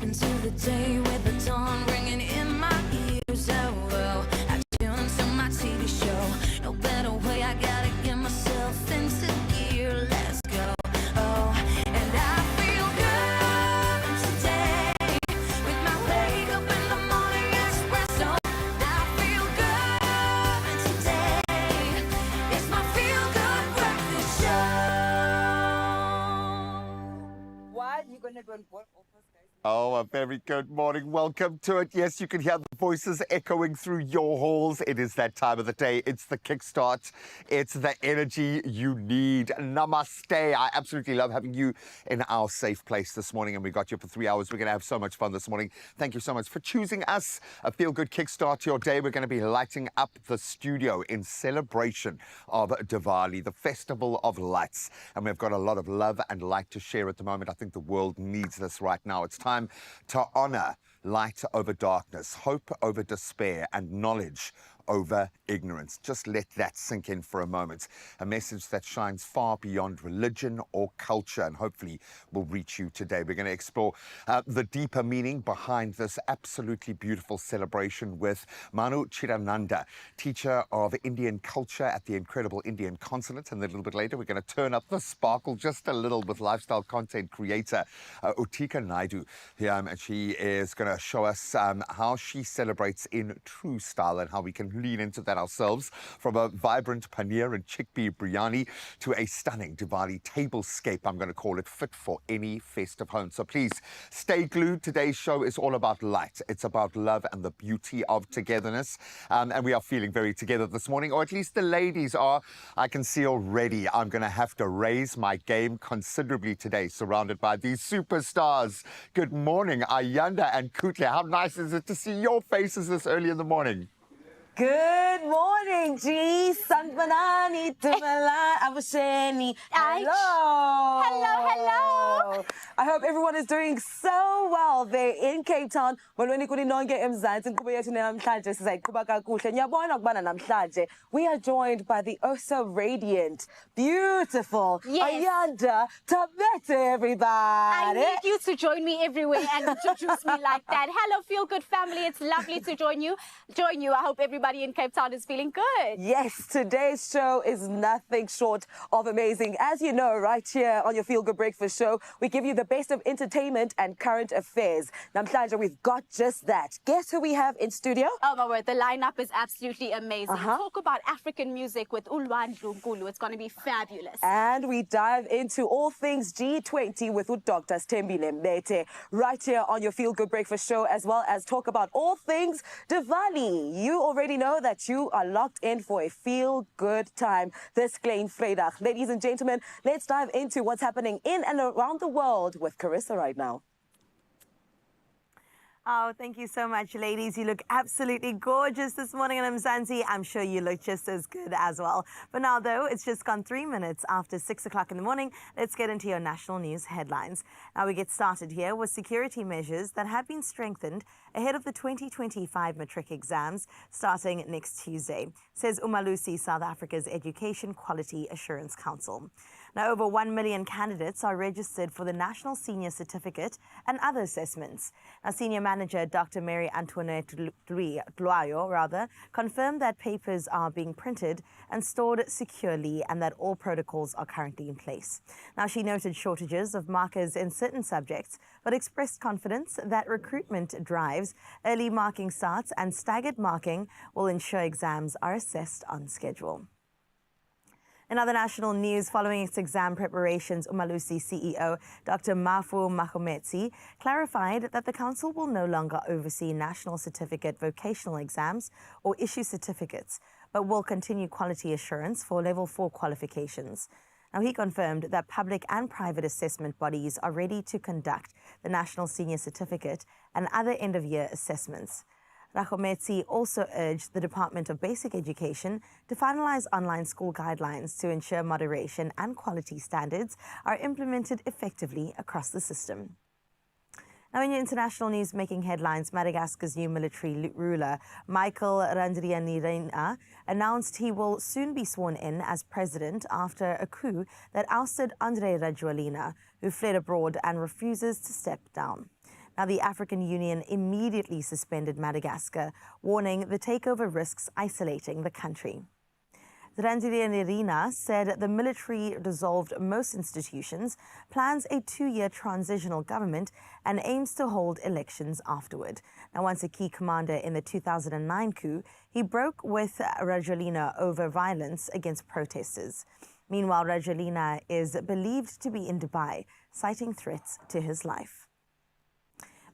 into the day with the dawn ringing in my ears. Oh, well, I tune into my TV show. No better way, I gotta get myself into gear. Let's go. Oh, and I feel good today with my wake up in the morning espresso. I feel good today. It's my feel good breakfast show. What? You gonna go and work all those guys? Oh, a very good morning. Welcome to it. Yes, you can hear the voices echoing through your halls. It is that time of the day. It's the kickstart. It's the energy you need. Namaste. I absolutely love having you in our safe place this morning, and we got you for 3 hours. We're going to have so much fun this morning. Thank you so much for choosing us. A feel-good kickstart to your day. We're going to be lighting up the studio in celebration of Diwali, the festival of lights. And we've got a lot of love and light to share at the moment. I think the world needs this right now. It's time to honor light over darkness, hope over despair, and knowledge over ignorance. Just let that sink in for a moment. A message that shines far beyond religion or culture, and hopefully will reach you today. We're going to explore the deeper meaning behind this absolutely beautiful celebration with Manu Chirananda, teacher of Indian culture at the incredible Indian consulate. And then a little bit later, we're going to turn up the sparkle just a little with lifestyle content creator Utika Naidu. And she is going to show us how she celebrates in true style and how we can lean into that ourselves, from a vibrant paneer and chickpea biryani to a stunning Diwali tablescape, I'm going to call it, fit for any festive home. So please stay glued. Today's show is all about light. It's about love and the beauty of togetherness. And we are feeling very together this morning, or at least the ladies are. I can see already I'm going to have to raise my game considerably today, surrounded by these superstars. Good morning, Ayanda and Kutle. How nice is it to see your faces this early in the morning? Good morning, G. Sanpanani, Tumala, Abusheni. Hello. Hello, hello. I hope everyone is doing so well there in Cape Town. We are joined by the oh so radiant, beautiful Ayanda Tabete, everybody. I need you to join me everywhere and introduce me like that. Hello, Feel Good family. It's lovely to join you. I hope everybody in Cape Town is feeling good. Yes, today's show is nothing short of amazing. As you know, right here on your Feel Good Breakfast show, we give you the best of entertainment and current affairs. Namhlanje, we've got just that. Guess who we have in studio? Oh my word, the lineup is absolutely amazing. Talk about African music with Ulwan Dlunkulu. It's going to be fabulous. And we dive into all things G20 with Dr. Stembile Mbete right here on your Feel Good Breakfast show, as well as talk about all things Diwali. You already know that you are locked in for a feel-good time this Klein Vrydag. Ladies and gentlemen, let's dive into what's happening in and around the world with Carissa right now. Oh, thank you so much, ladies. You look absolutely gorgeous this morning, and Mzansi, I'm sure you look just as good as well. But now, though, it's just gone 3 minutes after 6 o'clock in the morning. Let's get into your national news headlines. Now, we get started here with security measures that have been strengthened ahead of the 2025 matric exams starting next Tuesday, says Umalusi, South Africa's Education Quality Assurance Council. Now, over 1 million candidates are registered for the National Senior Certificate and other assessments. Now, Senior Manager Dr. Mary Antoinette Dluayo confirmed that papers are being printed and stored securely and that all protocols are currently in place. Now, she noted shortages of markers in certain subjects, but expressed confidence that recruitment drives, early marking starts, and staggered marking will ensure exams are assessed on schedule. In other national news, following its exam preparations, Umalusi CEO Dr. Mafu Mahometsi clarified that the council will no longer oversee national certificate vocational exams or issue certificates, but will continue quality assurance for level 4 qualifications. Now, he confirmed that public and private assessment bodies are ready to conduct the National Senior Certificate and other end-of-year assessments. Rahometsi also urged the Department of Basic Education to finalize online school guidelines to ensure moderation and quality standards are implemented effectively across the system. Now, in your international news making headlines, Madagascar's new military ruler, Michael Randrianirina, announced he will soon be sworn in as president after a coup that ousted Andry Rajoelina, who fled abroad and refuses to step down. Now, the African Union immediately suspended Madagascar, warning the takeover risks isolating the country. Rangiria said the military dissolved most institutions, plans a 2-year transitional government, and aims to hold elections afterward. Now, once a key commander in the 2009 coup, he broke with Rajoelina over violence against protesters. Meanwhile, Rajoelina is believed to be in Dubai, citing threats to his life.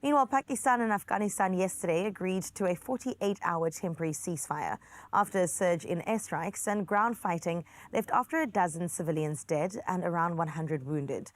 Meanwhile, Pakistan and Afghanistan yesterday agreed to a 48-hour temporary ceasefire after a surge in airstrikes and ground fighting left after a dozen civilians dead and around 100 wounded.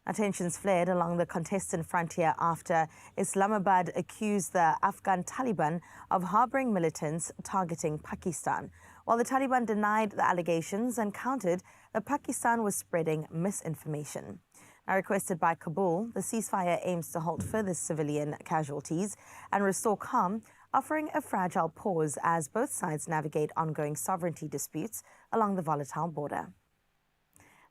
Now, tensions flared along the contested frontier after Islamabad accused the Afghan Taliban of harboring militants targeting Pakistan, while the Taliban denied the allegations and countered that Pakistan was spreading misinformation. Now, requested by Kabul, the ceasefire aims to halt further civilian casualties and restore calm, offering a fragile pause as both sides navigate ongoing sovereignty disputes along the volatile border.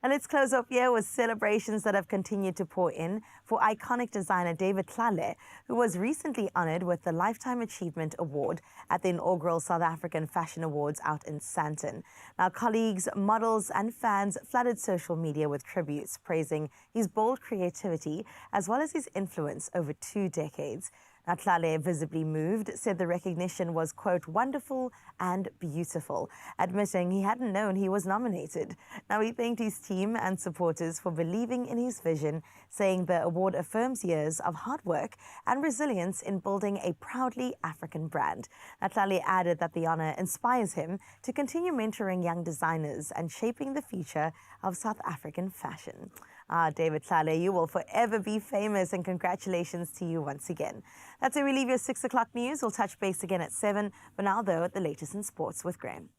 And let's close up here with celebrations that have continued to pour in for iconic designer David Tlale, who was recently honored with the Lifetime Achievement Award at the inaugural South African Fashion Awards out in Sandton. Now, colleagues, models and fans flooded social media with tributes praising his bold creativity as well as his influence over 2 decades. Now, Tlale, visibly moved, said the recognition was, quote, wonderful and beautiful, admitting he hadn't known he was nominated. Now, he thanked his team and supporters for believing in his vision, saying the award affirms years of hard work and resilience in building a proudly African brand. Now, Tlale added that the honor inspires him to continue mentoring young designers and shaping the future of South African fashion. David Tlale, you will forever be famous, and congratulations to you once again. That's where we leave your 6 o'clock news. We'll touch base again at 7. For now, though, the latest in sports with Graham.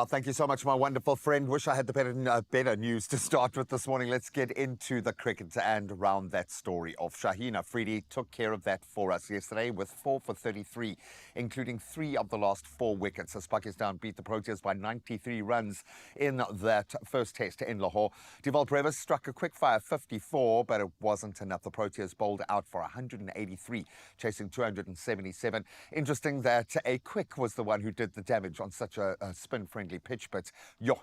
Thank you so much, my wonderful friend. Wish I had the better news to start with this morning. Let's get into the cricket and around that story of Shaheen Afridi. Took care of that for us yesterday with 4 for 33, including 3 of the last 4 wickets as Pakistan beat the Proteas by 93 runs in that first test in Lahore. Deval Brevis struck a quick-fire 54, but it wasn't enough. The Proteas bowled out for 183, chasing 277. Interesting that a quick was the one who did the damage on such a spin-friendly pitch, but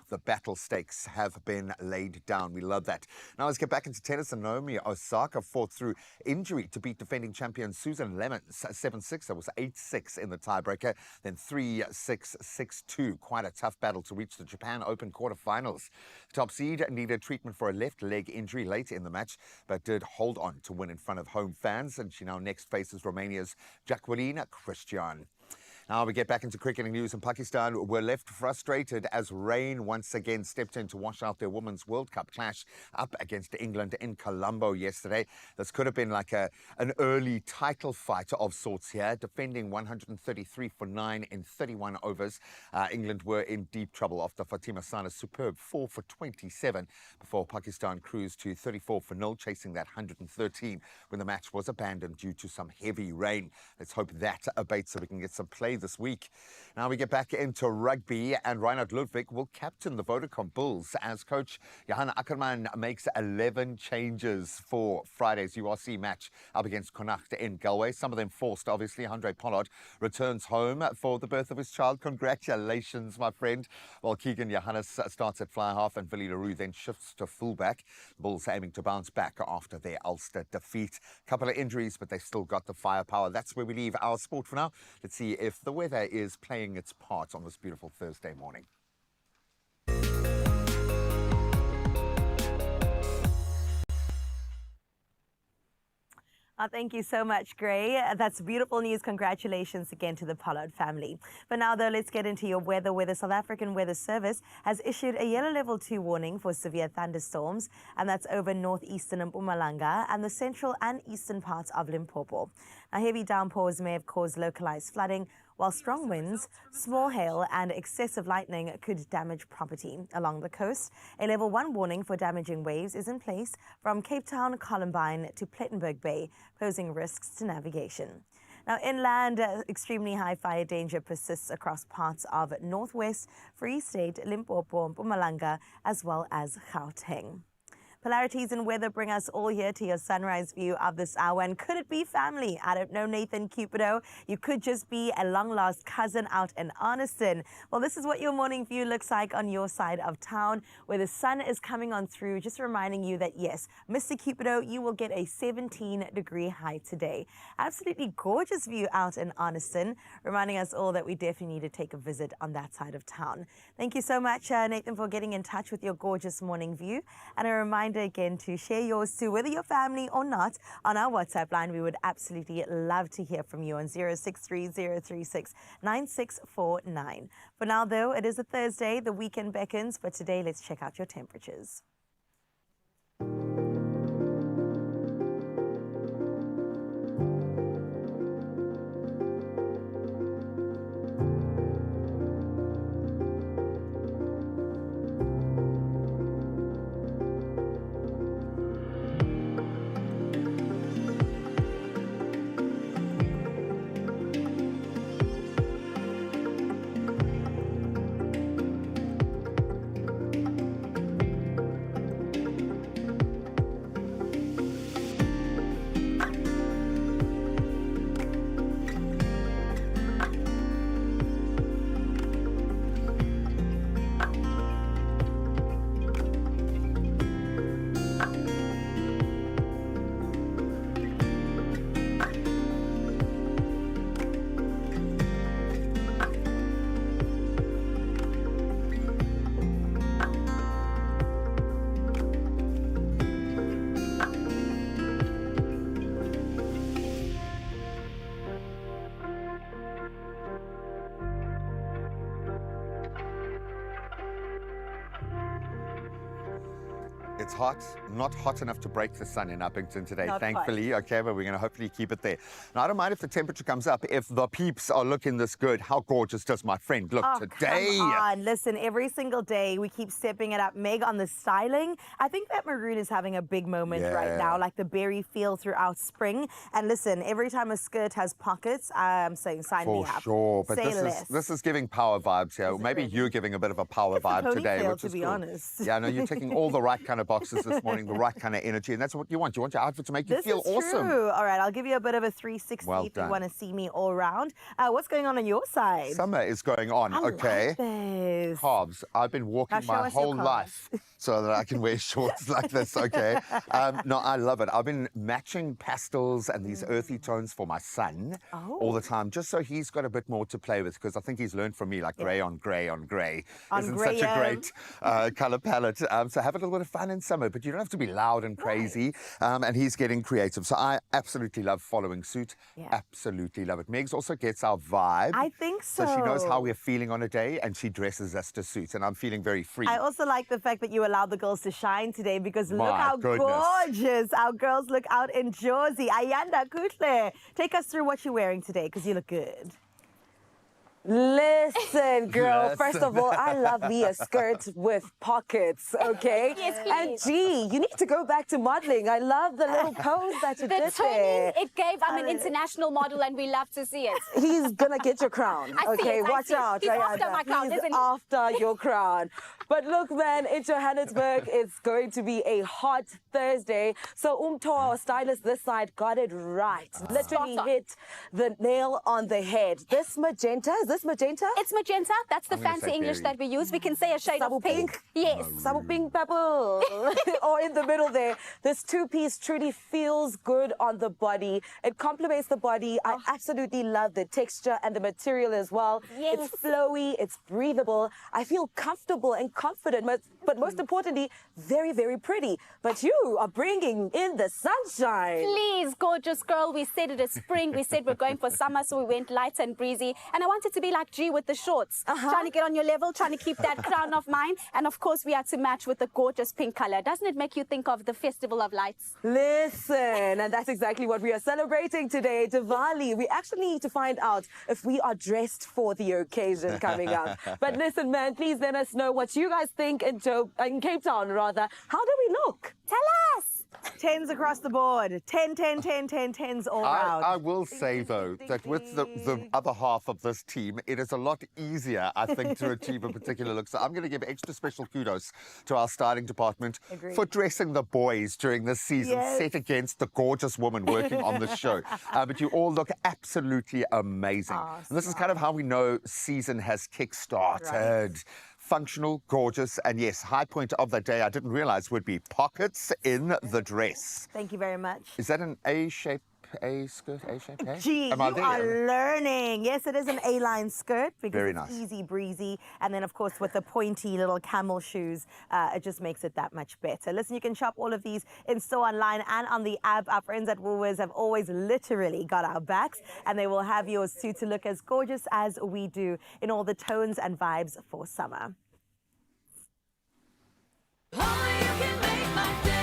the battle stakes have been laid down. We love that. Now let's get back into tennis. And Naomi Osaka fought through injury to beat defending champion Susan Lemons 7-6. That was 8-6 in the tiebreaker, then 3-6, 6-2. Quite a tough battle to reach the Japan Open quarterfinals. The top seed needed treatment for a left leg injury late in the match, but did hold on to win in front of home fans, and she now next faces Romania's Jacqueline Christian. Now we get back into cricketing news, and Pakistan were left frustrated as rain once again stepped in to wash out their Women's World Cup clash up against England in Colombo yesterday. This could have been like an early title fight of sorts here, defending 133 for 9 in 31 overs. England were in deep trouble after Fatima Sana's superb 4 for 27 before Pakistan cruised to 34 for 0, chasing that 113 when the match was abandoned due to some heavy rain. Let's hope that abates so we can get some play this week. Now we get back into rugby, and Reinhard Ludwig will captain the Vodacom Bulls as coach Johan Ackermann makes 11 changes for Friday's URC match up against Connacht in Galway. Some of them forced, obviously. Andre Pollard returns home for the birth of his child. Congratulations, my friend. While Keegan Johannes starts at fly half and Willie Leroux then shifts to fullback. The Bulls aiming to bounce back after their Ulster defeat. Couple of injuries, but they still got the firepower. That's where we leave our sport for now. Let's see if the weather is playing its part on this beautiful Thursday morning. Thank you so much, Gray. That's beautiful news. Congratulations again to the Pollard family. But now, though, let's get into your weather, where the South African Weather Service has issued a yellow level 2 warning for severe thunderstorms, and that's over northeastern Mpumalanga and the central and eastern parts of Limpopo. Now, heavy downpours may have caused localized flooding, while strong winds, small hail and excessive lightning could damage property. Along the coast, a level 1 warning for damaging waves is in place from Cape Town, Columbine to Plettenberg Bay, posing risks to navigation. Now, inland, extremely high fire danger persists across parts of Northwest, Free State, Limpopo, Mpumalanga, as well as Gauteng. Polarities in weather bring us all here to your sunrise view of this hour. And could it be family? I don't know, Nathan Cupido. You could just be a long-lost cousin out in Arniston. Well, this is what your morning view looks like on your side of town, where the sun is coming on through. Just reminding you that, yes, Mr. Cupido, you will get a 17-degree high today. Absolutely gorgeous view out in Arniston, reminding us all that we definitely need to take a visit on that side of town. Thank you so much, Nathan, for getting in touch with your gorgeous morning view. And a reminder again to share yours too, whether you're family or not, on our WhatsApp line. We would absolutely love to hear from you on 0630369649. For now, though, it is a Thursday. The weekend beckons, but today let's check out your temperatures. It's hot, not hot enough to break the sun in Uppington today, Not thankfully. Okay, but we're going to hopefully keep it there. Now, I don't mind if the temperature comes up. If the peeps are looking this good, how gorgeous does my friend look today? Come on. Listen, every single day we keep stepping it up. Meg, on the styling, I think that maroon is having a big moment right now, like the berry feel throughout spring. And listen, every time a skirt has pockets, I'm saying sign me up. For sure, but Say this is giving power vibes here. Maybe you're giving a bit of a power vibe today, ponytail, which to is be cool. honest. Yeah, no, you're ticking all the right kind of boxes this morning, the right kind of energy, and that's what you want. You want your outfit to make you feel awesome. True. All right, I'll give you a bit of a 360 Well if you done. want to see me all round. What's going on your side? Summer is going on, okay? Like this. Calves. I've been walking Now show my us your whole calves. life so that I can wear shorts like this, okay? No, I love it. I've been matching pastels and these earthy tones for my son all the time, just so he's got a bit more to play with, because I think he's learned from me, like grey on grey on grey isn't such a great colour palette. So have a little bit of fun in summer, but you don't have to be loud and crazy. And he's getting creative. So I absolutely love following suit. Absolutely love it. Megs also gets our vibe. I think so. So she knows how we're feeling on a day, and she dresses us to suit, and I'm feeling very free. I also like the fact that you allowed the girls to shine today, because look My how goodness. gorgeous our girls look out in Jersey. Ayanda Kutle, take us through what you're wearing today, because you look good. Listen, girl, Listen. first of all, I love me a skirt with pockets, okay? Yes, And please. gee, you need to go back to modeling. I love the little pose that you The did toning there. it gave, I'm an international model and we love to see it. He's gonna get your crown, I see okay? it, I Watch see it. out. He's after Ayanda. my crown, He's isn't he? after your crown. But look, man, in Johannesburg, it's going to be a hot Thursday. So Umto, our stylist this side, got it right. Literally Spot on. hit the nail on the head. This magenta, is this magenta? It's magenta. That's the I'm gonna fancy say English berry. that we use. We can say a shade Sabu of pink. pink? Yes. Some pink purple or in the middle there. This two-piece truly feels good on the body. It complements the body. I absolutely love the texture and the material as well. Yes. It's flowy, it's breathable. I feel comfortable and confident, but most importantly, very, very pretty. But you are bringing in the sunshine. Please, gorgeous girl. We said it is spring. We said we're going for summer, so we went light and breezy. And I wanted to be like G with the shorts. Trying to get on your level, trying to keep that crown of mine. And of course, we had to match with the gorgeous pink color. Doesn't it make you think of the Festival of Lights? Listen, and that's exactly what we are celebrating today, Diwali. We actually need to find out if we are dressed for the occasion coming up. But listen, man, please let us know what you guys think in Cape Town, rather. How do we look? Tell us. Tens across the board. 10, 10, 10, 10, tens all round. I will say, though, that with the other half of this team, it is a lot easier, I think, to achieve a particular look. So I'm going to give extra special kudos to our styling department for dressing the boys during this season, set against the gorgeous woman working on the show. But you all look absolutely amazing. And this is kind of how we know season has kick-started. Right. Functional, gorgeous, and yes, high point of the day I didn't realize would be pockets in the dress. Thank you very much. Is that an A-shape, A skirt, A-shape? A? Gee, Am I you there? are learning. Yes, it is an A-line skirt because Very it's nice. easy breezy. And then, of course, with the pointy little camel shoes, it just makes it that much better. Listen, you can shop all of these in store online and on the app. Our friends at Woolworths have always literally got our backs, and they will have yours too to look as gorgeous as we do in all the tones and vibes for summer. Only you can make my day.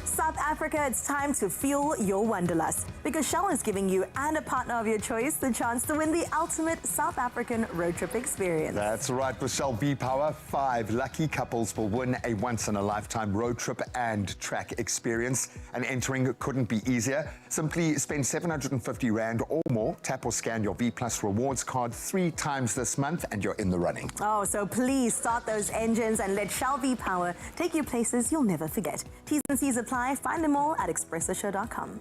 South Africa, it's time to fuel your wanderlust because Shell is giving you and a partner of your choice the chance to win the ultimate South African road trip experience. That's right. With Shell V-Power, 5 lucky couples will win a once-in-a-lifetime road trip and track experience. And entering couldn't be easier. Simply spend 750 Rand or more, tap or scan your V Plus rewards card 3 times this month, and you're in the running. Oh, so please start those engines and let Shell V-Power take you places you'll never forget. T's and C's apply. Find them all at expressoshow.com.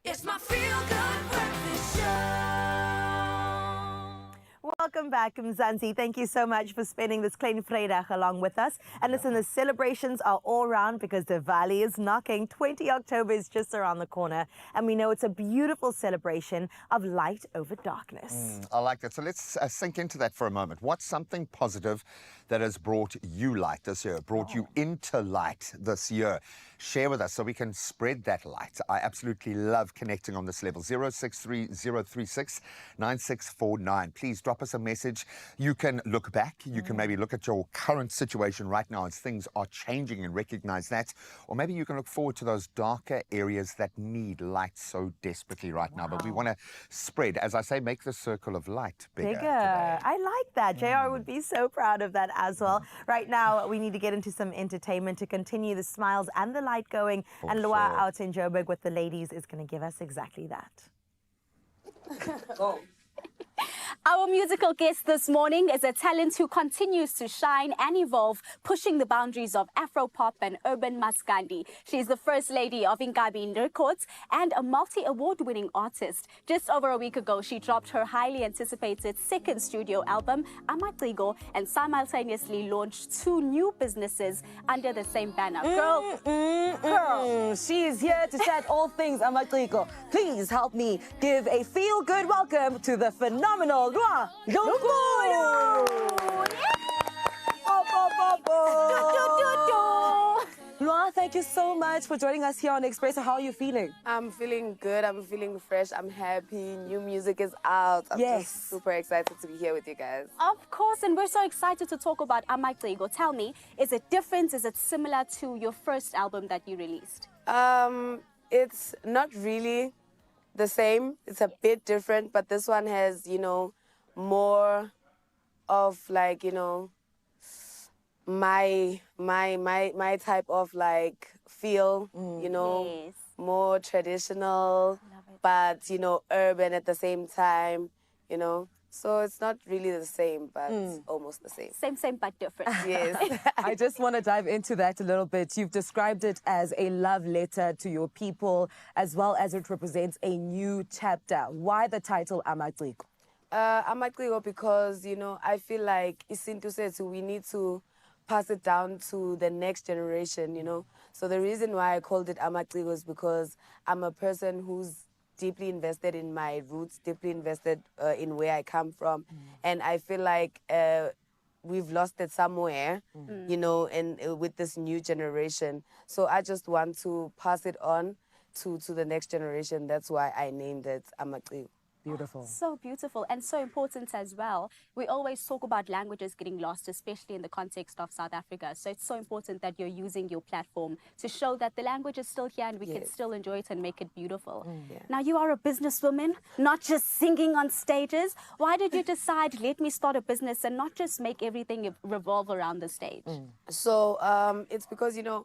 It's my feel-good breakfast show. Welcome back, Mzansi. Thank you so much for spending this Klein Vrydag along with us. And listen, the celebrations are all around because Diwali is knocking. 20 October is just around the corner. And we know it's a beautiful celebration of light over darkness. I like that. So let's sink into that for a moment. What's something positive that has brought you light this year, brought you into light this year? Share with us so we can spread that light. I absolutely love connecting on this level. 063 036 9649. Please drop us a a message. You can look back. You can maybe look at your current situation right now as things are changing and recognize that. Or maybe you can look forward to those darker areas that need light so desperately right now. But we want to spread, as I say, make the circle of light bigger. Today. I like that. JR would be so proud of that as well. Right now, we need to get into some entertainment to continue the smiles and the light going. And Loa sure. out in Joburg with the ladies is going to give us exactly that. Our musical guest this morning is a talent who continues to shine and evolve, pushing the boundaries of Afropop and urban maskandi. She's the first lady of Ingabi Records and a multi-award-winning artist. Just over a week ago, she dropped her highly anticipated second studio album, Amatigo, and simultaneously launched 2 new businesses under the same banner. Girl. She is here to chat all things Amatigo. Please help me give a feel-good welcome to the phenomenal Loa Loa, thank you so much for joining us here on Expresso. How are you feeling? I'm feeling good. I'm feeling fresh. I'm happy. New music is out. I'm just super excited to be here with you guys. Of course, and we're so excited to talk about Amatigo. Tell me, is it different? Is it similar to your first album that you released? It's not really the same. It's a bit different, but this one has, you know, more of like, you know, my type of like feel, you know, Yes. more traditional, but you know, urban at the same time, you know. So it's not really the same, but almost the same. Same, but different. Yes. I just want to dive into that a little bit. You've described it as a love letter to your people, as well as it represents a new chapter. Why the title Amatigo? Amatigo because, you know, I feel like isintu sethu, we need to pass it down to the next generation, you know. So the reason why I called it Amatigo is because I'm a person who's deeply invested in my roots, deeply invested in where I come from. And I feel like we've lost it somewhere, you know, and with this new generation. So I just want to pass it on to the next generation. That's why I named it Amatigo. Beautiful. So beautiful and so important as well. We always talk about languages getting lost, especially in the context of South Africa. So it's so important that you're using your platform to show that the language is still here and we can still enjoy it and make it beautiful. Now, you are a businesswoman, not just singing on stages. Why did you decide, let me start a business and not just make everything revolve around the stage? So it's because, you know,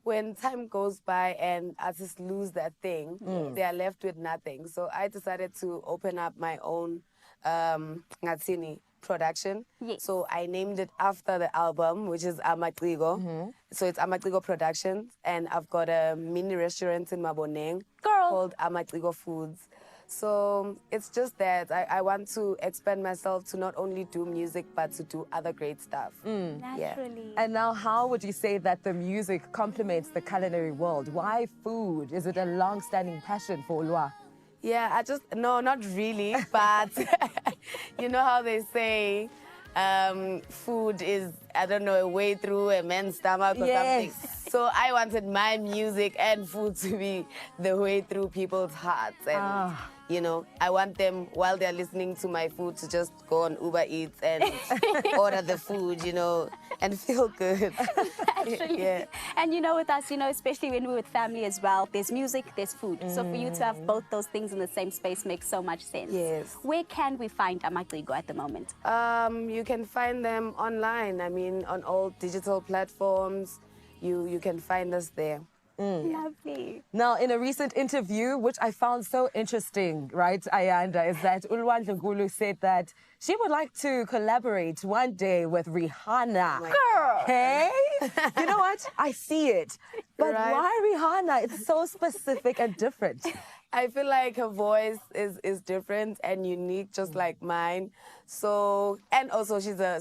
when time goes by and artists lose that thing, they are left with nothing. So I decided to open up my own Ngatsini production. Yes. So I named it after the album, which is Amatigo. So it's Amatigo Productions, and I've got a mini restaurant in Maboneng called Amatigo Foods. So it's just that I want to expand myself to not only do music, but to do other great stuff. Naturally. And now, how would you say that the music complements the culinary world? Why food? Is it a long-standing passion for Loa? Yeah, no, not really, but you know how they say food is, I don't know, a way through a man's stomach or something. So I wanted my music and food to be the way through people's hearts. And, you know, I want them, while they're listening to my food, to just go on Uber Eats and order the food, you know, and feel good. Actually. And you know, with us, you know, especially when we're with family as well, there's music, there's food. So for you to have both those things in the same space makes so much sense. Yes. Where can we find Amatigo at the moment? You can find them online. I mean, on all digital platforms, you can find us there. Lovely. Now, in a recent interview, which I found so interesting, right, Ayanda, is that Ulwandle Ngulu said that she would like to collaborate one day with Rihanna. Girl! Hey? You know what? I see it. But Right. why Rihanna? It's so specific and different. I feel like her voice is different and unique, just like mine. So, and also she's a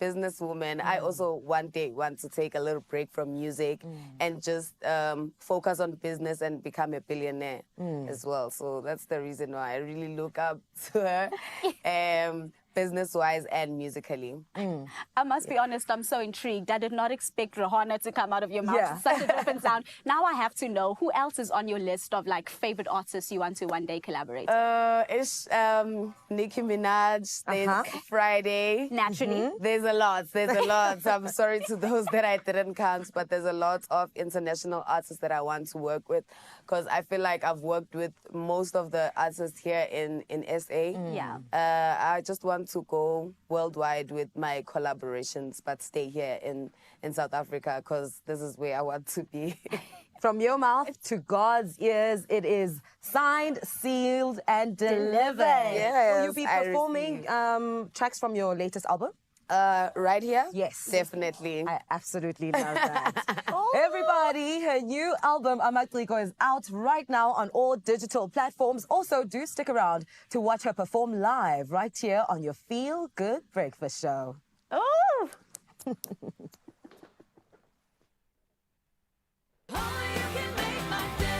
businesswoman. I also one day want to take a little break from music and just focus on business and become a billionaire as well. So that's the reason why I really look up to her. business-wise and musically. I must be honest, I'm so intrigued. I did not expect Rihanna to come out of your mouth. Yeah. It's such a different sound. Now I have to know, who else is on your list of like favorite artists you want to one day collaborate with? It's Nicki Minaj, there's Friday. Naturally. There's a lot. I'm sorry to those that I didn't count, but there's a lot of international artists that I want to work with, because I feel like I've worked with most of the artists here in SA. Yeah. I just want to go worldwide with my collaborations, but stay here in South Africa, because this is where I want to be. From your mouth to God's ears, it is signed, sealed, and delivered. Yes, Will you be I performing tracks from your latest album? Right here? Yes. Definitely. I absolutely love that. Everybody, her new album, Amaciko, is out right now on all digital platforms. Also, do stick around to watch her perform live right here on your Feel Good Breakfast Show. Oh! Only you can make my day.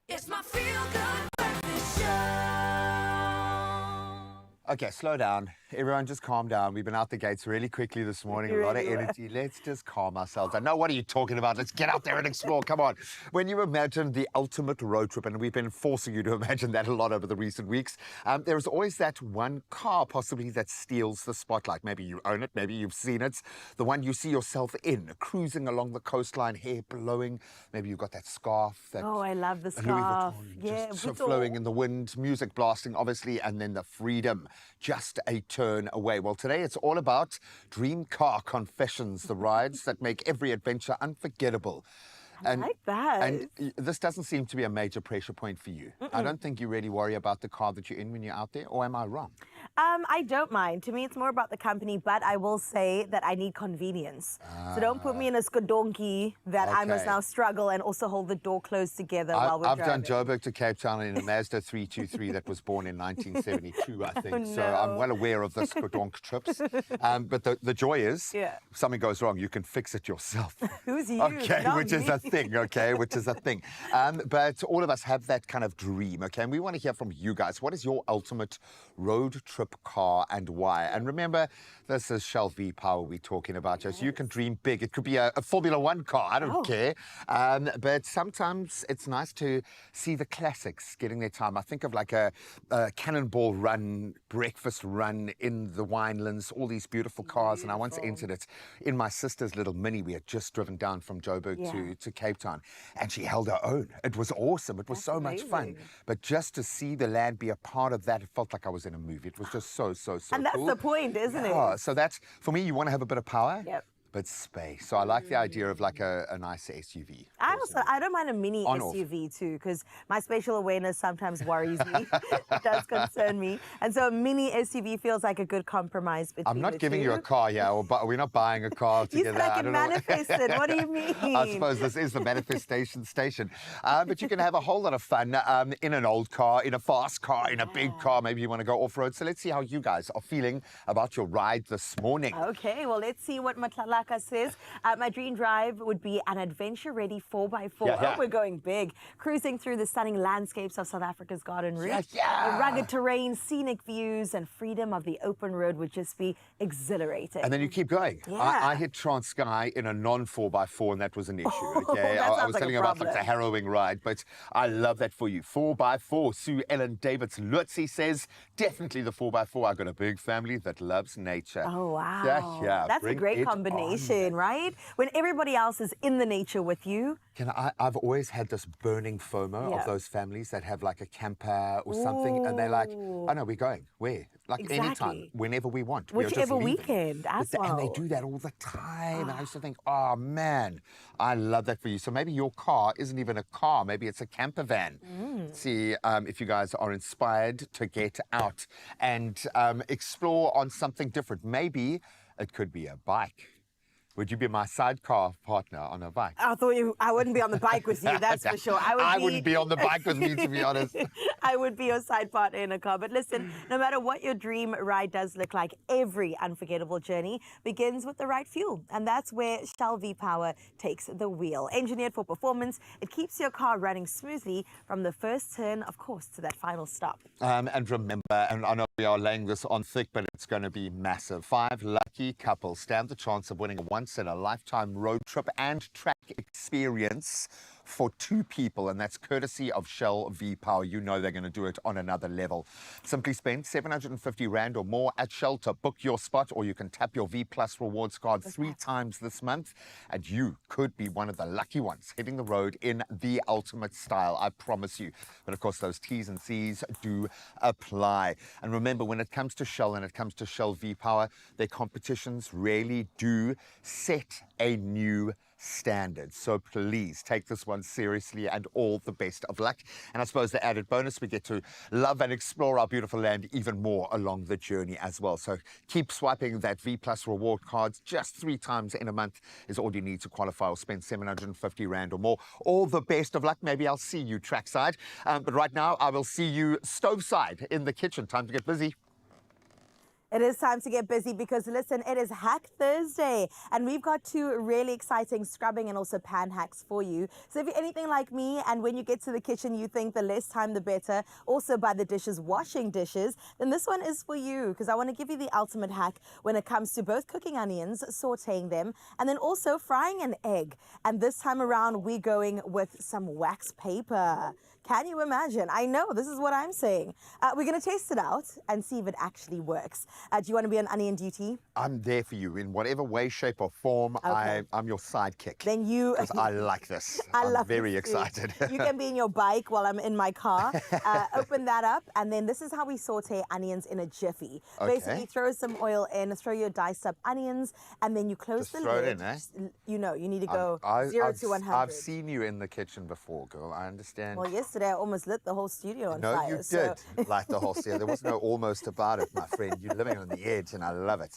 It's my Feel Good Breakfast Show. Okay, slow down. Everyone just calm down. We've been out the gates really quickly this morning. A lot of energy. Let's just calm ourselves. I know, what are you talking about? Let's get out there and explore. Come on. When you imagine the ultimate road trip, and we've been forcing you to imagine that a lot over the recent weeks, there is always that one car possibly that steals the spotlight. Maybe you own it. Maybe you've seen it. The one you see yourself in, cruising along the coastline, hair blowing. Maybe you've got that scarf. That Oh, I love the Louis scarf. Vuitton, Yeah, just so Vuitton. flowing in the wind, music blasting, obviously, and then the freedom just a turn away. Well, today it's all about dream car confessions, the rides that make every adventure unforgettable. I like that. And this doesn't seem to be a major pressure point for you. I don't think you really worry about the car that you're in when you're out there, or am I wrong? I don't mind. To me, it's more about the company, but I will say that I need convenience. So don't put me in a skodonki that I must Okay. now struggle and also hold the door closed together while we're I've driving. done Joburg to Cape Town in a Mazda 323 that was born in 1972, I think. Oh, So I'm no. well aware of the skodonk trips. But the joy is, Yeah. if something goes wrong, you can fix it yourself. Who's you? Okay, Not which is me. a thing, okay, which is a thing. But all of us have that kind of dream, okay? And we want to hear from you guys. What is your ultimate road trip car and why? And remember, this is Shell V Power we're talking about. Yes. You can dream big. It could be a Formula One car. I don't care. But sometimes it's nice to see the classics getting their time. I think of like a cannonball run, breakfast run in the winelands, all these beautiful cars. And I once entered it in my sister's little Mini. We had just driven down from Joburg to Cape Town, and she held her own. It was awesome. It was so much fun. But just to see the land be a part of that, it felt like I was in a movie. It was just so And that's cool. the point, isn't it? Yeah, so that's, for me, you want to have a bit of power. Yep. but space. So I like the idea of like a nice SUV. I don't mind a mini On-off. SUV too, because my spatial awareness sometimes worries me. It does concern me. And so a mini SUV feels like a good compromise between I'm not the giving two. you a car, we're not buying a car You together. said I I can don't know. manifest it. What do you mean? I suppose this is the manifestation station. But you can have a whole lot of fun in an old car, in a fast car, in a big car. Maybe you want to go off-road. So let's see how you guys are feeling about your ride this morning. Okay, well, let's see what Matlalaka says. My dream drive would be an adventure-ready 4x4. Yeah. Oh, we're going big. Cruising through the stunning landscapes of South Africa's Garden Route. Yeah. The rugged terrain, scenic views, and freedom of the open road would just be exhilarating. And then you keep going. Yeah. I hit Transkei in a non-4x4, and that was an issue, okay? That I sounds was like a telling you about like, problem. the harrowing ride, but I love that for you. 4x4. Sue Ellen Davids Lutzi says, definitely the 4x4. I've got a big family that loves nature. Oh, wow. Yeah. That's a Bring great it combination, right? When everybody else is in the nature with you. I've always had this burning FOMO Yeah. of those families that have like a camper or something, and they're like, oh no, we're going. Where? Like anytime, Exactly. whenever we want. We're just Whichever leaving. weekend as well. And they do that all the time. And I used to think, oh man, I love that for you. So maybe your car isn't even a car. Maybe it's a camper van. See if you guys are inspired to get out and explore on something different. Maybe it could be a bike. Would you be my sidecar partner on a bike? I thought I wouldn't be on the bike with you, that's for sure. I wouldn't be on the bike with me, to be honest. I would be your side partner in a car. But listen, no matter what your dream ride does look like, every unforgettable journey begins with the right fuel. And that's where Shell V-Power takes the wheel. Engineered for performance, it keeps your car running smoothly from the first turn, of course, to that final stop. And remember, and I know we are laying this on thick, but it's going to be massive. 5 lucky couples stand the chance of winning a once-in-a-lifetime road trip and track experience for 2 people, and that's courtesy of Shell V-Power. You know they're going to do it on another level. Simply spend 750 Rand or more at Shell to book your spot, or you can tap your V Plus rewards card 3 times this month, and you could be one of the lucky ones hitting the road in the ultimate style, I promise you. But of course, those T's and C's do apply. And remember, when it comes to Shell and it comes to Shell V-Power, their competitions really do set a new standard. So please take this one seriously, and all the best of luck. And I suppose the added bonus, we get to love and explore our beautiful land even more along the journey as well. So keep swiping that V Plus reward cards. Just 3 times in a month is all you need to qualify or spend 750 Rand or more. All the best of luck. Maybe I'll see you trackside. But right now, I will see you stoveside in the kitchen. Time to get busy. It is time to get busy because, listen, it is Hack Thursday and we've got 2 really exciting scrubbing and also pan hacks for you. So if you're anything like me and when you get to the kitchen you think the less time the better, also by the dishes, washing dishes, then this one is for you because I want to give you the ultimate hack when it comes to both cooking onions, sauteing them, and then also frying an egg. And this time around we're going with some wax paper. Can you imagine? I know, this is what I'm saying. We're going to test it out and see if it actually works. Do you want to be on onion duty? I'm there for you in whatever way, shape or form. Okay. I'm your sidekick. Then you... Because I like this. I'm very excited. You can be in your bike while I'm in my car. Open that up, and then this is how we saute onions in a jiffy. Okay. Basically, throw some oil in, throw your diced up onions, and then you close Just the throw it lid. in, eh? You know, you need to go I've 0 to 100. I've seen you in the kitchen before, girl. I understand. Well, yesterday I almost lit the whole studio on No, fire. you did so- light the whole scene. There was no almost about it, my friend. You're living on the edge, and I love it.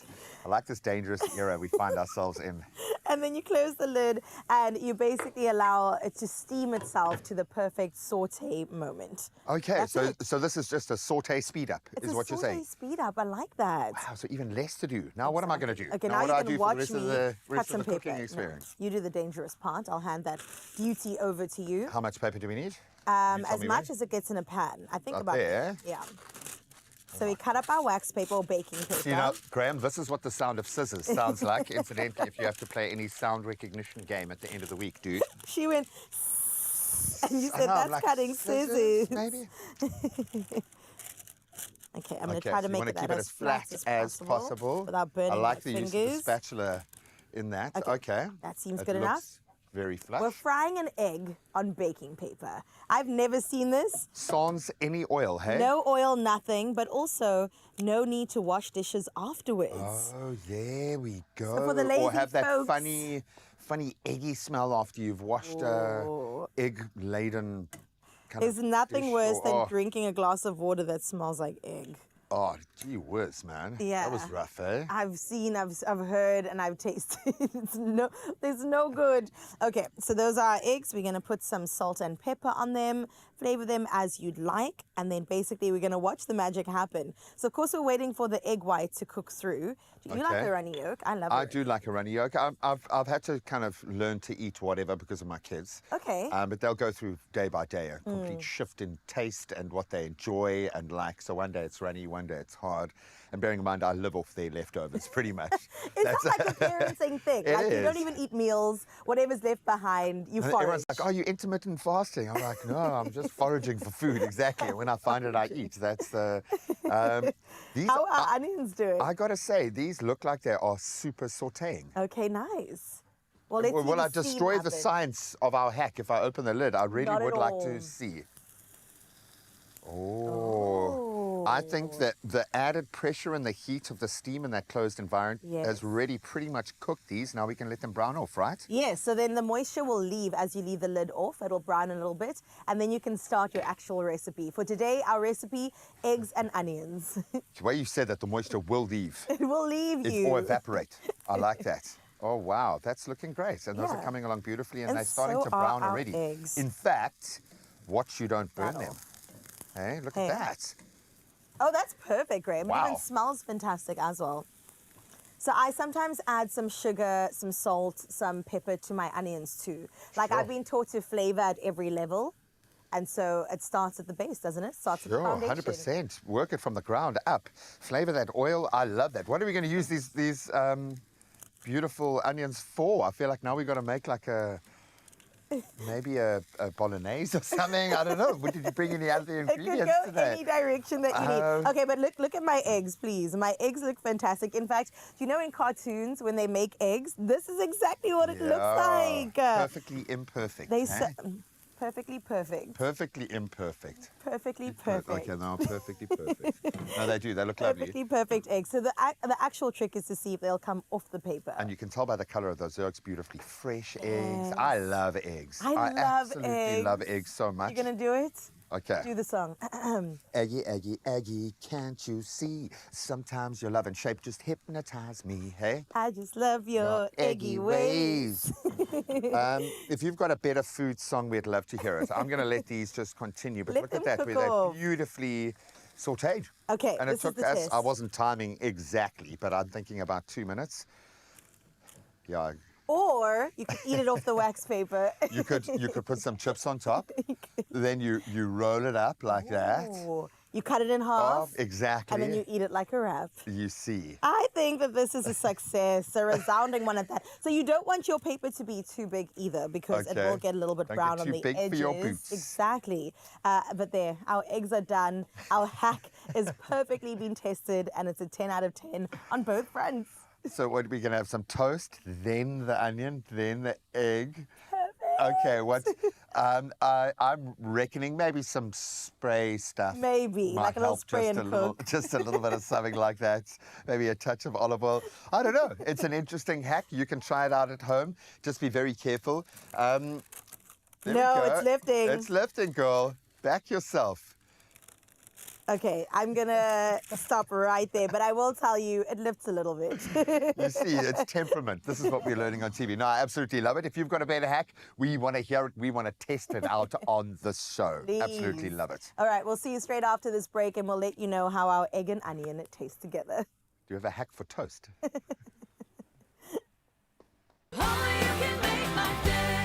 I like this dangerous era we find ourselves in. And then you close the lid and you basically allow it to steam itself to the perfect saute moment. Okay, That's it. so this is just a saute speed up, It's is a what you're saute saying. speed up. I like that. Wow, so even less to do. Now, what am I going to do? Okay, now now what you do can I do for watch the me rest cut of some the paper. cooking No, experience? you do the dangerous part. I'll hand that duty over to you. How much paper do we need? As me much when? as it gets in a pan. I think Up about there? Yeah. So we cut up our wax paper or baking paper. You know, Graham, this is what the sound of scissors sounds like, incidentally, if you have to play any sound recognition game at the end of the week, dude. She went, and you I said know, I'm that's like, cutting scissors. Maybe. Okay, I'm going to Okay, try so to you make want it to keep that it as flat as possible. without burning I like my the use of fingers. the spatula in that. Okay, Okay. that seems It good enough. looks very flush. We're frying an egg on baking paper. I've never seen this. Sans any oil, hey? No oil, nothing, but also no need to wash dishes afterwards. Oh, there we go. So for the lazy or have that folks- funny eggy smell after you've washed egg-laden kind There's of nothing dish worse than oh, drinking a glass of water that smells like egg. oh, gee whiz, man. Yeah. That was rough, eh? I've seen, I've heard, and I've tasted. There's no good. Okay, so those are our eggs. We're gonna put some salt and pepper on them, flavor them as you'd like, and then basically we're gonna watch the magic happen. So of course we're waiting for the egg white to cook through. Do you like Okay. the runny yolk? I love it. I do like a runny yolk. I've had to kind of learn to eat whatever because of my kids. Okay. But they'll go through day by day a complete shift in taste and what they enjoy and like. So one day it's runny, one day it's hard. And bearing in mind, I live off their leftovers pretty much. It's not like a parenting thing. It Like you don't is. even eat meals. Whatever's left behind, you And forage. everyone's like, "Oh, you intermittent fasting?" I'm like, "No, I'm just foraging for food." Exactly. And when I find it, I eat. That's the. These. How are onions doing? I gotta say, these look like they are super sautéing. Okay, nice. Well, let's see Will the I steam destroy the happen. science of our hack if I open the lid? I really Not at would like all. to see. Oh. I think that the added pressure and the heat of the steam in that closed environment Yes. has really pretty much cooked these. Now we can let them brown off, right? Yes, so then the moisture will leave as you leave the lid off. It'll brown a little bit, and then you can start your actual recipe. For today, our recipe, eggs and onions. The way you said that, the moisture will leave. It will leave you. Or evaporate. I like that. Oh, wow. That's looking great. And those are Yeah. coming along beautifully, and And they're starting so to brown are our already. eggs. In fact, watch you don't burn Wow. them. Hey, look Hey. at that. Oh, that's perfect, Graham. It Wow. even smells fantastic as well. So I sometimes add some sugar, some salt, some pepper to my onions too. Like Sure. I've been taught to flavor at every level. And so it starts at the base, doesn't it? Starts at the Sure, foundation. 100%. Work it from the ground up. Flavor that oil. I love that. What are we going to use these beautiful onions for? I feel like now we've got to make like maybe a bolognese or something. I don't know. Did you bring any other It could ingredients go today? any direction that you need. Okay, but look at my eggs, please. My eggs look fantastic. In fact, you know in cartoons when they make eggs, this is exactly what it looks like. Perfectly imperfect. They eh? perfectly perfect. Perfectly imperfect. Perfectly perfect. Okay, no, perfectly perfect. No, they do. They look lovely. Perfectly perfect eggs. So the actual trick is to see if they'll come off the paper. And you can tell by the color of those yolks, beautifully fresh eggs. I love eggs. I love absolutely love eggs. eggs so much. You gonna do it? Okay. Do the song. Eggy, eggy, eggy, can't you see? Sometimes your love and shape just hypnotize me, hey? I just love your eggy ways. If you've got a better food song, we'd love to hear it. I'm going to let these just continue. But Let look at them that, cook where off. they're beautifully sauteed. Okay, And it this is took the us, test. I wasn't timing exactly, but I'm thinking about 2 minutes. Yeah, Or you could eat it off the wax paper. you could put some chips on top. Then you roll it up like that. Ooh. You cut it in half. Exactly. And then you eat it like a wrap. You see. I think that this is a success, a resounding one at that. So you don't want your paper to be too big either because it Okay. will get a little bit Don't brown get on too the big for edges. your boots. Exactly. But there, our eggs are done. Our hack is perfectly been tested and it's a 10 out of 10 on both fronts. So what, we're going to have some toast, then the onion, then the egg. Okay, what? I'm reckoning maybe some spray stuff. Maybe, might like a little help, spray just and a little, cook. just a little bit of something like that. Maybe a touch of olive oil. I don't know. It's an interesting hack. You can try it out at home. Just be very careful. There we No, go. it's lifting. It's lifting, girl. Back yourself. Okay, I'm gonna stop right there, but I will tell you it lifts a little bit. You see, it's temperament. This is what we're learning on TV. No, I absolutely love it. If you've got a better hack, we want to hear it. We want to test it out on the show. Absolutely Please. love it. All right, we'll see you straight after this break and we'll let you know how our egg and onion taste together. Do you have a hack for toast? Only you can make my day.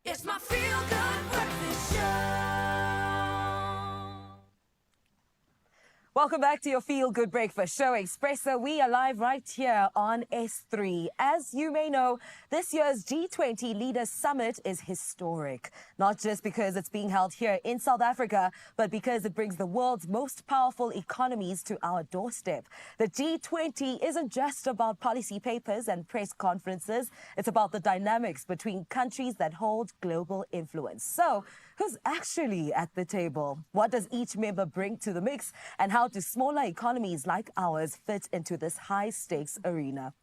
It's my feel-good breakfast show. Welcome back to your Feel Good Breakfast Show, Expresso. We are live right here on S3. As you may know, this year's G20 Leaders Summit is historic, not just because it's being held here in South Africa, but because it brings the world's most powerful economies to our doorstep. The G20 isn't just about policy papers and press conferences. It's about the dynamics between countries that hold global influence. So, who's actually at the table? What does each member bring to the mix? And how do smaller economies like ours fit into this high-stakes arena?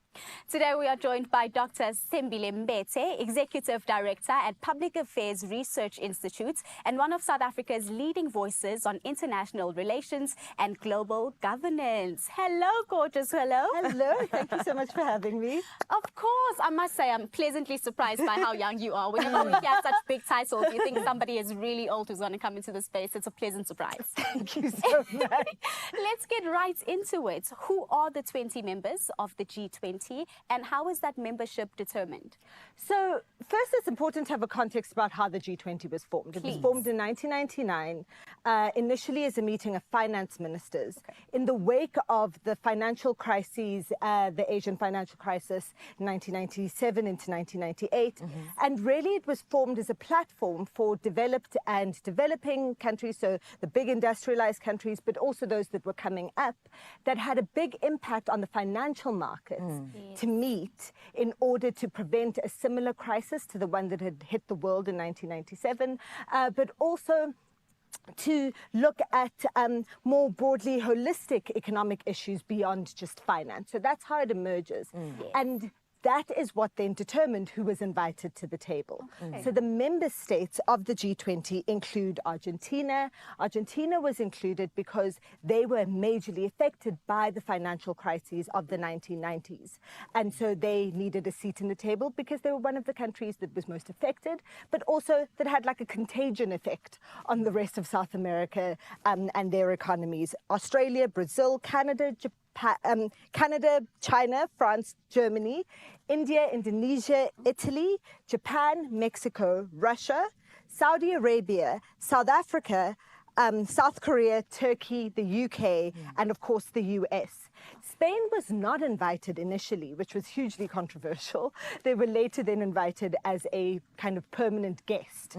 Today we are joined by Dr. Thembile Mbete, Executive Director at Public Affairs Research Institute and one of South Africa's leading voices on international relations and global governance. Hello, gorgeous. Hello. Hello. Thank you so much for having me. Of course. I must say I'm pleasantly surprised by how young you are. Whenever we hear such big titles, you think somebody is really old who's going to come into the space. It's a pleasant surprise. Thank you so much. Let's get right into it. Who are the 20 members of the G20? And how is that membership determined? So first, it's important to have a context about how the G20 was formed. It was formed in 1999, initially as a meeting of finance ministers. In the wake of the financial crises, the Asian financial crisis in 1997 into 1998. And really it was formed as a platform for developed and developing countries, so the big industrialized countries, but also those that were coming up, that had a big impact on the financial markets. To meet in order to prevent a similar crisis to the one that had hit the world in 1997, but also to look at more broadly holistic economic issues beyond just finance. So that's how it emerges. And that is what then determined who was invited to the table. So the member states of the G20 include Argentina. Argentina was included because they were majorly affected by the financial crises of the 1990s. And so they needed a seat in the table because they were one of the countries that was most affected, but also that had like a contagion effect on the rest of South America and their economies. Australia, Brazil, Canada, Canada, China, France, Germany, India, Indonesia, Italy, Japan, Mexico, Russia, Saudi Arabia, South Africa, South Korea, Turkey, the UK, and of course the US. Spain was not invited initially, which was hugely controversial. They were later then invited as a kind of permanent guest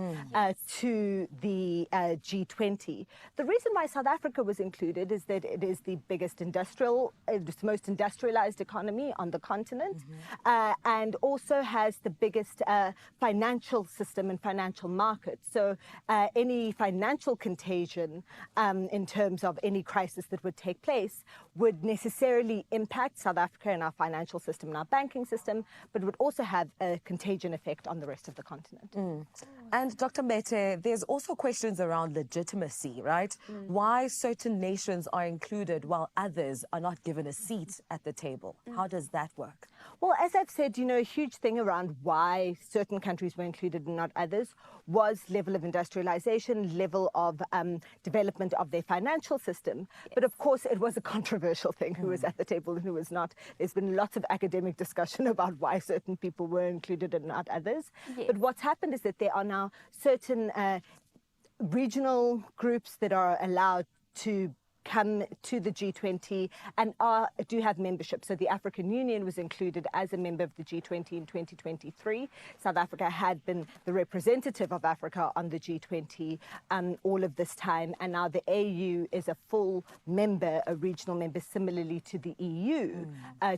to the G20. The reason why South Africa was included is that it is the biggest it's the most industrialized economy on the continent, and also has the biggest financial system and financial market. So any financial contagion in terms of any crisis that would take place would necessarily impact South Africa and our financial system and our banking system, but would also have a contagion effect on the rest of the continent. And Dr. Mbete, there's also questions around legitimacy, right? Why certain nations are included while others are not given a seat at the table. How does that work? Well, as I've said, a huge thing around why certain countries were included and not others was level of industrialization, level of development of their financial system. But of course, it was a controversial thing who was at the table and who was not. There's been lots of academic discussion about why certain people were included and not others. But what's happened is that there are now certain regional groups that are allowed to come to the G20 and do have membership. So the African Union was included as a member of the G20 in 2023. South Africa had been the representative of Africa on the G20 all of this time. And now the AU is a full member, a regional member, similarly to the EU,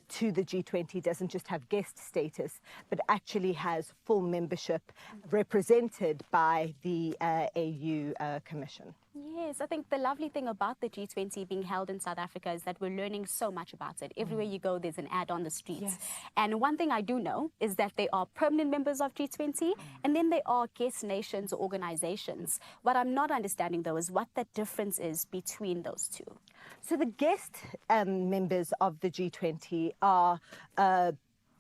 to the G20. Doesn't just have guest status, but actually has full membership represented by the AU Commission. Yes, I think the lovely thing about the G20 being held in South Africa is that we're learning so much about it. Everywhere you go, there's an ad on the streets. And one thing I do know is that they are permanent members of G20, and then they are guest nations or organizations. What I'm not understanding, though, is what the difference is between those two. So the guest members of the G20 are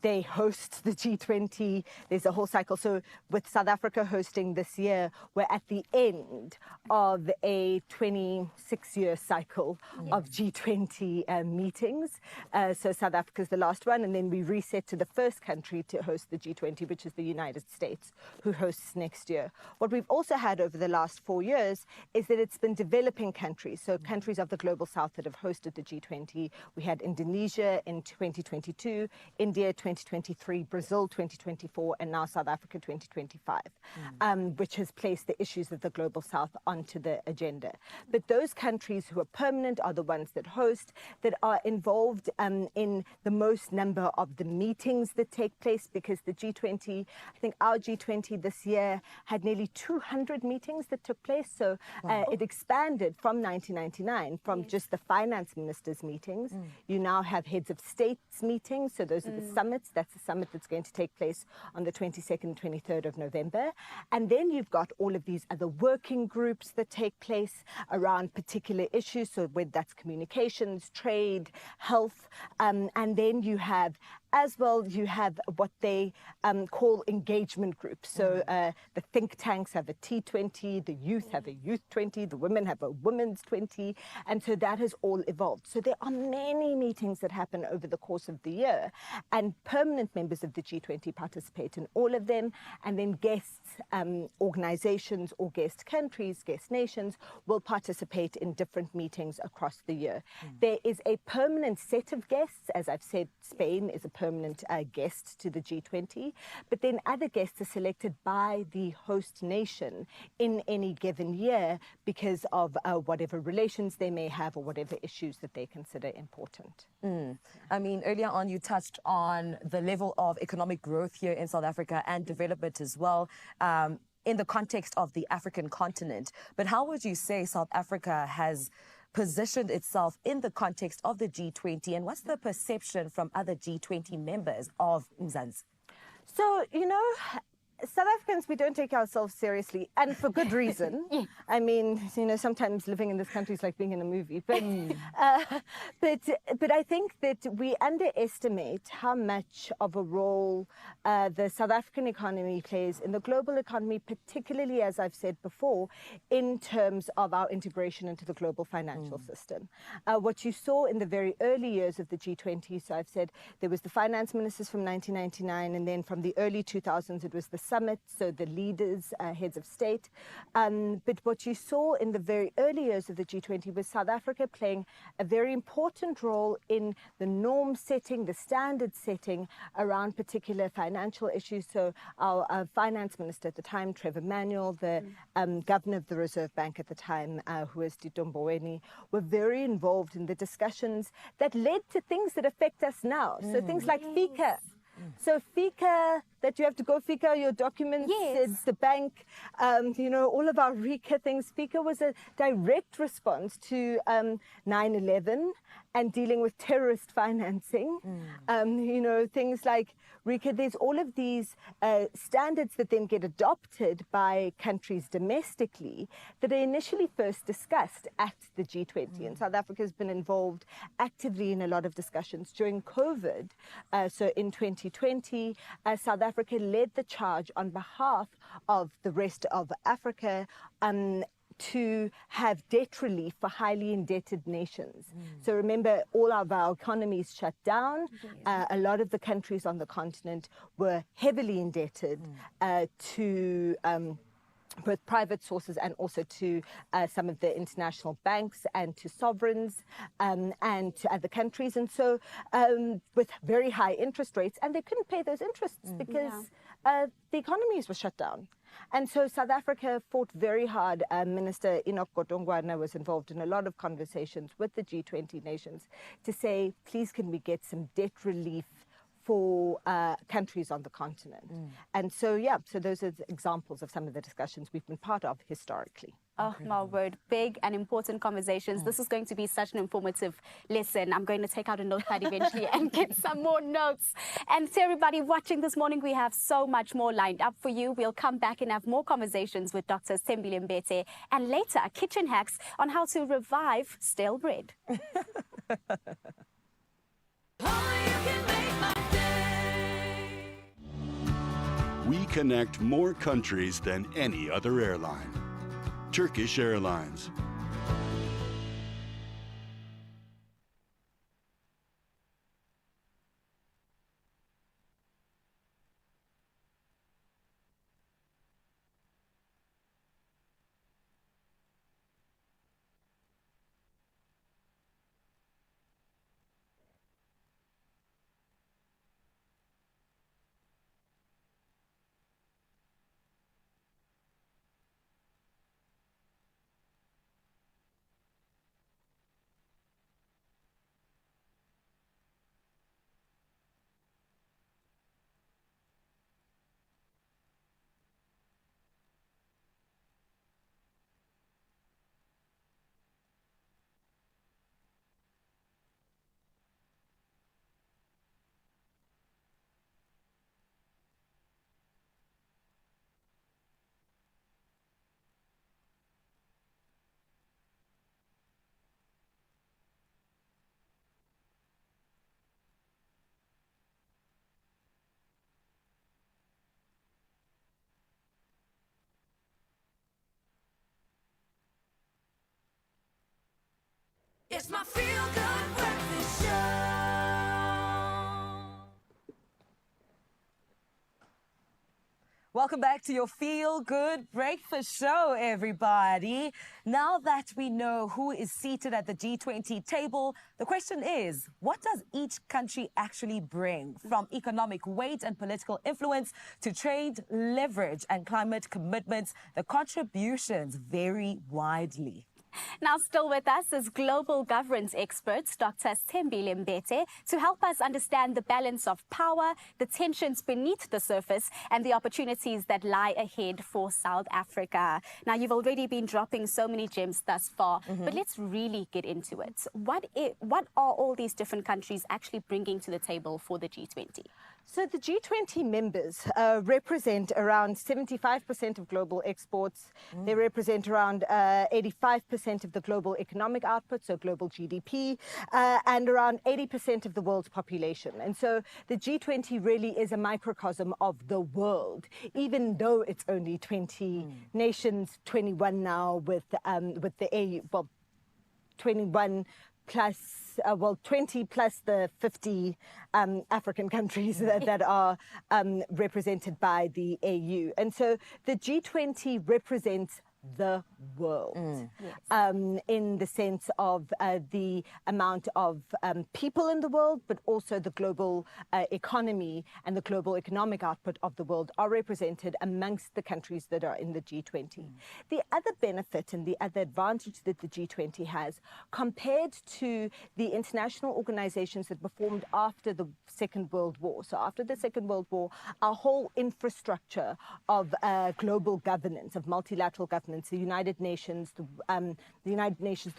they host the G20. There's a whole cycle. So with South Africa hosting this year, we're at the end of a 26-year cycle of G20 meetings. So South Africa's the last one, and then we reset to the first country to host the G20, which is the United States, who hosts next year. What we've also had over the last 4 years is that it's been developing countries, so countries of the global south that have hosted the G20. We had Indonesia in 2022, India 2023, Brazil 2024, and now South Africa 2025, which has placed the issues of the global south onto the agenda. But those countries who are permanent are the ones that host, that are involved in the most number of the meetings that take place, because the G20, I think our G20 this year had nearly 200 meetings that took place. So it expanded from 1999 from just the finance ministers' meetings. You now have heads of states meetings. So those are the summits. That's the summit that's going to take place on the 22nd and 23rd of November. And then you've got all of these other working groups that take place around particular issues. So whether that's communications, trade, health, and then you have as well, you have what they call engagement groups. So the think tanks have a T20, the youth have a youth 20, the women have a women's 20. And so that has all evolved. So there are many meetings that happen over the course of the year. And permanent members of the G20 participate in all of them. And then guests, organizations or guest countries, guest nations will participate in different meetings across the year. There is a permanent set of guests. As I've said, Spain is a permanent guest to the G20, but then other guests are selected by the host nation in any given year because of whatever relations they may have or whatever issues that they consider important. I mean, earlier on you touched on the level of economic growth here in South Africa and development as well, in the context of the African continent. But how would you say South Africa has positioned itself in the context of the G20, and what's the perception from other G20 members of Mzansi? So, you know, South Africans, we don't take ourselves seriously, and for good reason. I mean, you know, sometimes living in this country is like being in a movie. But, but I think that we underestimate how much of a role the South African economy plays in the global economy, particularly, as I've said before, in terms of our integration into the global financial system. What you saw in the very early years of the G20, so I've said there was the finance ministers from 1999, and then from the early 2000s, it was the summit, so the leaders, heads of state. But what you saw in the very early years of the G20 was South Africa playing a very important role in the norm setting, the standard setting around particular financial issues. So our finance minister at the time, Trevor Manuel, the governor of the Reserve Bank at the time, who was Tito Mboweni, were very involved in the discussions that led to things that affect us now. So things like FICA. So FICA, that you have to go FICA your documents, it's the bank, you know, all of our RICA things. FICA was a direct response to 9/11 and dealing with terrorist financing. You know, things like RICA, there's all of these standards that then get adopted by countries domestically that are initially first discussed at the G20. And South Africa has been involved actively in a lot of discussions during COVID. So in 2020, South Africa led the charge on behalf of the rest of Africa to have debt relief for highly indebted nations. So remember, all of our economies shut down. A lot of the countries on the continent were heavily indebted to both private sources and also to some of the international banks and to sovereigns and to other countries. And so with very high interest rates, and they couldn't pay those interests because the economies were shut down. And so South Africa fought very hard. Minister Enoch Godongwana was involved in a lot of conversations with the G20 nations to say, please, can we get some debt relief for countries on the continent? And so, yeah, so those are examples of some of the discussions we've been part of historically. Oh, my word. Big and important conversations. This is going to be such an informative lesson. I'm going to take out a notepad eventually and get some more notes. And to everybody watching this morning, we have so much more lined up for you. We'll come back and have more conversations with Dr. Thembile Mbete, and later kitchen hacks on how to revive stale bread. Oh, you can make my day. we connect more countries than any other airline. Turkish Airlines. It's my feel-good breakfast show. Welcome back to your Feel Good Breakfast Show, everybody. Now that we know who is seated at the G20 table, the question is, what does each country actually bring? From economic weight and political influence to trade leverage and climate commitments, the contributions vary widely. Now, still with us is global governance expert Dr. Thembile Mbete to help us understand the balance of power, the tensions beneath the surface, and the opportunities that lie ahead for South Africa. Now, you've already been dropping so many gems thus far, but let's really get into it. What are all these different countries actually bringing to the table for the G20? So the G20 members represent around 75% of global exports. They represent around 85% of the global economic output, so global GDP, and around 80% of the world's population. And so the G20 really is a microcosm of the world, even though it's only 20 nations, 21 now with the AU, well, 21 plus 20 plus the 50 African countries that are represented by the AU. And so the G20 represents the world in the sense of the amount of people in the world, but also the global economy and the global economic output of the world are represented amongst the countries that are in the G20. The other benefit and the other advantage that the G20 has compared to the international organizations that were formed after the Second World War. So after the Second World War, our whole infrastructure of global governance, of multilateral governance, the United Nations, the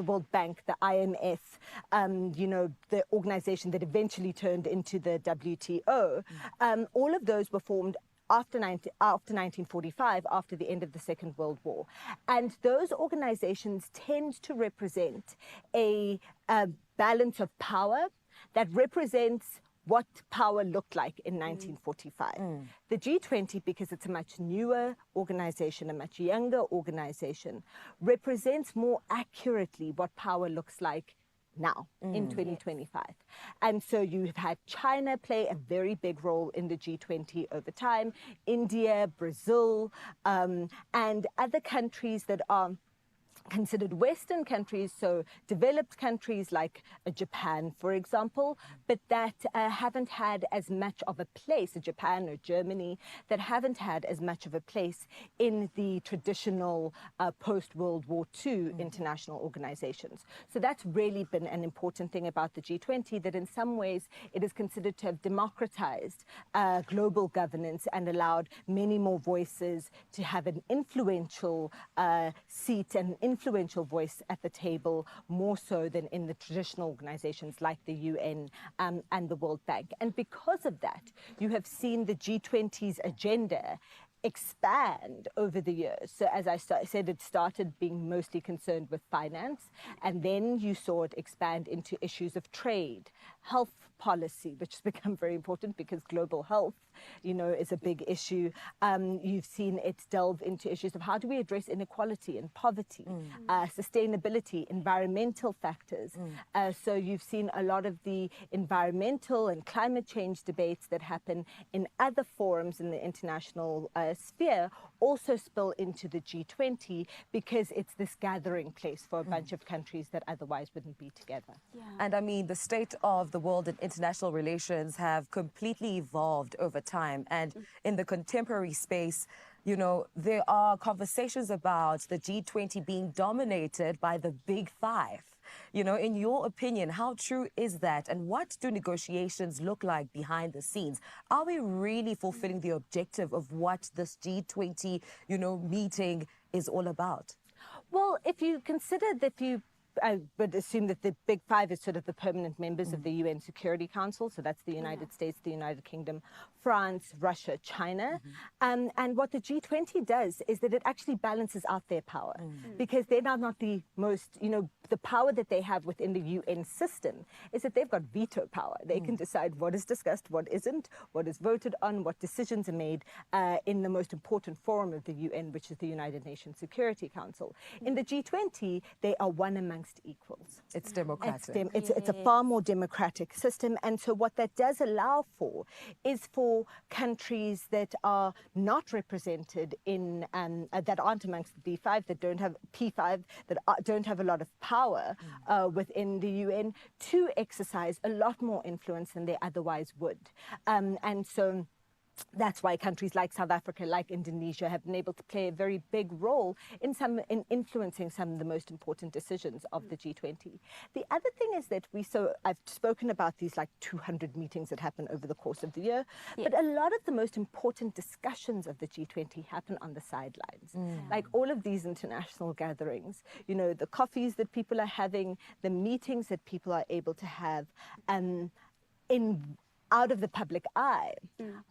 World Bank, the IMF, the organization that eventually turned into the WTO, all of those were formed after 1945, after the end of the Second World War. And those organizations tend to represent a balance of power that represents what power looked like in 1945. The G20, because it's a much newer organization, a much younger organization, represents more accurately what power looks like now in 2025. And so you've had China play a very big role in the G20 over time, India, Brazil, and other countries that are considered Western countries, so developed countries like Japan, for example, but that haven't had as much of a place, Japan or Germany, that haven't had as much of a place in the traditional post-World War II international organizations. So that's really been an important thing about the G20, that in some ways it is considered to have democratized global governance and allowed many more voices to have an influential seat and influential voice at the table, more so than in the traditional organizations like the UN and the World Bank. And because of that, you have seen the G20's agenda expand over the years. So as I said, it started being mostly concerned with finance, and then you saw it expand into issues of trade, health policy, which has become very important because global health, is a big issue. You've seen it delve into issues of how do we address inequality and poverty, sustainability, environmental factors. So you've seen a lot of the environmental and climate change debates that happen in other forums in the international sphere also spill into the G20 because it's this gathering place for a bunch of countries that otherwise wouldn't be together. And I mean, the state of the world and international relations have completely evolved over time. And in the contemporary space, there are conversations about the G20 being dominated by the big five. In your opinion, how true is that? And what do negotiations look like behind the scenes? Are we really fulfilling the objective of what this G20, meeting is all about? Well, if you consider that I would assume that the big five is sort of the permanent members of the UN Security Council. So that's the United States, the United Kingdom, France, Russia, China. And what the G20 does is that it actually balances out their power because they're not the most, the power that they have within the UN system is that they've got veto power. They can decide what is discussed, what isn't, what is voted on, what decisions are made in the most important forum of the UN, which is the United Nations Security Council. In the G20, they are one amongst equals. It's democratic. It's a far more democratic system. And so what that does allow for is for countries that are not represented in, that aren't amongst the B5, that don't have P5, that don't have a lot of power within the UN to exercise a lot more influence than they otherwise would. And so that's why countries like South Africa, like Indonesia, have been able to play a very big role in influencing some of the most important decisions of the G20. The other thing is that I've spoken about these like 200 meetings that happen over the course of the year, but a lot of the most important discussions of the G20 happen on the sidelines. Like all of these international gatherings, the coffees that people are having, the meetings that people are able to have, out of the public eye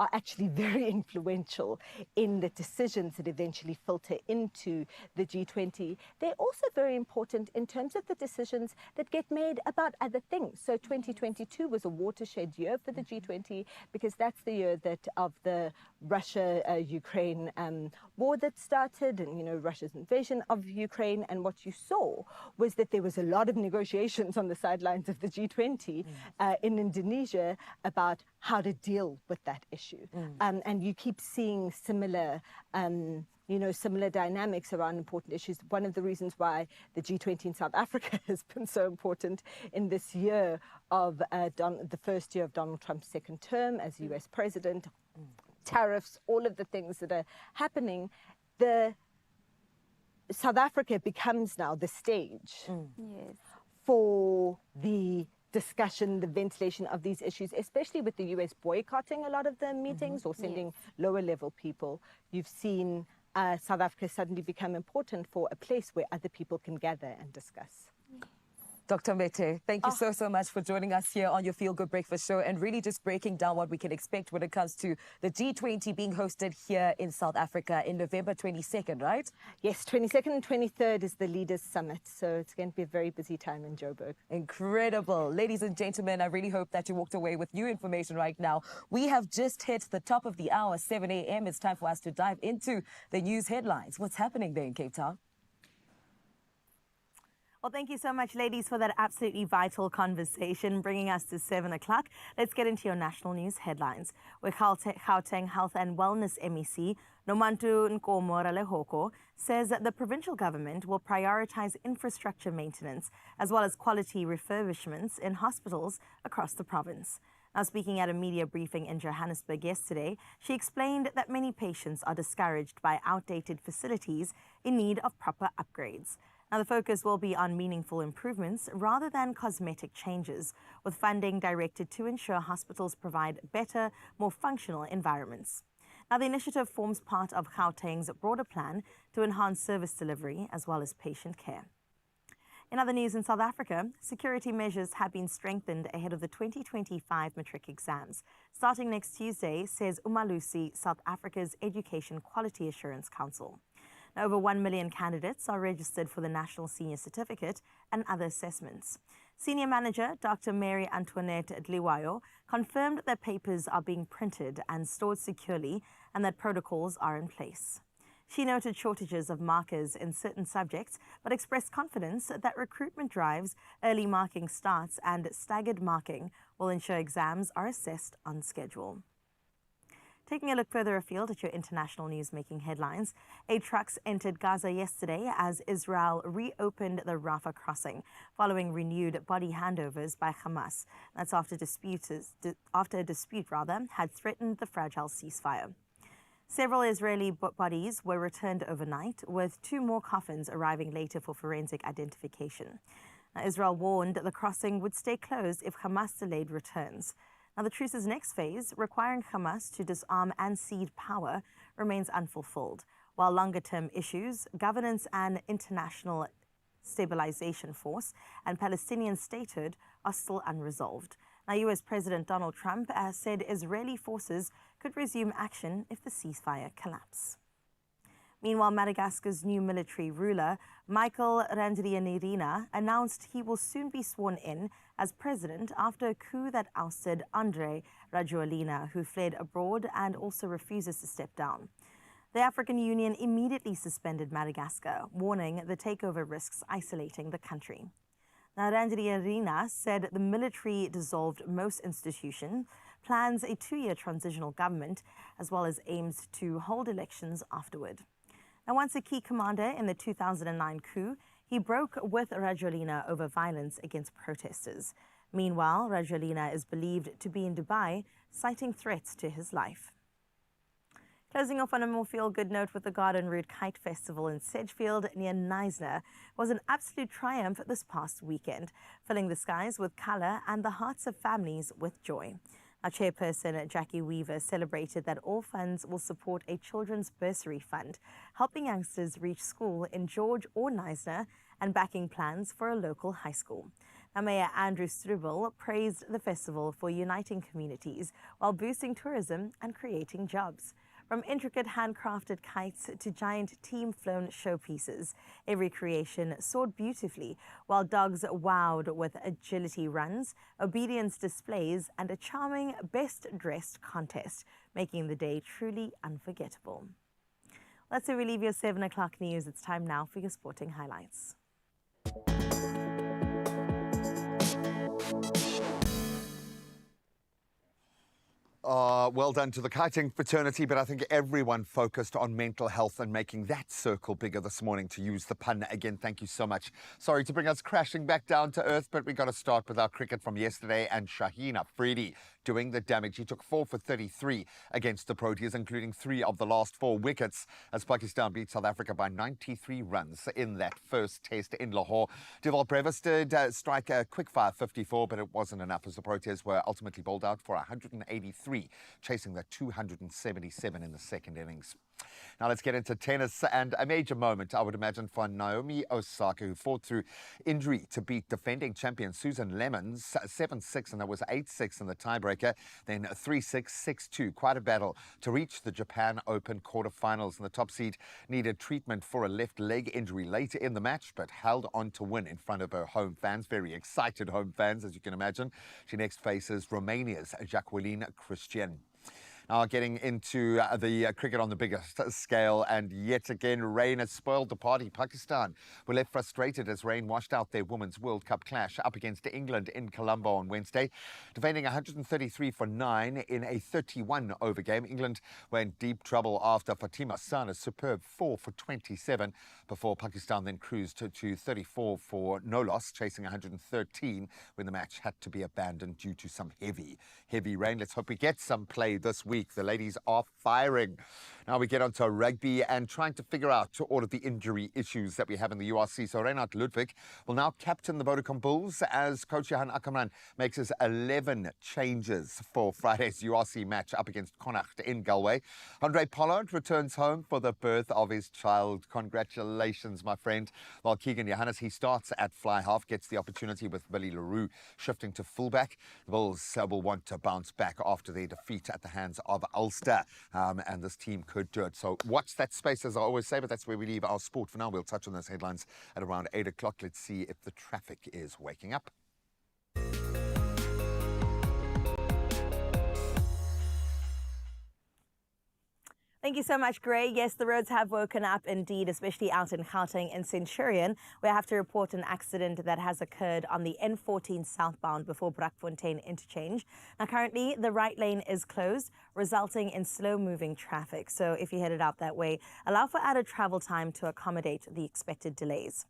are actually very influential in the decisions that eventually filter into the G20. They're also very important in terms of the decisions that get made about other things. So 2022 was a watershed year for the G20 because that's the year of the Russia-Ukraine war that started and, Russia's invasion of Ukraine. And what you saw was that there was a lot of negotiations on the sidelines of the G20 in Indonesia about how to deal with that issue. And you keep seeing similar dynamics around important issues. One of the reasons why the G20 in South Africa has been so important in this year of the first year of Donald Trump's second term as US president, tariffs, all of the things that are happening, South Africa becomes now the stage for the discussion, the ventilation of these issues, especially with the US boycotting a lot of the meetings or sending lower level people. You've seen South Africa suddenly become important for a place where other people can gather and discuss. Dr. Mete, thank you so much for joining us here on your Feel Good Breakfast Show and really just breaking down what we can expect when it comes to the G20 being hosted here in South Africa in November 22nd, right? Yes, 22nd and 23rd is the Leaders Summit, so it's going to be a very busy time in Joburg. Incredible. Ladies and gentlemen, I really hope that you walked away with new information right now. We have just hit the top of the hour, 7 a.m. It's time for us to dive into the news headlines. What's happening there in Cape Town? Well, thank you so much, ladies, for that absolutely vital conversation, bringing us to 7 o'clock. Let's get into your national news headlines. With Gauteng Health and Wellness MEC, Nomantu Nkomo-Ralehoko, says that the provincial government will prioritize infrastructure maintenance as well as quality refurbishments in hospitals across the province. Now, speaking at a media briefing in Johannesburg yesterday, she explained that many patients are discouraged by outdated facilities in need of proper upgrades. Now, the focus will be on meaningful improvements rather than cosmetic changes, with funding directed to ensure hospitals provide better, more functional environments. Now, the initiative forms part of Gauteng's broader plan to enhance service delivery as well as patient care. In other news in South Africa, security measures have been strengthened ahead of the 2025 matric exams. Starting next Tuesday, says Umalusi, South Africa's Education Quality Assurance Council. Over 1 million candidates are registered for the National Senior Certificate and other assessments. Senior Manager Dr. Mary Antoinette Dliwayo confirmed that papers are being printed and stored securely and that protocols are in place. She noted shortages of markers in certain subjects, but expressed confidence that recruitment drives, early marking starts, and staggered marking will ensure exams are assessed on schedule. Taking a look further afield at your international news making headlines, 8 trucks entered Gaza yesterday as Israel reopened the Rafah crossing following renewed body handovers by Hamas. That's after a dispute had threatened the fragile ceasefire. Several Israeli bodies were returned overnight, with 2 more coffins arriving later for forensic identification. Now, Israel warned the crossing would stay closed if Hamas delayed returns. Now, the truce's next phase, requiring Hamas to disarm and cede power, remains unfulfilled, while longer-term issues, governance and international stabilization force, and Palestinian statehood are still unresolved. Now, U.S. President Donald Trump has said Israeli forces could resume action if the ceasefire collapses. Meanwhile, Madagascar's new military ruler, Michael Randrianirina, announced he will soon be sworn in as president after a coup that ousted Andry Rajoelina, who fled abroad and also refuses to step down. The African Union immediately suspended Madagascar, warning the takeover risks isolating the country. Now, Randrianirina said the military dissolved most institutions, plans a 2-year transitional government, as well as aims to hold elections afterward. Now, once a key commander in the 2009 coup, he broke with Rajoelina over violence against protesters. Meanwhile, Rajoelina is believed to be in Dubai, citing threats to his life. Closing off on a more feel-good note with the Garden Route Kite Festival in Sedgefield near Knysna was an absolute triumph this past weekend, filling the skies with colour and the hearts of families with joy. Our chairperson, Jackie Weaver, celebrated that all funds will support a children's bursary fund, helping youngsters reach school in George or Knysna and backing plans for a local high school. Now, Mayor Andrew Struble praised the festival for uniting communities while boosting tourism and creating jobs. From intricate handcrafted kites to giant team-flown showpieces, every creation soared beautifully, while dogs wowed with agility runs, obedience displays, and a charming best-dressed contest, making the day truly unforgettable. That's where we leave your 7 o'clock news. It's time now for your sporting highlights. Well done to the kiting fraternity, but I think everyone focused on mental health and making that circle bigger this morning, to use the pun again. Thank you so much. Sorry to bring us crashing back down to earth, but we got to start with our cricket from yesterday and Shaheen Afridi doing the damage. He took 4 for 33 against the Proteas, including 3 of the last 4 wickets, as Pakistan beat South Africa by 93 runs in that first test in Lahore. Deval Brevis did strike a quick-fire 54, but it wasn't enough, as the Proteas were ultimately bowled out for 183, chasing the 277 in the second innings. Now let's get into tennis, and a major moment, I would imagine, for Naomi Osaka, who fought through injury to beat defending champion Susan Lemons 7-6, and that was 8-6 in the tiebreaker, then 3-6, 6-2. Quite a battle to reach the Japan Open quarterfinals, and the top seed needed treatment for a left leg injury later in the match, but held on to win in front of her home fans, very excited home fans, as you can imagine. She next faces Romania's Jacqueline Christian. Now getting into the cricket on the biggest scale, and yet again rain has spoiled the party. Pakistan were left frustrated as rain washed out their Women's World Cup clash up against England in Colombo on Wednesday. Defending 133 for 9 in a 31-over game, England were in deep trouble after Fatima Sana's superb 4 for 27, before Pakistan then cruised to 34 for no loss, chasing 113 when the match had to be abandoned due to some heavy rain. Let's hope we get some play this week. The ladies are firing. Now we get on to rugby and trying to figure out all of the injury issues that we have in the URC. So Reinhard Ludwig will now captain the Vodacom Bulls as coach Johan Ackerman makes his 11 changes for Friday's URC match up against Connacht in Galway. Andre Pollard returns home for the birth of his child. Congratulations, my friend. While Keegan Johannes, he starts at fly half, gets the opportunity with Billy Leroux shifting to fullback. The Bulls will want to bounce back after their defeat at the hands of Ulster, and this team could do it. So watch that space, as I always say, but that's where we leave our sport for now. We'll touch on those headlines at around 8 o'clock. Let's see if the traffic is waking up. Thank you so much, Gray. Yes, the roads have woken up indeed, especially out in Gauteng and Centurion. We have to report an accident that has occurred on the N14 southbound before Brakfontein interchange. Now, currently, the right lane is closed, resulting in slow-moving traffic. So if you're headed out that way, allow for added travel time to accommodate the expected delays.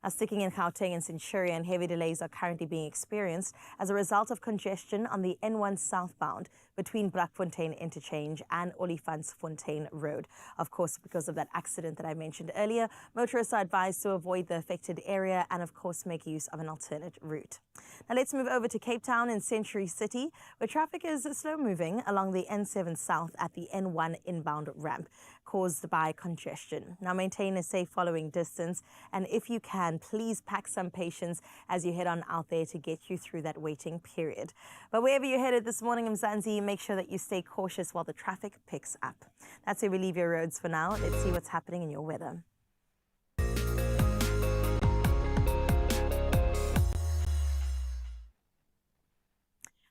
Now, sticking in Gauteng and Centurion, heavy delays are currently being experienced as a result of congestion on the N1 southbound between Brakfontein Interchange and Olifantsfontein Road. Of course, because of that accident that I mentioned earlier, motorists are advised to avoid the affected area and, of course, make use of an alternate route. Now, let's move over to Cape Town and Century City, where traffic is slow-moving along the N7 South at the N1 inbound ramp, caused by congestion. Now, maintain a safe following distance, and if you can, please pack some patience as you head on out there to get you through that waiting period. But wherever you're headed this morning, Mzansi, make sure that you stay cautious while the traffic picks up. That's where we leave your roads for now. Let's see what's happening in your weather.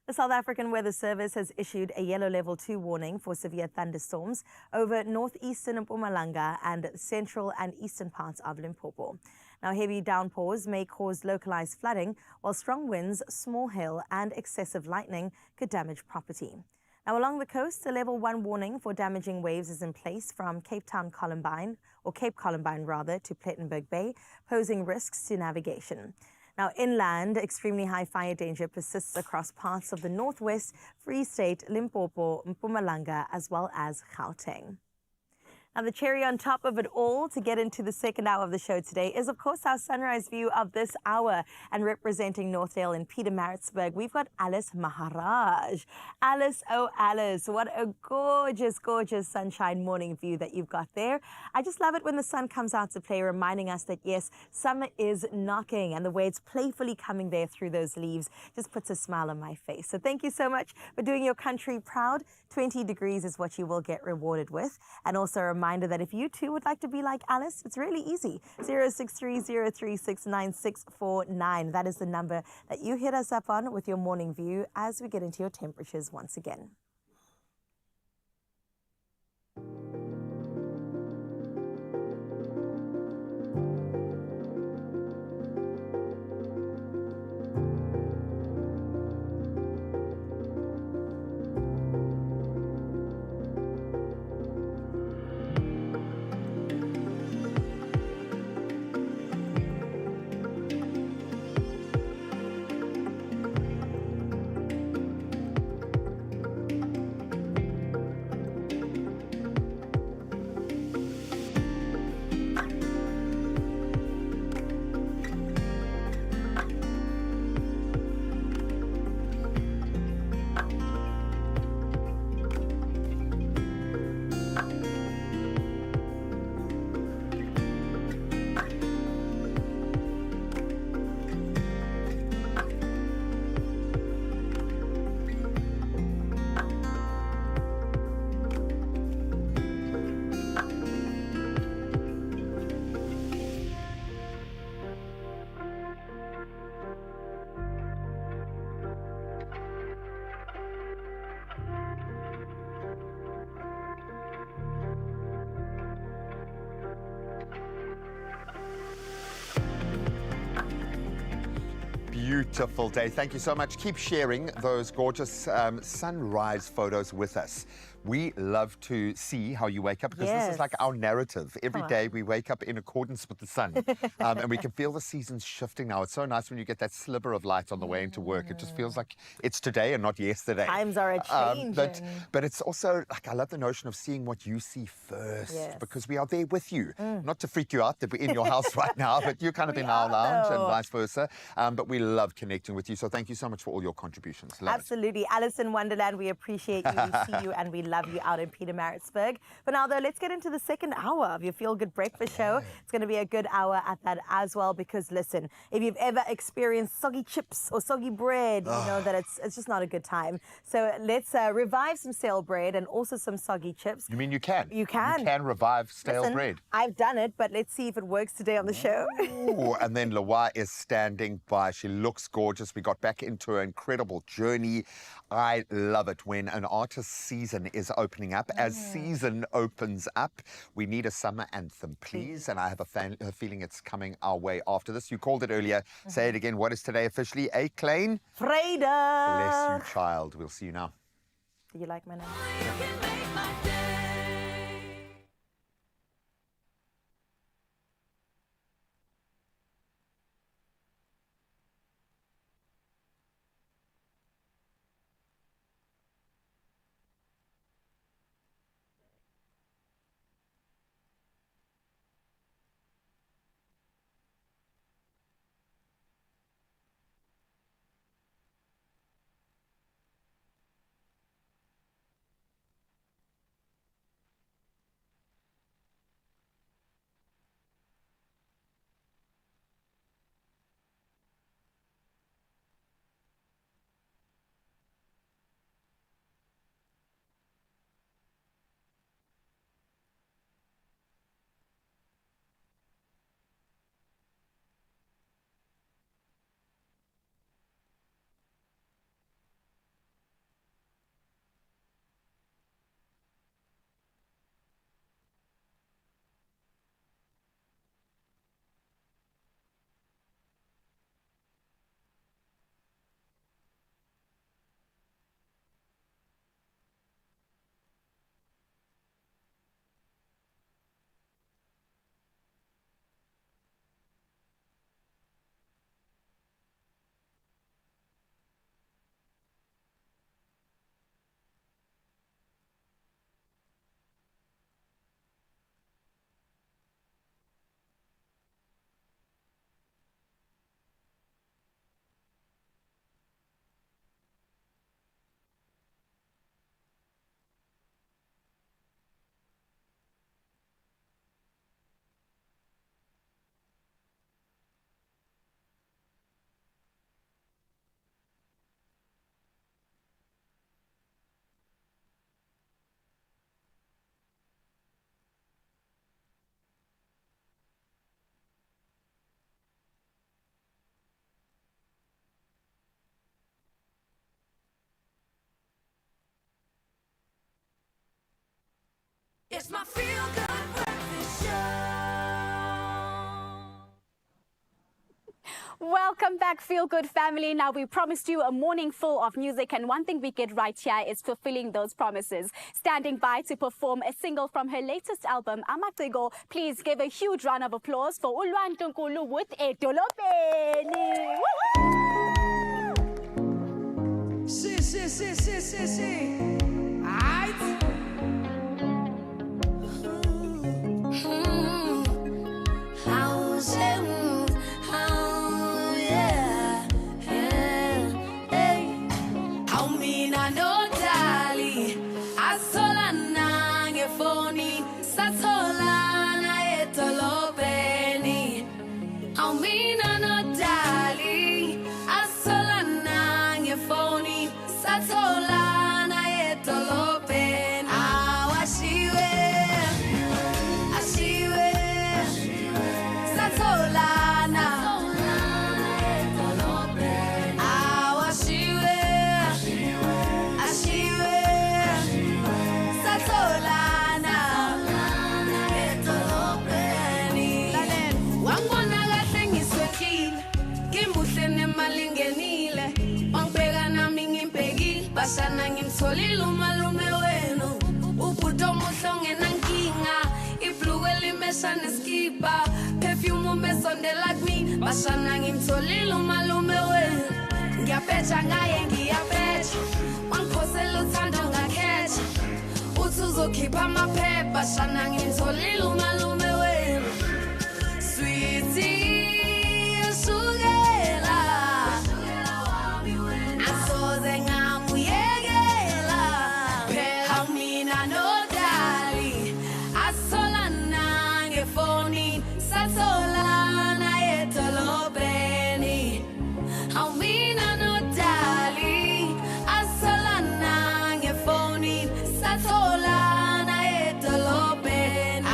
The South African Weather Service has issued a yellow level 2 warning for severe thunderstorms over northeastern Mpumalanga and central and eastern parts of Limpopo. Now, heavy downpours may cause localized flooding, while strong winds, small hail and excessive lightning could damage property. Now, along the coast, a level 1 warning for damaging waves is in place from Cape Columbine to Plettenberg Bay, posing risks to navigation. Now, inland, extremely high fire danger persists across parts of the Northwest, Free State, Limpopo, Mpumalanga, as well as Gauteng. Now, the cherry on top of it all to get into the second hour of the show today is, of course, our sunrise view of this hour. And representing Northdale and Pietermaritzburg, we've got Alice Maharaj. Alice, oh Alice, what a gorgeous, gorgeous sunshine morning view that you've got there. I just love it when the sun comes out to play, reminding us that, yes, summer is knocking, and the way it's playfully coming there through those leaves just puts a smile on my face. So thank you so much for doing your country proud. 20 degrees is what you will get rewarded with. And also a reminder that if you too would like to be like Alice, it's really easy. 0630369649. That is the number that you hit us up on with your morning view as we get into your temperatures once again. Beautiful day. Thank you so much. Keep sharing those gorgeous sunrise photos with us. We love to see how you wake up because this is like our narrative. Every day we wake up in accordance with the sun and we can feel the seasons shifting now. It's so nice when you get that sliver of light on the way into work. It just feels like it's today and not yesterday. Times are a-changing. But it's also, like, I love the notion of seeing what you see first because we are there with you. Not to freak you out that we're in your house right now, but you're kind of in our lounge and vice versa. But we love connecting with you. So thank you so much for all your contributions. Absolutely. Alice in Wonderland, we appreciate you. We see you and we love you out in Pietermaritzburg. But now, though, let's get into the second hour of your Feel Good Breakfast Show. It's going to be a good hour at that as well because, listen, if you've ever experienced soggy chips or soggy bread, you know that it's just not a good time. So let's revive some stale bread and also some soggy chips. You mean you can? You can. You can revive stale bread. I've done it, but let's see if it works today on the show. Ooh, and then Lawa is standing by. She looks gorgeous. We got back into an incredible journey. I love it when an artist's season is is opening up. As season opens up, we need a summer anthem, please. And I have a feeling it's coming our way after this. You called it earlier. Say it again. What is today officially? A Klein? Vrydag. Bless you, child. We'll see you now. Do you like my name? You can make my day. It's my feel good breakfast show. Welcome back, Feel Good family. Now, we promised you a morning full of music, and one thing we get right here is fulfilling those promises. Standing by to perform a single from her latest album, Amaciko. Please give a huge round of applause for uLwantunkulu with Edolobheni. Basana ngimtholile umalume wenu ubhudo omuhle nankinga ibluwe limesha neskipa perfume umesondela kimi basana ngimtholile umalume wenu ngiyaphetha ngaye ngiyaphetha wangiphosela uthando ngakhetha uthi uzokhipha amaphepha basana ngimtholile umalume wenu sweetie usukela asoze ngamuyekela phela mina nodali asolana ngefoni satholana edolobheni awumina nodali asolana ngefoni satholana edolobheni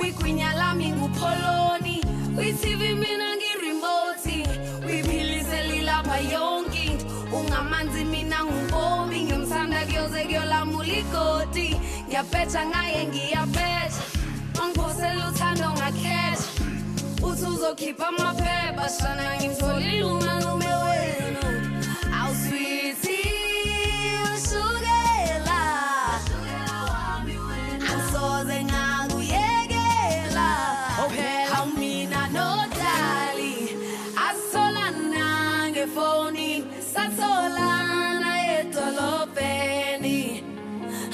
uyigwinya lami ngupoloni uyi-TV mina ngi-remote uyiphilise lilapha yonke into ungamanzi mina ngubomi ngiyomthanda kuyoze kuyolamula igodi ngiyaphetha ngaye ngiyaphetha angiphosela uthando ngakhetha uthi uzokhipha amaphepha shana ngimtholile umalume wenu awusweetie ushukela angisoze ngakuyekela phela mina nodali asitholana ngefoni satholana edolobheni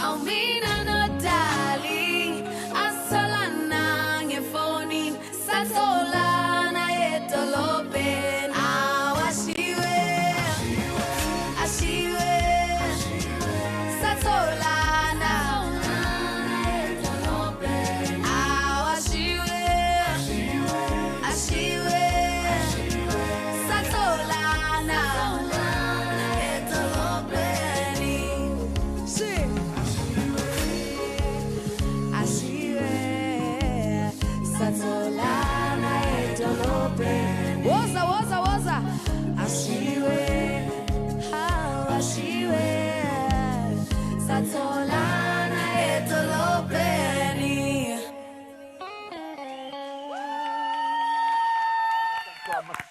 awumina nodali asitholana ngefoni satholana edolobheni awashiwe ashiwe satholana edolobheni awashiwe ashiwe satholana edolobheni ashiwe satholana edolobheni woza ashiwe ashiwe satholana edolobheni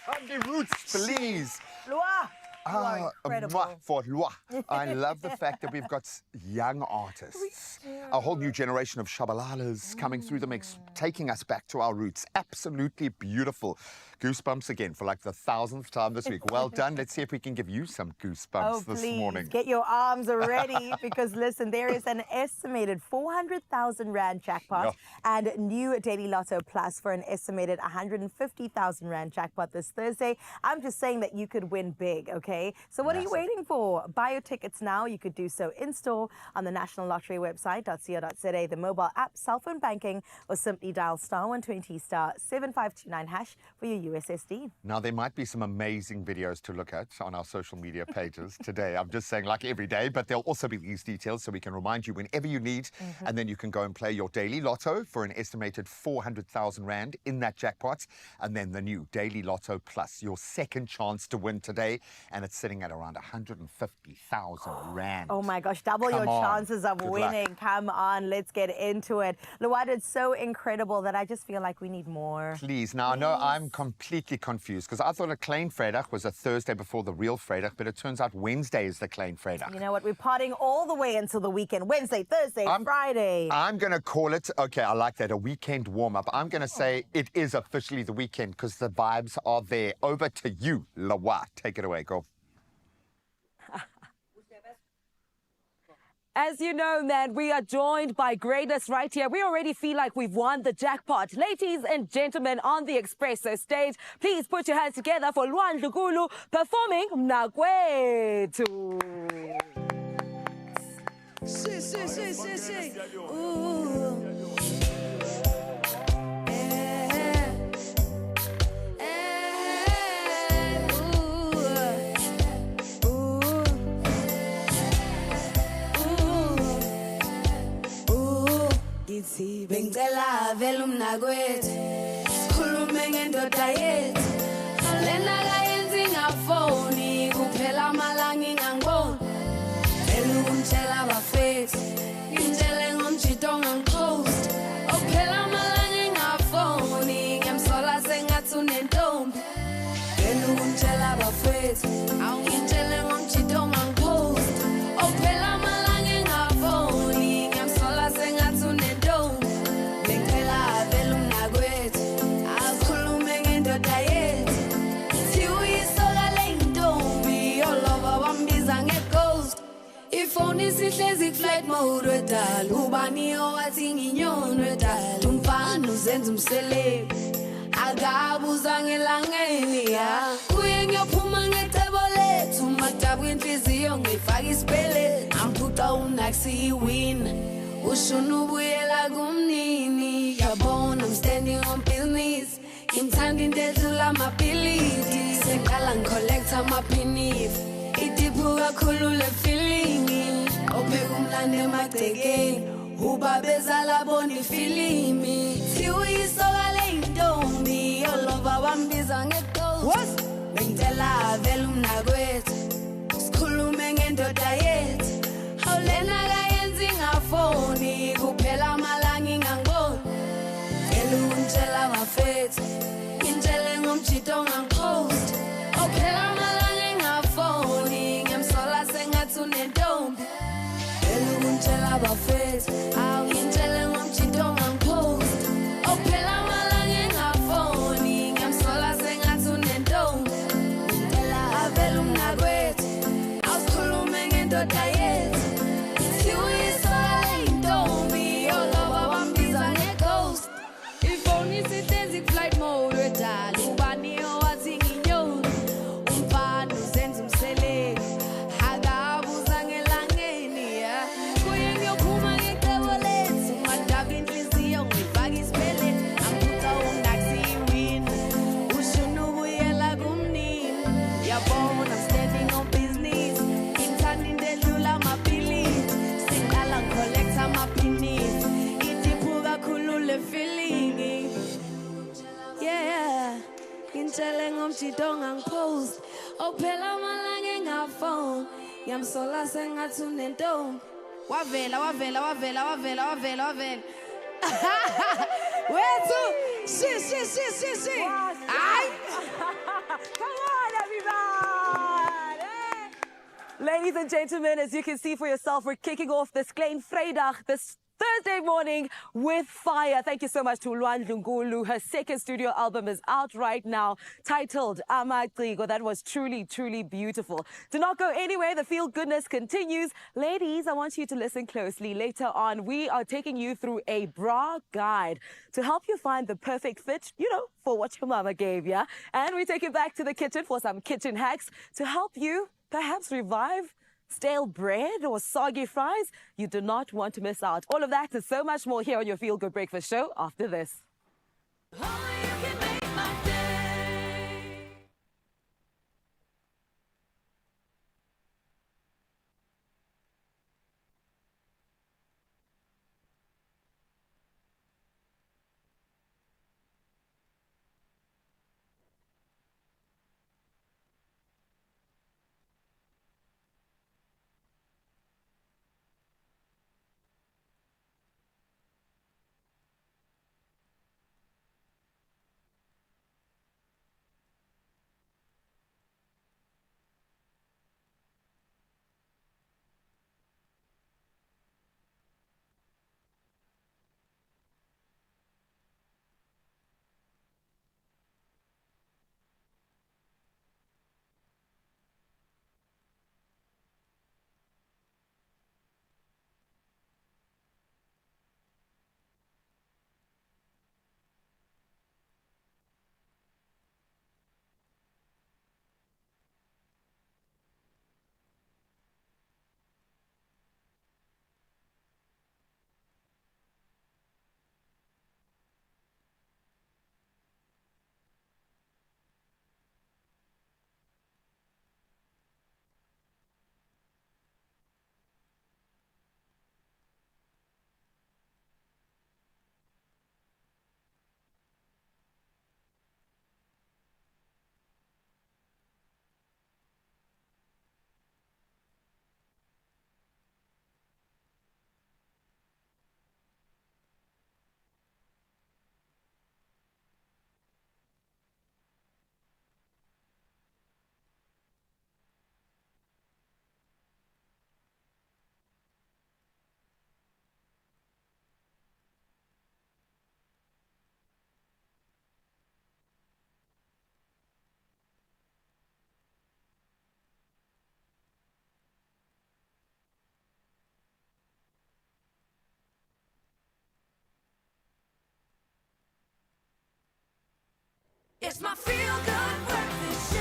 Sunday roots, please. Lua, you are incredible. Mwah for Lua. I love the fact that we've got young artists, a whole new generation of shabalalas coming through the mix, taking us back to our roots. Absolutely beautiful. Goosebumps again for like the 1,000th time this week. Well done. Let's see if we can give you some goosebumps this please, morning. get your arms ready because listen, there is an estimated 400,000 Rand jackpot and new Daily Lotto Plus for an estimated 150,000 Rand jackpot this Thursday. I'm just saying that you could win big, okay? So what are you waiting for? Buy your tickets now. You could do so in-store on the National Lottery website, .co.za, the mobile app, cell phone banking, or simply dial *120 *7529# for your USSD. Now, there might be some amazing videos to look at on our social media pages today. I'm just saying, like every day, but there'll also be these details so we can remind you whenever you need. And then you can go and play your daily lotto for an estimated 400,000 Rand in that jackpot. And then the new Daily Lotto Plus, your second chance to win today. And it's sitting at around 150,000 Rand. Oh my gosh, double Come your on. chances of Good winning. luck. Come on, let's get into it. Luad, it's so incredible that I just feel like we need more. Please. Now, I know I'm completely confused because I thought a Klein Vrydag was a Thursday before the real Vrydag, but it turns out Wednesday is the Klein Vrydag. You know what? We're partying all the way until the weekend. Wednesday, Thursday, Friday. I'm going to call it, okay, I like that, a weekend warm-up. I'm going to say it is officially the weekend because the vibes are there. Over to you, Lawa. Take it away, go. As you know, man, we are joined by greatness right here. We already feel like we've won the jackpot. Ladies and gentlemen, on the Expresso stage, please put your hands together for Luan Lugulu performing Mnagwetu. Ooh. Ngithi bengicela vele umnakwethu sikhulume ngendoda yethu lena kayenzi ngafoni kuphela amalanga ingangiboni vele ungitshela abafethu ngitshele ngomjito ongangiphost okuphela amalanga ingafoni ngiyamsola sengathi unentombi vele ungitshela abafethu ngitshele ngomjito ongangiphost okuphela amalanga ingafoni ngiyamsola sengathi unentombi ifoni sihlezi flight mode wedala ubani owathi nginyoni wedala umfana uzenza umselebu akabuza ngelangeni ya kuye ngiyophuma ngecebo lethu madabu inhliziyo ngifaka isipele amphuta unaksi iwina ushuna ubuyela kumnini yabona I'm standing on business ngimthanda into edlula amabhilidi sengiqala ngicollect amaphinifu idipu kakhulu le feeling opheka umlando emagcekeni ubabezala bona ifilimi Uyisokale intombi yolova wambiza ngeghost. Bengitela vele umnakwethu sikhulume ngendoda yethu. Awulena kayenzi ngafoni kuphela amalanga ingangiboni. Ngitshela bafethu ngitshele ngomjito ongangiphost. Awuphela amalanga engafoni ngiyamsola sengathi unentombi. Ngitshela bafethu ngitshele ngomjito ongangiphost. Awuphela amalanga engafoni ngiyamsola sengathi unentombi. Avela umnakwethu awusikhulume ngendoda yethu. Uyisokale intombi yolova wambiza ngeghost. Ifoni isihlezi flight mode wedala ubani owathi nginyoni. Umfana uzenza umseleki akabuza ngelangeni ya. Kuye ngiyophuma ngecebo lethu ngadaka inhliziyo ngifaka isibeleti. Angiphuca umnaksi iwini ushuna ukuyela kumnini. Yabona I'm standing on business ngithanda into edlula amabhilidi. Sengiqala ngicollect amaphinizi ngidiphu kakhulu le feeling. Yeah, ngitshele ngomjito ongangiphost. Awuphela amalanga engafoni ngiyamsola sengathi unentombi. Wavela wethu shi hayi. Come on, everybody! Ladies and gentlemen, as you can see for yourself, we're kicking off this Klein Vrydag, this Thursday morning with fire. Thank you so much to Luan Lungulu. Her second studio album is out right now, titled Amaciko. That was truly, truly beautiful. Do not go anywhere. The feel goodness continues. Ladies, I want you to listen closely. Later on, we are taking you through a bra guide to help you find the perfect fit, for what your mama gave you. And we take you back to the kitchen for some kitchen hacks to help you perhaps revive stale bread or soggy fries. You do not want to miss out. All of that and so much more here on your Feel Good Breakfast Show after this. It's my Feel Good Breakfast Show.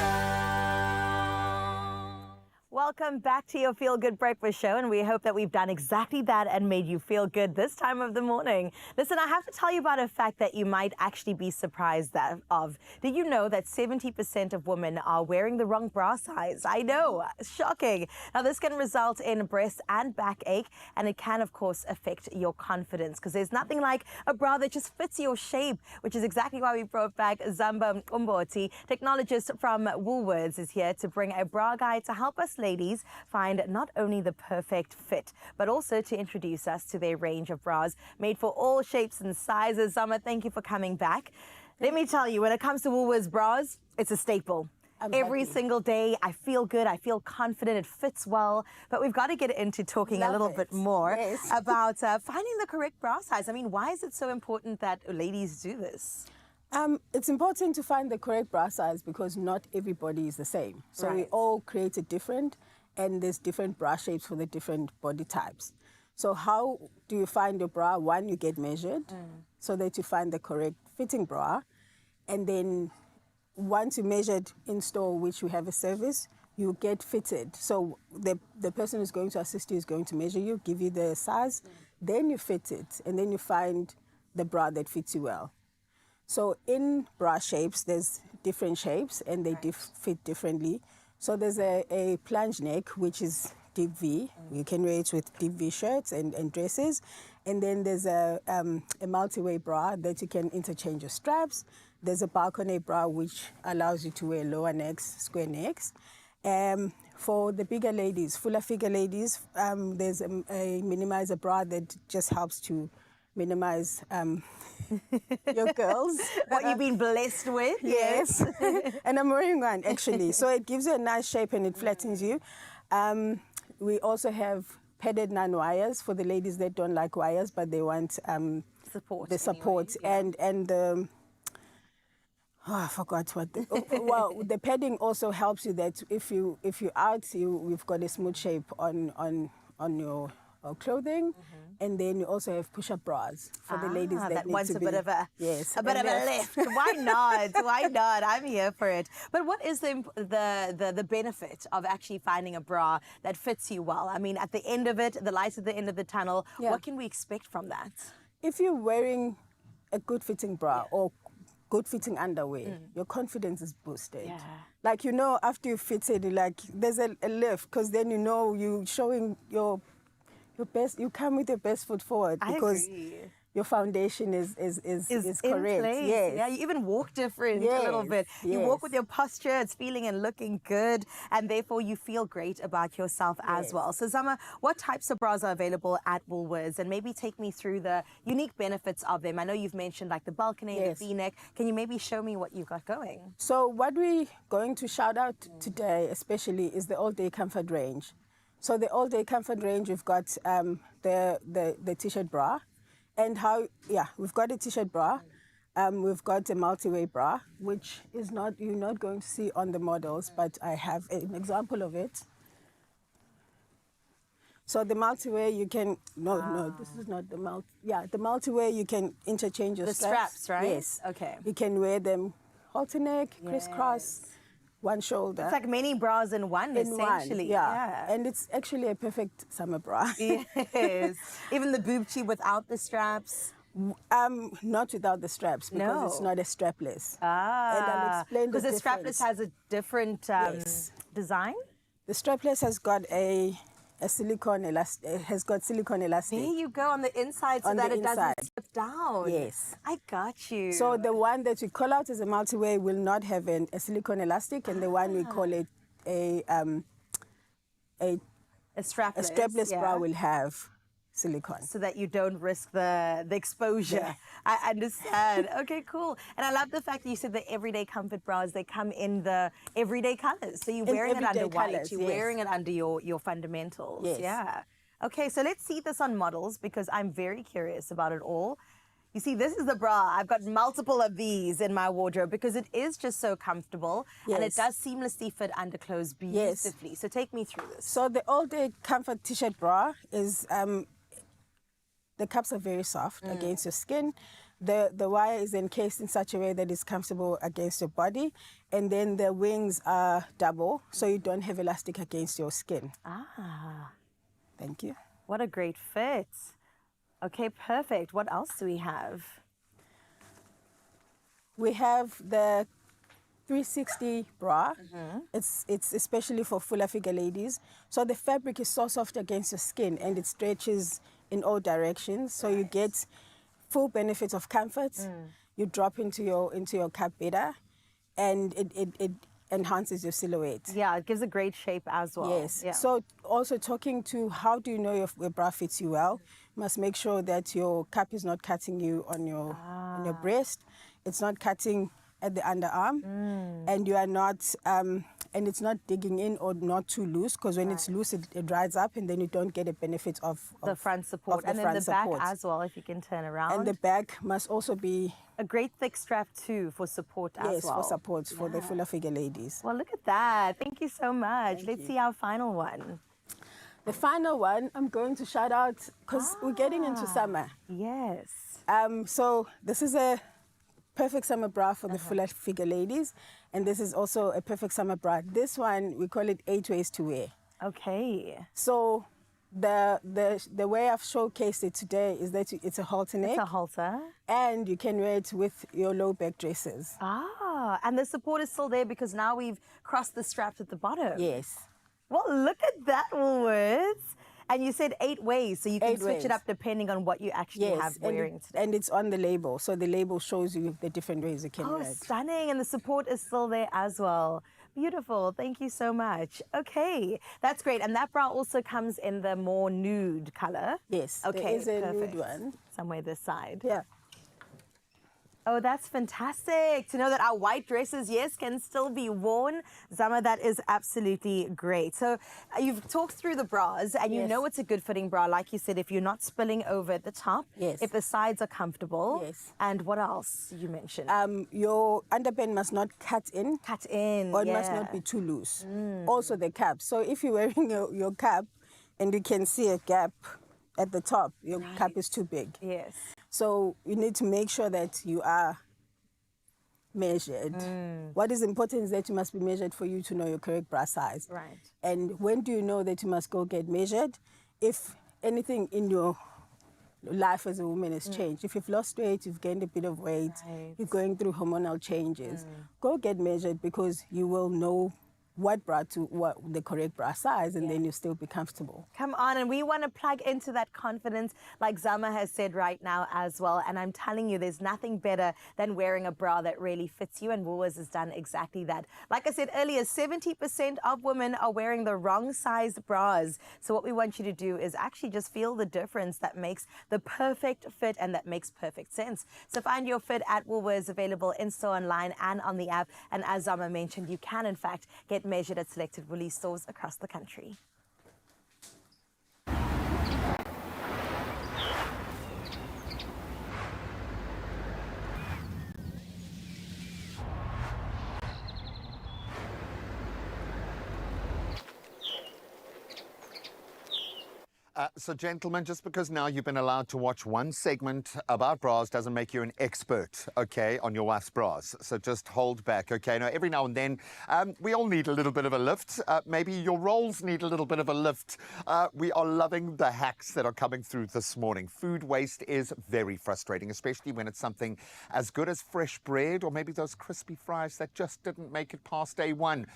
welcome back to your Feel Good Breakfast Show, and we hope that we've done exactly that and made you feel good this time of the morning. Listen, I have to tell you about a fact that you might actually be surprised of. Did you know that 70% of women are wearing the wrong bra size? I know, shocking. Now, this can result in breast and back ache, and it can, of course, affect your confidence, because there's nothing like a bra that just fits your shape, which is exactly why we brought back Zamba Umboti, technologist from Woolworths, is here to bring a bra guide to help us ladies find not only the perfect fit, but also to introduce us to their range of bras made for all shapes and sizes. Zamba, thank you for coming back. Let me tell you, when it comes to Woolworths bras, it's a staple. Every single day, I feel good, I feel confident, it fits well. But we've got to get into talking a little bit more about finding the correct bra size. I mean, why is it so important that ladies do this? It's important to find the correct bra size because not everybody is the same. So we all created different, and there's different bra shapes for the different body types. So how do you find your bra? One, you get measured so that you find the correct fitting bra. And then once you measured in store, which we have a service, you get fitted. So the person who's going to assist you is going to measure you, give you the size, then you fit it, and then you find the bra that fits you well. So in bra shapes, there's different shapes, and they fit differently. So there's a plunge neck, which is deep V. You can wear it with deep V shirts and dresses. And then there's a multi-way bra that you can interchange your straps. There's a balcony bra, which allows you to wear lower necks, square necks. For the bigger ladies, fuller figure ladies, there's a minimizer bra that just helps to minimize your girls. What you've been blessed with. Yes. And I'm wearing one, actually. So it gives you a nice shape and it flattens you. We also have padded non-wires for the ladies that don't like wires, but they want Support. the support. Anyway, And the... Oh, I forgot what. Well, the padding also helps you that if you're out, we've got a smooth shape on your clothing, and then you also have push-up bras for the ladies that need wants to a be, bit of a a bit of a lift. Why not? Why not? I'm here for it. But what is the benefit of actually finding a bra that fits you well? I mean, at the end of it, the light at the end of the tunnel. What can we expect from that? If you're wearing a good-fitting bra or good-fitting underwear, your confidence is boosted. Yeah. Like, you know, after you fit it, like, there's a lift, because then you know you're showing your best. You come with your best foot forward because your foundation is correct. Place. Yes. Yeah, you even walk different a little bit. You walk with your posture, it's feeling and looking good, and therefore you feel great about yourself as well. So Zama, what types of bras are available at Woolworths? And maybe take me through the unique benefits of them. I know you've mentioned like the balcony, the V-neck. Can you maybe show me what you've got going? So what we're going to shout out today especially is the all-day comfort range. So the all-day comfort range, we've got the t-shirt bra. And we've got a t-shirt bra, we've got a multi-way bra, which is you're not going to see on the models, but I have an example of it. So the multi-way, you can, no, this is not the the multi-way, you can interchange your straps, right? Yes. Okay. You can wear them halter neck, crisscross, one shoulder. It's like many bras in one, essentially. Yeah. And it's actually a perfect summer bra. Yes. Even the boob tube without the straps. Not without the straps, because it's not a strapless. And I'll explain because the strapless has a different design. The strapless has got a silicone elastic. Has got silicone elastic. There you go, on the inside, so that it doesn't slip down. Yes. I got you. So the one that we call out as a multi-way will not have a silicone elastic, and the one we call it a strapless bra will have silicone. So that you don't risk the exposure. Yeah. I understand. Okay, cool. And I love the fact that you said the everyday comfort bras, they come in the everyday colors. So you're wearing it under white, you're wearing it under your fundamentals. Yes. Yeah. Okay, so let's see this on models, because I'm very curious about it all. You see, this is the bra. I've got multiple of these in my wardrobe because it is just so comfortable and it does seamlessly fit under clothes beautifully. So take me through this. So the all-day comfort t-shirt bra is, the cups are very soft against your skin. The wire is encased in such a way that it's comfortable against your body, and then the wings are double, so you don't have elastic against your skin. Ah, Thank you. what a great fit. Okay, perfect. What else do we have? We have the 360 bra. It's especially for fuller figure ladies. So the fabric is so soft against your skin and it stretches in all directions. So you get full benefits of comfort. You drop into your cup better, and it enhances your silhouette. Yeah, it gives a great shape as well. Yes. Yeah. So also talking to how do you know your bra fits you well? You must make sure that your cap is not cutting you on your breast. It's not cutting at the underarm, and you are not, and it's not digging in or not too loose, because when it's loose, it dries up, and then you don't get a benefit of the front support, of the and then front the back support. as well, if you can turn around. And the back must also be a great thick strap too for support as well. for support for the fuller figure ladies. Well, look at that. Thank you so much. Let's see our final one. The final one, I'm going to shout out because we're getting into summer. Yes. So this is a perfect summer bra for the fuller figure ladies, and this is also a perfect summer bra. This one, we call it 8 ways to wear. Okay. So the way I've showcased it today is that it's a halter neck. It's a halter. And you can wear it with your low back dresses. Ah, and the support is still there because now we've crossed the straps at the bottom. Yes. Well, look at that, Woolworths. And you said 8 ways, so you can 8 switch ways. it up depending on what you actually have wearing today. And it's on the label. So the label shows you the different ways you can Oh, wear it. stunning. And the support is still there as well. Beautiful. Thank you so much. Okay, that's great. And that bra also comes in the more nude color. Yes, Okay, there is a perfect. nude one. Somewhere this side. Yeah. Oh, that's fantastic to know that our white dresses, yes, can still be worn. Zama, that is absolutely great. So you've talked through the bras and you Yes. know it's a good fitting bra. Like you said, if you're not spilling over at the top, Yes. if the sides are comfortable. Yes. And what else you mentioned? Your underband must not cut in. Cut in, Or it must yeah. not be too loose. Also the cap. So if you're wearing your cap and you can see a gap at the top, your cap is too big. Yes. So you need to make sure that you are measured. What is important is that you must be measured for you to know your correct bra size. Right. And when do you know that you must go get measured? If anything in your life as a woman has changed. If you've lost weight, you've gained a bit of weight, Right. you're going through hormonal changes, go get measured, because you will know what the correct bra size, and then you'll still be comfortable. Come on, and we want to plug into that confidence like Zama has said right now as well. And I'm telling you, there's nothing better than wearing a bra that really fits you, and Woolworths has done exactly that. Like I said earlier, 70% of women are wearing the wrong sized bras. So what we want you to do is actually just feel the difference that makes the perfect fit and that makes perfect sense. So find your fit at Woolworths, available in-store, online and on the app. And as Zama mentioned, you can in fact get measured at selected Woolies stores across the country. So, gentlemen, just because now you've been allowed to watch one segment about bras doesn't make you an expert, okay, on your wife's bras. So just hold back, okay? Now, every now and then, we all need a little bit of a lift. Maybe your rolls need a little bit of a lift. We are loving the hacks that are coming through this morning. Food waste is very frustrating, especially when it's something as good as fresh bread or maybe those crispy fries that just didn't make it past day one.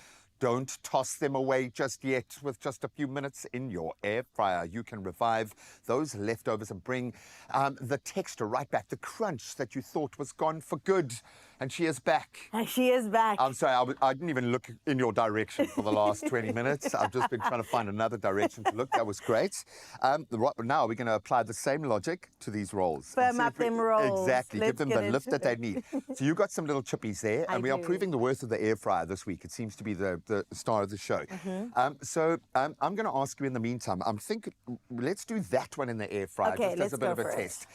Don't toss them away just yet. With just a few minutes in your air fryer, you can revive those leftovers and bring the texture right back, the crunch that you thought was gone for good. And she is back. And she is back. I'm sorry, I didn't even look in your direction for the last 20 minutes. I've just been trying to find another direction to look. That was great. Now we're going to apply the same logic to these rolls. Firm up them rolls. Exactly. Let's Give them get the lift into that they need. So you've got some little chippies there, and we are do. proving the worth of the air fryer this week. It seems to be the star of the show. I'm going to ask you in the meantime, let's do that one in the air fryer, Okay, just let's as a bit go of a for it. test.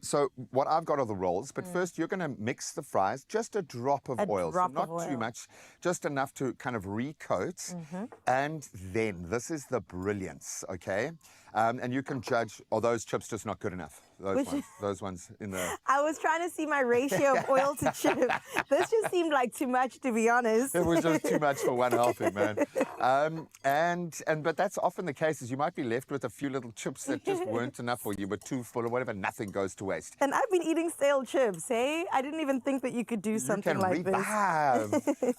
So what I've got are the rolls, but first you're going to mix the fries, just a drop of oil, drop so of not too oil. much, just enough to kind of recoat. And then, this is the brilliance, okay? And you can judge, are those chips just not good enough? Those ones in the... I was trying to see my ratio of oil to chip. This just seemed like too much, to be honest. It was just too much for one helping, man. But that's often the case, is you might be left with a few little chips that just weren't enough, or you were too full or whatever. Nothing goes to waste. And I've been eating stale chips, hey? I didn't even think that you could do something like this.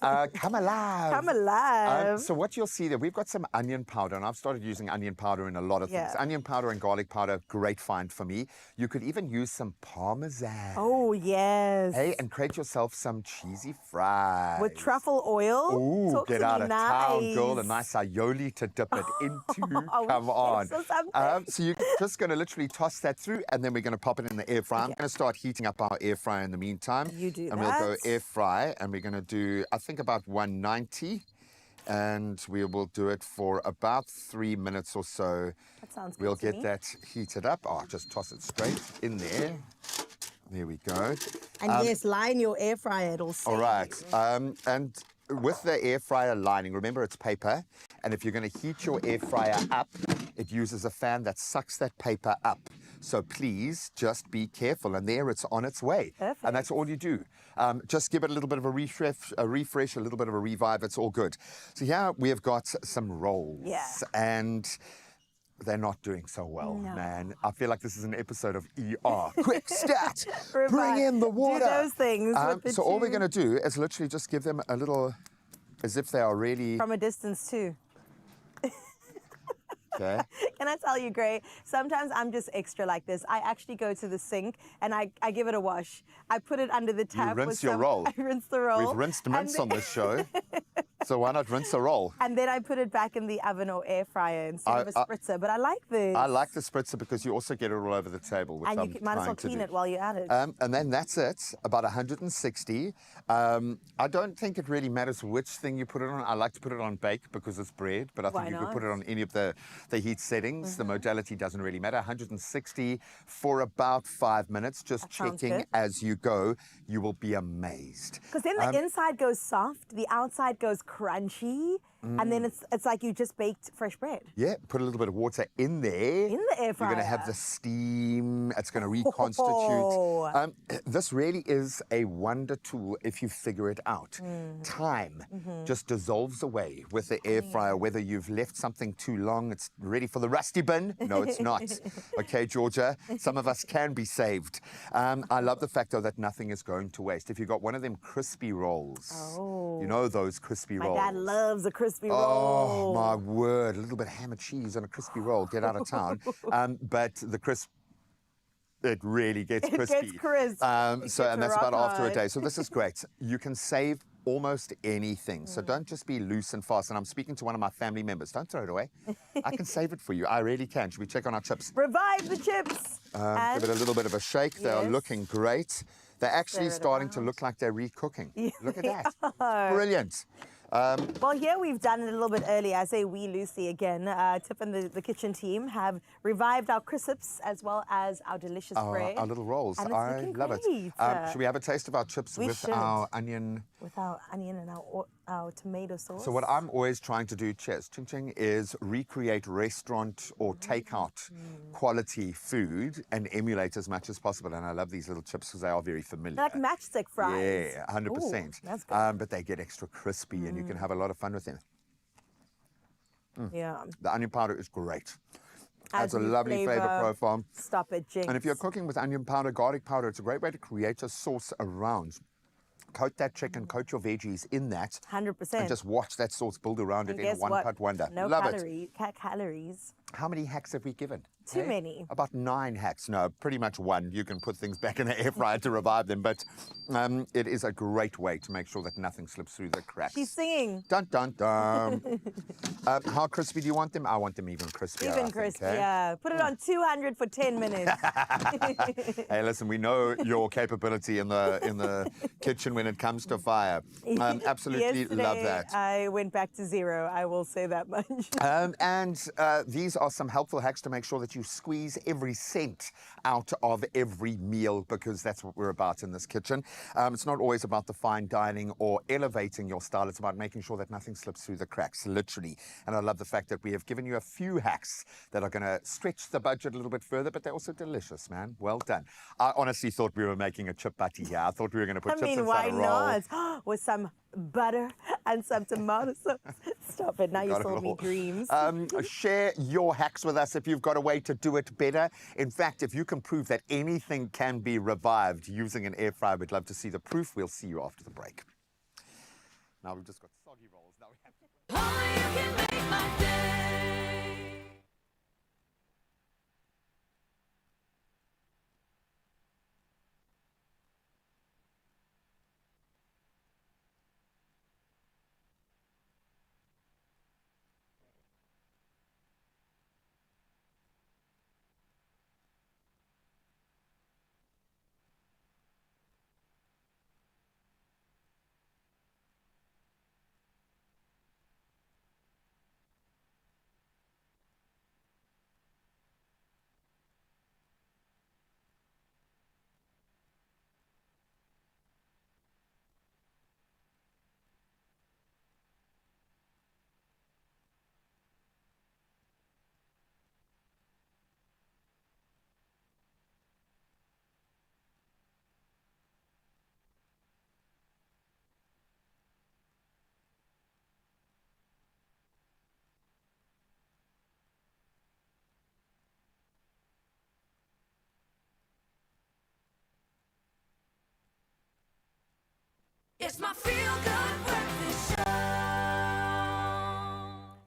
Come alive. Come alive. So what you'll see there, we've got some onion powder, and I've started using onion powder in a lot of things. Onion powder and garlic powder, great find for me. You could even use some Parmesan. Oh, yes. Hey, and create yourself some cheesy fries. With truffle oil. Ooh, Talk get to out me of town, girl. A nice. nice aioli to dip it into. Oh, Come on. something. So you're just going to literally toss that through, and then we're going to pop it in the air fryer. I'm going to start heating up our air fryer in the meantime. You do and that. We'll go air fry, and we're going to do, I think, about 190. And we will do it for about 3 minutes or so. That sounds good We'll to get me. that heated up. Oh, just toss it straight in there. There we go. And yes, line your air fryer, it'll save All right. you. And with the air fryer lining, remember it's paper. And if you're going to heat your air fryer up, it uses a fan that sucks that paper up. So please just be careful. And there it's on its way. Perfect. And that's all you do. Just give it a little bit of a refresh, a little bit of a revive. It's all good. So here we have got some rolls. Yeah. And they're not doing so well, No. man. I feel like this is an episode of ER. Quick stat! Revive. Bring in the water. Do those things with the So all we're two. going to do is literally just give them a little, as if they are really... From a distance, too. Okay. Can I tell you, Gray? Sometimes I'm just extra like this. I actually go to the sink and I give it a wash. I put it under the tap. rinse with your roll. I rinse the roll. We've rinsed and mince then- on this show. So why not rinse the roll? And then I put it back in the oven or air fryer instead of a spritzer. But I like this. I like the spritzer because you also get it all over the table, which And I'm you might as well trying to clean do. it while you're at it. And then that's it, about 160. I don't think it really matters which thing you put it on. I like to put it on bake because it's bread, but I think Why you could put it not? on any of the heat settings. The modality doesn't really matter. 160 for about 5 minutes, just That sounds checking good. as you go. You will be amazed. Because then the inside goes soft, the outside goes crunchy, and then it's like you just baked fresh bread. Yeah, put a little bit of water in there. In the air You're going to have fryer. the steam. It's going to reconstitute. This really is a wonder tool if you figure it out. Time just dissolves away with the air fryer. Whether you've left something too long, it's ready for the rusty bin. No, it's not. Okay, Georgia, some of us can be saved. I love the fact, though, that nothing is going to waste. If you've got one of them crispy rolls, you know those crispy My rolls. dad loves a crispy Oh, roll. my word. A little bit of ham and cheese on a crispy roll. Get out of town. But the crisp, it really gets It crispy. gets crisp. It And gets that's about rock after a hard. day. So this is great. You can save almost anything. So don't just be loose and fast. And I'm speaking to one of my family members. Don't throw it away. I can save it for you. I really can. Should we check on our chips? Revive the chips. Give it a little bit of a shake. They are Yes. looking great. They're actually Stir it starting to around. look like they're recooking. Look at that. Brilliant. Well, here we've done it a little bit earlier. I say we, Lucy, again. Tip and the kitchen team have revived our crisps as well as our delicious bread. Our little rolls. And it's I looking love it. great. Should we have a taste of our chips We with should. our onion? With our onion and our tomato sauce. So what I'm always trying to do, Chess, Ching Ching, is recreate restaurant or takeout quality food and emulate as much as possible. And I love these little chips because they are very familiar. They're like matchstick fries. Yeah, 100%. Ooh, that's good. But they get extra crispy and you can have a lot of fun with them. Yeah. The onion powder is great. Adds a new lovely flavor profile. Stop it, Jinx. And if you're cooking with onion powder, garlic powder, it's a great way to create a sauce around. Coat that chicken, coat your veggies in that. 100%. And just watch that sauce build around And it in a guess what? one-pot wonder. No Love it. calories. How many hacks have we given? Too many. About 9 hacks. No, pretty much one. You can put things back in the air fryer to revive them. But it is a great way to make sure that nothing slips through the cracks. She's singing. Dun, dun, dun. How crispy do you want them? I want them even crispier. I Even think, crispy, eh? yeah. Put it on 200 for 10 minutes. Hey, listen, we know your capability in the kitchen when it comes to fire. Absolutely love Yesterday, that. I went back to 0. I will say that much. And these are some helpful hacks to make sure that you to squeeze every cent out of every meal, because that's what we're about in this kitchen. It's not always about the fine dining or elevating your style. It's about making sure that nothing slips through the cracks, literally. And I love the fact that we have given you a few hacks that are going to stretch the budget a little bit further, but they're also delicious, man. Well done. I honestly thought we were making a chip butty here. I thought we were going to put chips inside why a roll. not? With some butter and some tomato sauce. Stop it. Now you Got it sold me all. dreams. Share your hacks with us if you've got a way to do it better. In fact, if you can prove that anything can be revived using an air fryer, we'd love to see the proof. We'll see you after the break. Now we've just got soggy rolls. Now we have to... Only you can make my day. It's my feel-good breakfast show.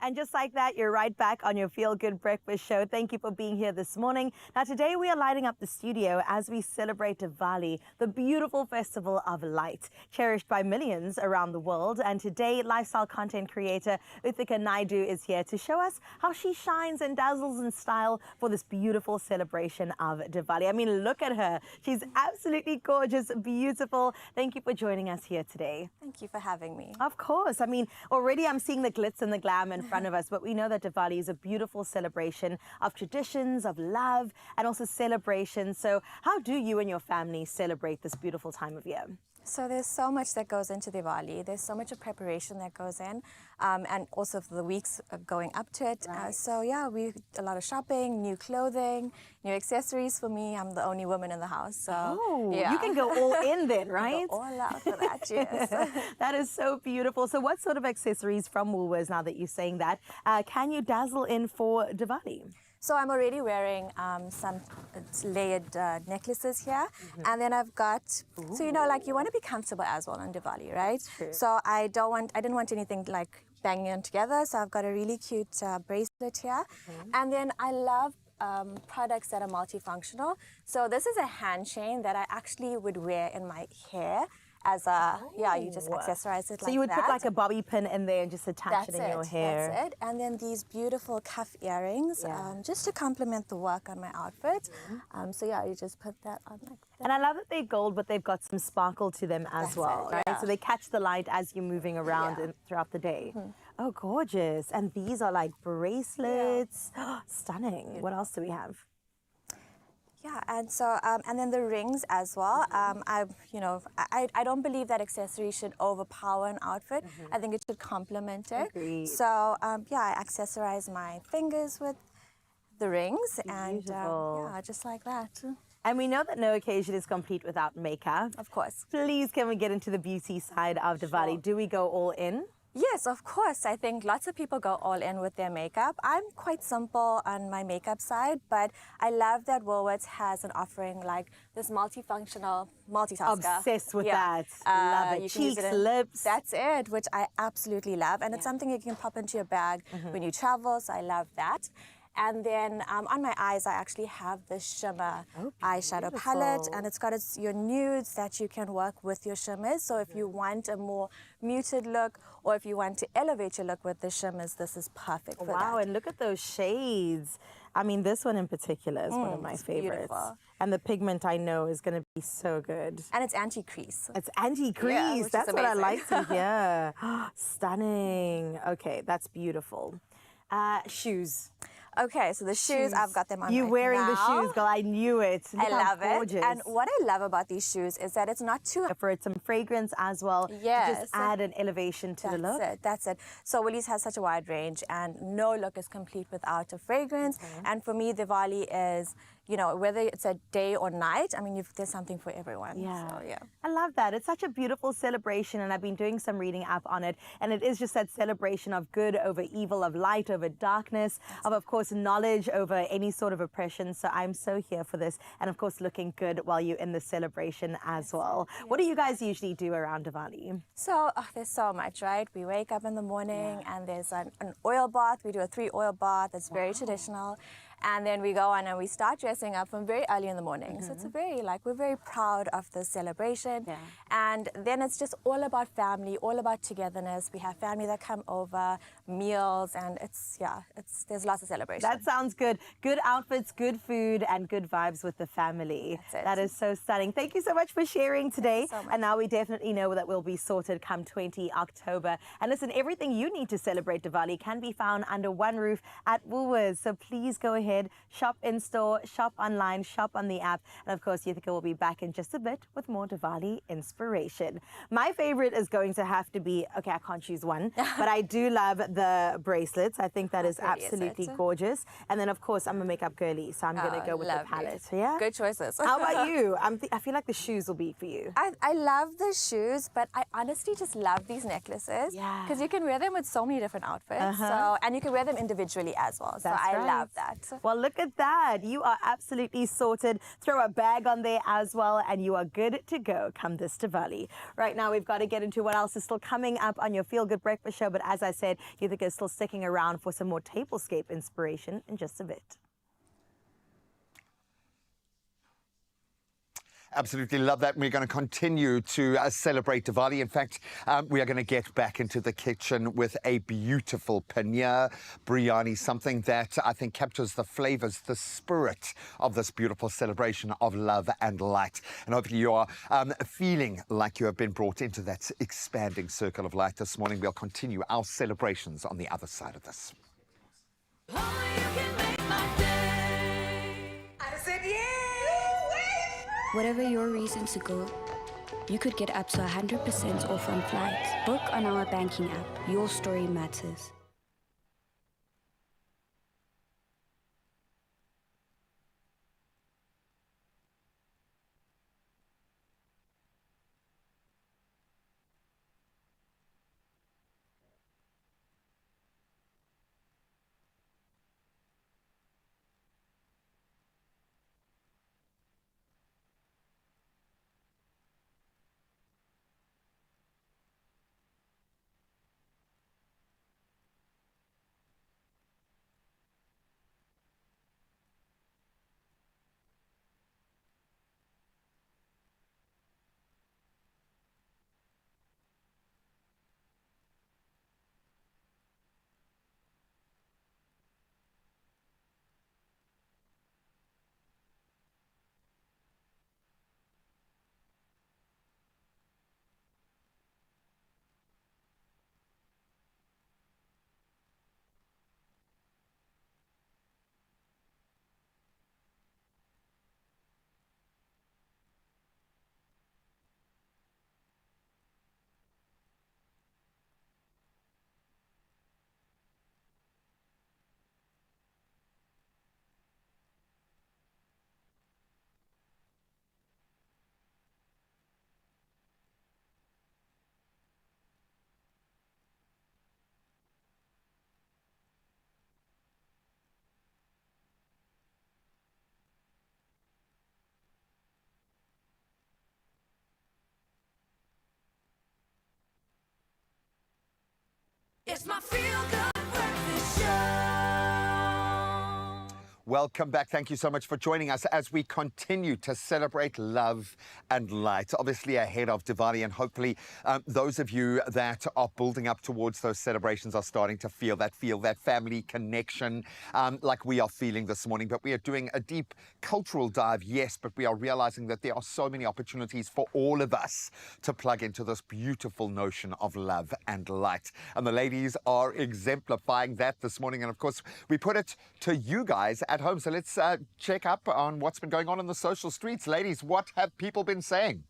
And just like that, you're right back on your Feel Good Breakfast show. Thank you for being here this morning. Now, today we are lighting up the studio as we celebrate Diwali, the beautiful festival of light, cherished by millions around the world. And today, lifestyle content creator Uthika Naidu is here to show us how she shines and dazzles in style for this beautiful celebration of Diwali. I mean, look at her. She's absolutely gorgeous, beautiful. Thank you for joining us here today. Thank you for having me. Of course. I mean, already I'm seeing the glitz and the glam in front of us, but we know that Diwali is a beautiful celebration of traditions, of love, and also celebration. So how do you and your family celebrate this beautiful time of year? So there's so much that goes into Diwali. There's so much of preparation that goes in, and also for the weeks going up to it. So yeah, we a lot of shopping, new clothing, new accessories for me. I'm the only woman in the house, so yeah. You can go all in then, right? Go all out for that, yes. That is so beautiful. So what sort of accessories from Woolworths, now that you're saying that, can you dazzle in for Diwali? So I'm already wearing some layered necklaces here, and then I've got, so you know, like you want to be comfortable as well on Diwali, right? So I didn't want anything like banging on together, so I've got a really cute bracelet here, and then I love products that are multifunctional. So this is a hand chain that I actually would wear in my hair. As a, yeah, you just accessorize it like that. So you would put like a bobby pin in there and just attach it in your hair. That's it. And then these beautiful cuff earrings, just to complement the work on my outfit. So yeah, you just put that on like that. And I love that they're gold, but they've got some sparkle to them as well, right? Yeah. So they catch the light as you're moving around throughout the day. Oh, gorgeous. And these are like bracelets. Stunning. What else do we have? Yeah, and so and then the rings as well. I don't believe that accessories should overpower an outfit. I think it should complement it. Agreed. So yeah, I accessorize my fingers with the rings, and yeah, just like that. And we know that no occasion is complete without makeup. Of course. Please, can we get into the beauty side of Diwali? Do we go all in? Yes, of course. I think lots of people go all in with their makeup. I'm quite simple on my makeup side, but I love that Woolworths has an offering like this multifunctional multitasker. Obsessed with that. Love it. Cheeks, lips. That's it, which I absolutely love. And it's something you can pop into your bag when you travel, so I love that. And then on my eyes, I actually have this shimmer eyeshadow palette, and it's got your nudes that you can work with your shimmers. So if you want a more muted look, or if you want to elevate your look with the shimmers, this is perfect for that. Wow, and look at those shades. I mean, this one in particular is one of my favorites. Beautiful. And the pigment, I know, is going to be so good. And it's anti-crease. It's anti-crease. That's what I like to hear. Stunning. Okay, that's beautiful. Shoes. Okay, so the shoes, I've got them on You right wearing the now. shoes, girl. I knew it. Look I how love gorgeous. it. And what I love about these shoes is that it's not too... For it, some fragrance as well. Yes. To just add an elevation to the look. That's it. So Woolies has such a wide range, and no look is complete without a fragrance. And for me, Diwali is, you know, whether it's a day or night, I mean, there's something for everyone. Yeah. So, yeah. I love that. It's such a beautiful celebration, and I've been doing some reading up on it, and it is just that celebration of good over evil, of light over darkness, of course, knowledge over any sort of oppression. So I'm so here for this, and of course, looking good while you're in the celebration as well. What do you guys usually do around Diwali? So there's so much, right? We wake up in the morning and there's an oil bath. We do a 3 oil bath. That's very traditional. And then we go on and we start dressing up from very early in the morning. So it's a very, we're very proud of the celebration. And then it's just all about family, all about togetherness. We have family that come over, meals, and there's lots of celebration. That sounds good. Good outfits, good food, and good vibes with the family. That's it. That is so stunning. Thank you so much for sharing today. So much. And now we definitely know that we'll be sorted come 20 October. And listen, everything you need to celebrate Diwali can be found under one roof at Woolworths. So please go ahead. Shop in store, shop online, shop on the app. And of course, Yuthika will be back in just a bit with more Diwali inspiration. My favorite is going to have to be, okay, I can't choose one, but I do love the bracelets. I think that is absolutely gorgeous. And then, of course, I'm a makeup girly, so I'm going to go with the palette. Yeah? Good choices. How about you? I feel like the shoes will be for you. I love the shoes, but I honestly just love these necklaces. Yeah. Because you can wear them with so many different outfits. So, and you can wear them individually as well. So I love that. Well, look at that. You are absolutely sorted. Throw a bag on there as well, and you are good to go come this Diwali. Right now, we've got to get into what else is still coming up on your Feel Good Breakfast show. But as I said, Yuthika is still sticking around for some more tablescape inspiration in just a bit. Absolutely love that. We're going to continue to celebrate Diwali. In fact, we are going to get back into the kitchen with a beautiful paneer biryani, something that I think captures the flavors, the spirit of this beautiful celebration of love and light. And hopefully you are feeling like you have been brought into that expanding circle of light this morning. We'll continue our celebrations on the other side of this. Whatever your reason to go, you could get up to 100% off on flights. Book on our banking app. Your story matters. It's my Feel Good Breakfast Show. Welcome back. Thank you so much for joining us as we continue to celebrate love and light, obviously ahead of Diwali, and hopefully those of you that are building up towards those celebrations are starting to feel that family connection like we are feeling this morning. But we are doing a deep cultural dive, yes, but we are realizing that there are so many opportunities for all of us to plug into this beautiful notion of love and light. And the ladies are exemplifying that this morning. And of course, we put it to you guys at home. So let's check up on what's been going on the social streets. Ladies, what have people been saying?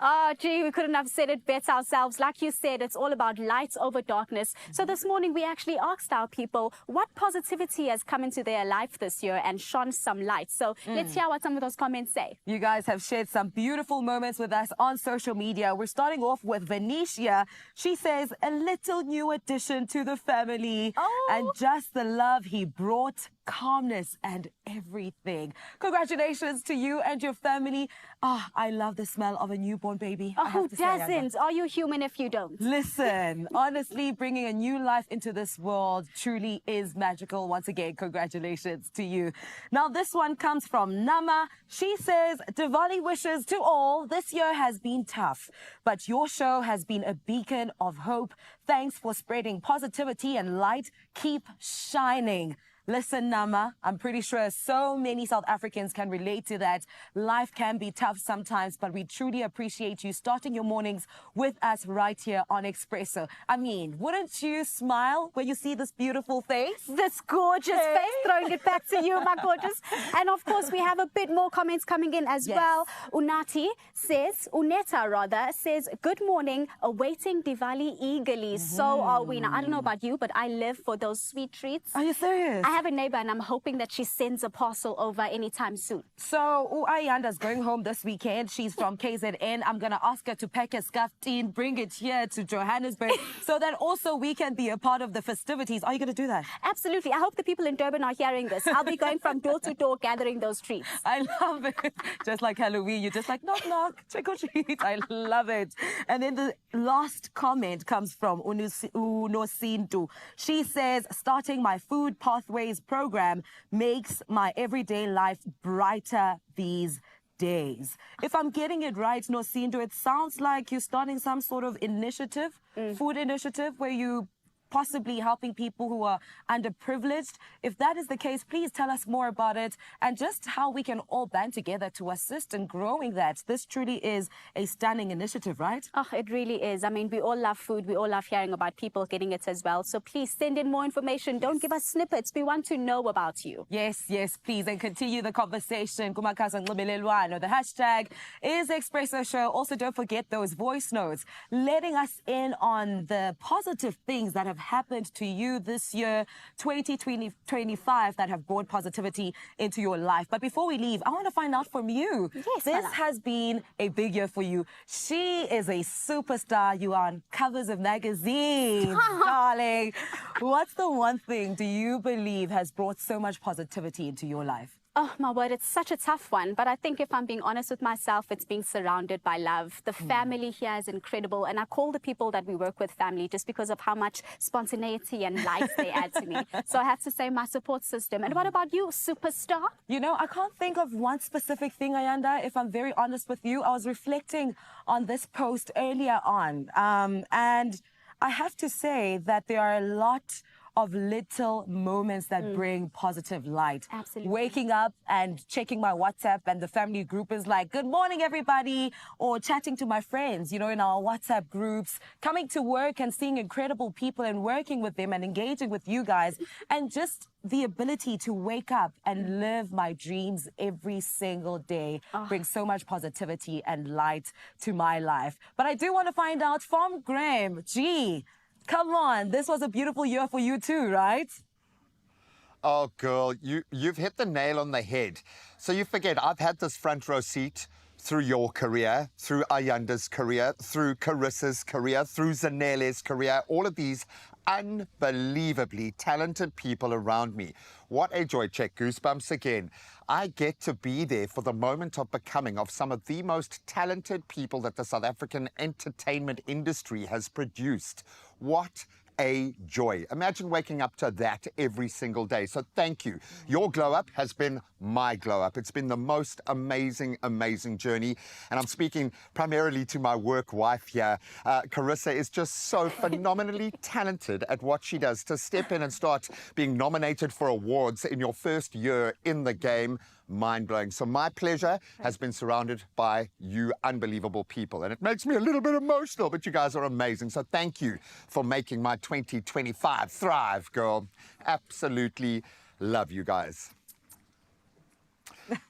Oh, gee, we couldn't have said it better ourselves. Like you said, it's all about light over darkness. So this morning, we actually asked our people what positivity has come into their life this year and shone some light. So let's hear what some of those comments say. You guys have shared some beautiful moments with us on social media. We're starting off with Venetia. She says, a little new addition to the family. And just the love he brought, calmness and everything. Congratulations to you and your family. I love the smell of a newborn baby. Oh, who doesn't? Are you human if you don't? Listen, honestly, bringing a new life into this world truly is magical. Once again, congratulations to you. Now, this one comes from Nama. She says, Diwali wishes to all. This year has been tough, but your show has been a beacon of hope. Thanks for spreading positivity and light. Keep shining. Listen, Nama, I'm pretty sure so many South Africans can relate to that. Life can be tough sometimes, but we truly appreciate you starting your mornings with us right here on Expresso. I mean, wouldn't you smile when you see this beautiful face? This gorgeous face, throwing it back to you, my gorgeous. And of course, we have a bit more comments coming in as well. Uneta says, good morning, awaiting Diwali eagerly. So are we. Now, I don't know about you, but I live for those sweet treats. Are you serious? I have a neighbor and I'm hoping that she sends a parcel over anytime soon. So Ayanda's going home this weekend. She's from KZN. I'm going to ask her to pack a scarf tin, bring it here to Johannesburg so that also we can be a part of the festivities. Are you going to do that? Absolutely. I hope the people in Durban are hearing this. I'll be going from door to door gathering those treats. I love it. Just like Halloween, you're just like, knock, knock, trick or treat. I love it. And then the last comment comes from Unosintu. She says, starting my food pathways program makes my everyday life brighter these days. If I'm getting it right, Nosinto, it sounds like you're starting some sort of initiative, food initiative, where you possibly helping people who are underprivileged. If that is the case, please tell us more about it and just how we can all band together to assist in growing that. This truly is a stunning initiative, right? Oh, it really is. I mean, we all love food. We all love hearing about people getting it as well. So please send in more information. Don't give us snippets. We want to know about you. Yes, yes, please. And continue the conversation. The hashtag is Expresso Show. Also, don't forget those voice notes letting us in on the positive things that have happened to you this year, 2025, that have brought positivity into your life. But before we leave, I want to find out from you. Yes, this has been a big year for you. She is a superstar. You are on covers of magazines, darling. What's the one thing do you believe has brought so much positivity into your life? Oh, my word, it's such a tough one. But I think if I'm being honest with myself, it's being surrounded by love. The family here is incredible. And I call the people that we work with family just because of how much spontaneity and light they add to me. So I have to say my support system. And what about you, superstar? You know, I can't think of one specific thing, Ayanda. If I'm very honest with you, I was reflecting on this post earlier on. And I have to say that there are a lot of little moments that bring positive light. Absolutely. Waking up and checking my WhatsApp and the family group is like, good morning, everybody, or chatting to my friends, you know, in our WhatsApp groups, coming to work and seeing incredible people and working with them and engaging with you guys, and just the ability to wake up and live my dreams every single day brings so much positivity and light to my life. But I do want to find out from Graham, gee, come on, this was a beautiful year for you too, right? Oh, girl, you've hit the nail on the head. So you forget, I've had this front row seat through your career, through Ayanda's career, through Carissa's career, through Zanele's career, all of these unbelievably talented people around me. What a joy. Check goosebumps again. I get to be there for the moment of becoming of some of the most talented people that the South African entertainment industry has produced. What a joy. Imagine waking up to that every single day. So thank you. Your glow up has been my glow up. It's been the most amazing, amazing journey. And I'm speaking primarily to my work wife here. Carissa is just so phenomenally talented at what she does. To step in and start being nominated for awards in your first year in the game, mind-blowing. So my pleasure has been surrounded by you unbelievable people. And it makes me a little bit emotional, but you guys are amazing. So thank you for making my 2025 thrive, girl. Absolutely love you guys.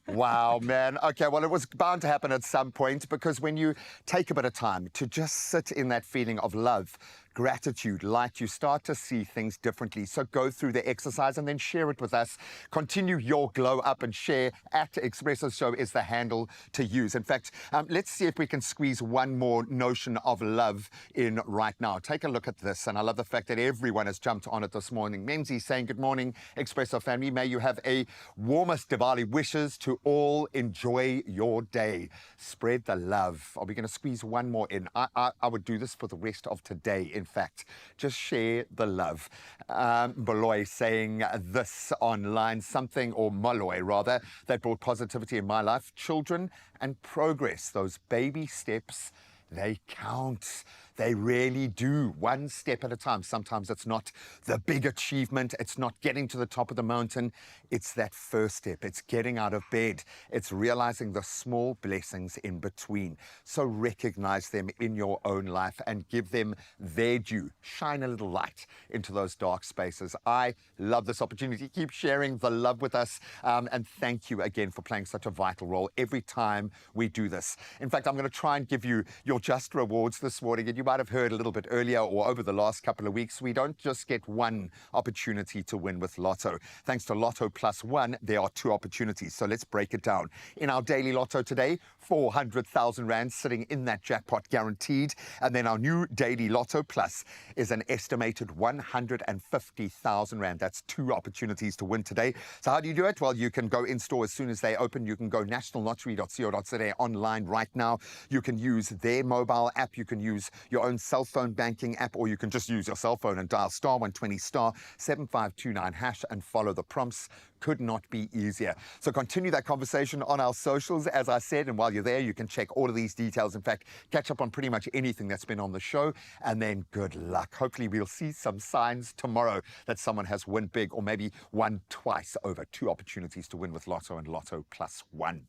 Wow, man. Okay, well, it was bound to happen at some point, because when you take a bit of time to just sit in that feeling of love, gratitude, light, you start to see things differently. So go through the exercise and then share it with us. Continue your glow up and share. At Expresso Show is the handle to use. In fact, let's see if we can squeeze one more notion of love in right now. Take a look at this. And I love the fact that everyone has jumped on it this morning. Menzi saying, good morning, Expresso family. May you have a warmest Diwali wishes to all. Enjoy your day. Spread the love. Are we going to squeeze one more in? I would do this for the rest of today. In fact, just share the love. Baloy saying this online, something, or Maloy rather, that brought positivity in my life. Children and progress, those baby steps, they count. They really do, one step at a time. Sometimes it's not the big achievement. It's not getting to the top of the mountain. It's that first step. It's getting out of bed. It's realizing the small blessings in between. So recognize them in your own life and give them their due. Shine a little light into those dark spaces. I love this opportunity. Keep sharing the love with us. And thank you again for playing such a vital role every time we do this. In fact, I'm going to try and give you your just rewards this morning. And you might have heard a little bit earlier or over the last couple of weeks, we don't just get one opportunity to win with Lotto. Thanks to Lotto Plus One, there are two opportunities. So let's break it down. In our daily Lotto today, 400,000 Rand sitting in that jackpot guaranteed. And then our new daily Lotto Plus is an estimated 150,000 Rand. That's two opportunities to win today. So how do you do it? Well, you can go in store as soon as they open. You can go nationallottery.co.za online right now. You can use their mobile app. You can use your own cell phone banking app, or you can just use your cell phone and dial star 120 star 7529 hash and follow the prompts. Could not be easier. So continue that conversation on our socials, as I said, and while you're there, you can check all of these details. In fact, catch up on pretty much anything that's been on the show, and then good luck. Hopefully we'll see some signs tomorrow that someone has won big, or maybe won twice over. Two opportunities to win with Lotto and Lotto Plus One.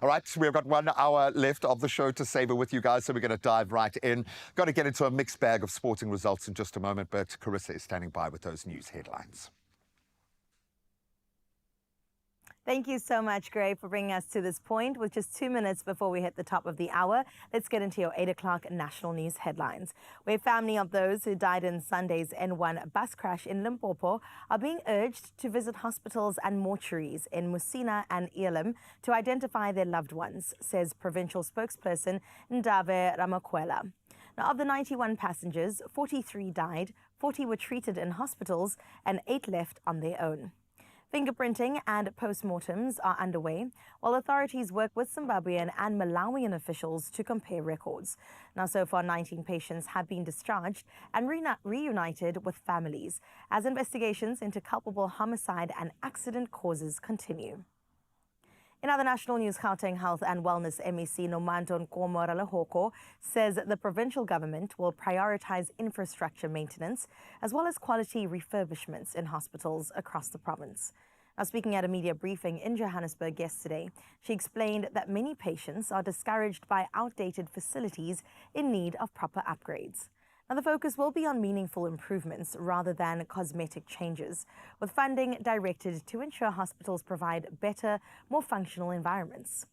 All right, we've got 1 hour left of the show to savor with you guys, so we're going to dive right in. Got to get into a mixed bag of sporting results in just a moment, but Carissa is standing by with those news headlines. Thank you so much, Gray, for bringing us to this point. With just 2 minutes before we hit the top of the hour, let's get into your 8 o'clock national news headlines, where family of those who died in Sunday's N1 bus crash in Limpopo are being urged to visit hospitals and mortuaries in Musina and Elim to identify their loved ones, says provincial spokesperson Ndave Ramakwela. Now, of the 91 passengers, 43 died, 40 were treated in hospitals, and 8 left on their own. Fingerprinting and post-mortems are underway, while authorities work with Zimbabwean and Malawian officials to compare records. Now, so far, 19 patients have been discharged and reunited with families, as investigations into culpable homicide and accident causes continue. In other national news, Gauteng Health and Wellness MEC Nomanto Nkomo Ralehoko says the provincial government will prioritize infrastructure maintenance as well as quality refurbishments in hospitals across the province. Now, speaking at a media briefing in Johannesburg yesterday, she explained that many patients are discouraged by outdated facilities in need of proper upgrades. Now, the focus will be on meaningful improvements rather than cosmetic changes, with funding directed to ensure hospitals provide better, more functional environments.